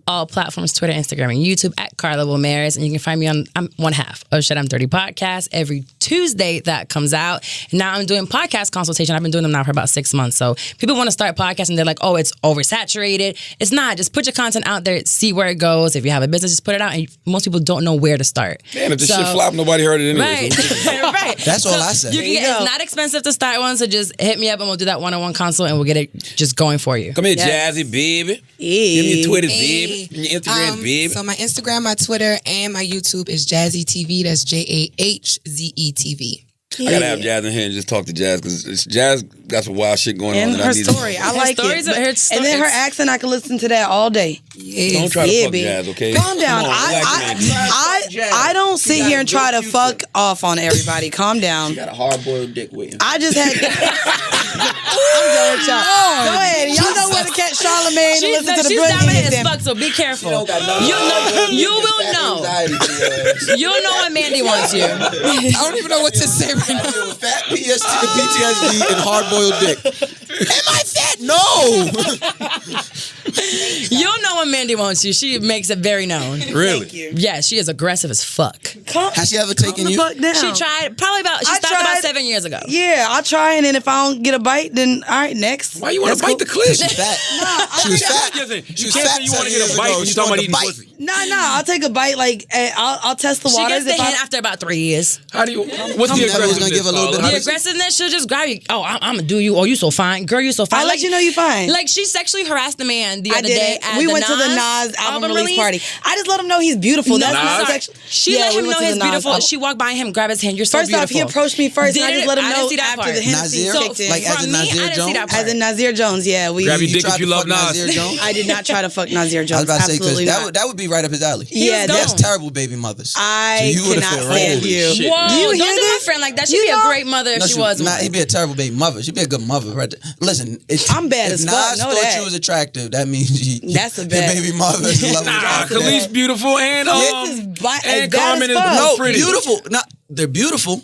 All platforms, Twitter, Instagram, and YouTube at Carla Wilmaris. And you can find me on one half of Shit I'm Dirty podcast every Tuesday that comes out. And now I'm doing podcast consultation. I've been doing them now for about 6 months. So people want to start podcasting. They're like, oh, it's oversaturated. It's not. Just put your content out there, see where it goes. If you have a business, just put it out. And most people don't know where to start.
Man, if this shit flop, nobody heard it anyway.
Right. Right.
That's all I said.
It's not expensive to start one. So just hit me up and we'll do that one-on-one consult and we'll get it just going for you.
Come here, Jazzy, baby. Give me your Twitter, baby. Give me your Instagram, baby.
So my Instagram, my Twitter, and my YouTube is Jazzy TV. That's JAHZE TV.
I gotta have Jazz in here and just talk to Jazz because Jazz got some wild shit going on.
And her story, I like it. And then her accent, I can listen to that all day.
Don't try to fuck Jazz, okay?
Calm down. I don't sit here and try to fuck off on everybody. Calm down.
She got a hard-boiled dick waiting.
I just had. I'm done with y'all. Go ahead. Y'all know where to catch Charlamagne and listen to the brilliant.
She's dominant as fuck, so be careful. You will know. You'll know when Mandy wants you.
I don't even know what to say right now.
Fat PTSD and hard-boiled dick. Am I fat? No.
You'll know when Mandy wants you. She makes it very known.
Really?
Yeah, she is aggressive as fuck.
Has she ever taken you?
She tried she stopped about 7 years ago.
Yeah, I'll try, and then if I don't get a bite, then all right, next.
Why you want to bite the clit?
She's fat. She was fat.
You can't say you want to get a bite when you talking about eating pussy.
No, I'll take a bite. Like I'll test the
She
waters.
gets the hint after about 3 years.
How do you? What's the aggressiveness?
Gonna give a little bit of
The aggressiveness, she'll just grab you. Oh, I'm gonna do you. Oh, you so fine, girl. You so fine.
I'll let you know you fine.
Like she sexually harassed the man the other
did
day.
it. We went to the Nas album release party. I just let him know he's beautiful. That's not sexual.
She let him know he's beautiful. She walked by him, grabbed his hand. You're so beautiful.
First off, he approached me first, and I just let him know after the Hennessy
Nazir?
kicked in.
Like as in Nazir Jones?
As in Nazir Jones, yeah.
Grab your dick if you love Nas.
I did not try to fuck Nazir Jones.
I was about to say,
Absolutely
because
not.
that would be right up his alley.
Yeah,
that's terrible baby mothers.
I cannot stand you.
Whoa,
Do you
don't
hear
do my
this?
friend like that. She'd be a great mother if she was one.
He'd be a terrible baby mother. She'd be a good mother right there. Listen,
I'm bad as fuck.
Nas
Know
thought
that.
you was attractive, that means
That's a bad
baby mother is lovely.
Nah, Khalees beautiful and and Carmen is pretty.
Beautiful. They're beautiful.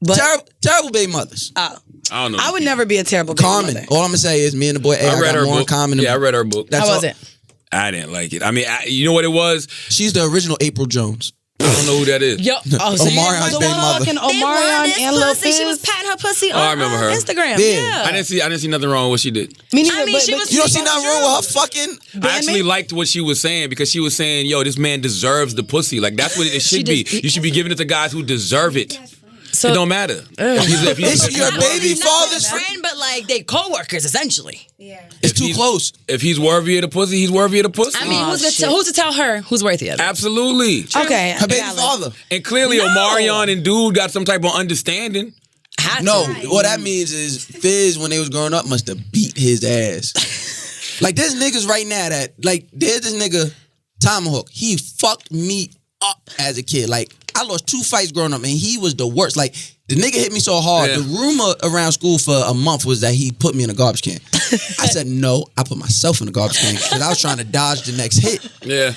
But
terrible baby mothers.
I don't know.
I would never be a terrible baby
Carmen.
mother.
All I'm gonna say is me and the boy.
I read her book.
Carmen.
Yeah, I read her book.
How was it?
I didn't like it. I mean, you know what it was?
She's the original April Jones.
I don't know who that is.
Yo,
Omarion's baby mother.
Omarion and Lil Fizz.
She was patting her pussy on
I remember her.
Instagram.
Yeah.
Yeah.
I didn't see nothing wrong with what she did.
Me neither,
I mean, she was.
You don't see nothing wrong with her fucking.
I actually liked what she was saying because she was saying, "Yo, this man deserves the pussy. Like that's what it should be. You should be giving it to guys who deserve it.
So
it don't matter. If
It's your baby father's
friend, but like they co-workers essentially.
Yeah.
It's too close.
If he's worthy of the pussy, he's worthy of the pussy.
I mean, who's to tell her who's worthy of it?
Absolutely.
Okay.
Her baby father.
And clearly, Omarion and Dude got some type of understanding.
No, what that means is Fizz, when they was growing up, must have beat his ass. Like, there's niggas right now that, like, there's this nigga, Tomahawk. He fucked me up as a kid. Like, I lost 2 fights growing up, and he was the worst. Like, the nigga hit me so hard.
Yeah.
The rumor around school for a month was that he put me in a garbage can. I said, no, I put myself in a garbage can because I was trying to dodge the next hit.
Yeah.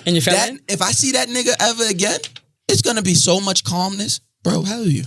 And you felt it?
If I see that nigga ever again, it's going to be so much calmness. Bro, how are you?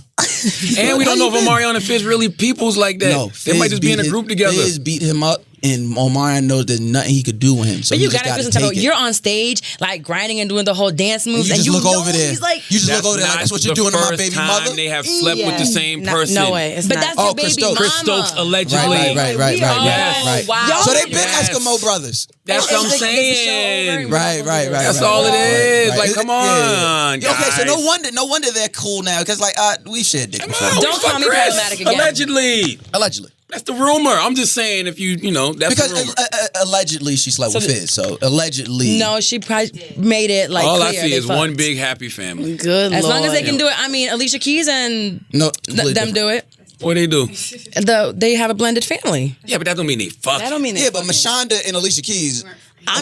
And we don't know if Omarion and Fizz really peoples like that.
No,
they might just be in a group together.
Fizz beat him up, and Omarion knows there's nothing he could do with him. So
But you
just
gotta
gotta
feel
take it.
you're on stage, like grinding and doing the whole dance moves,
You
and
just
you
look
know
over there.
he's like,
You just look over there like that's what you're doing to my baby mother.
They have slept with the same person.
No way. It's
but
not.
that's your baby
Chris Stokes.
mama.
Chris Stokes allegedly.
Right.
Oh, wow.
So they been
Yes.
Eskimo brothers.
That's what I'm
Is the show
saying.
over?
Right.
That's all it is. Like, come on,
Yeah. Okay, so
guys.
no wonder they're cool now because like we shared dick.
Don't call me problematic again.
Allegedly. That's the rumor. I'm just saying if you know, that's
Because
the rumor.
allegedly she slept with Fizz. So allegedly.
No, she probably made it like
all I
clear
see
they
is
fucked.
one big happy family.
Good
As
Lord.
long as they can do it. I mean, Alicia Keys and
No,
them do it.
What they do?
They have a blended family.
Yeah, but that don't mean they fuck.
That don't mean
Yeah, but Mashonda and Alicia Keys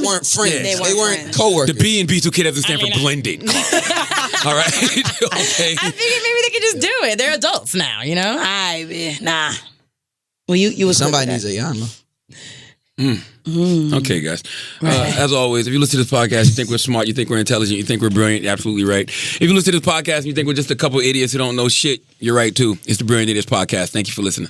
weren't friends.
Yeah.
They weren't co-workers.
The B and B2K doesn't stand for blended. All right? Okay.
I figured maybe they could just do it. They're adults now, you know?
Nah. Well, you was
Somebody needs a Yama.
Okay, guys. As always, if you listen to this podcast, you think we're smart, you think we're intelligent, you think we're brilliant, you're absolutely right. If you listen to this podcast and you think we're just a couple idiots who don't know shit, you're right too. It's the Brilliant Idiots Podcast. Thank you for listening.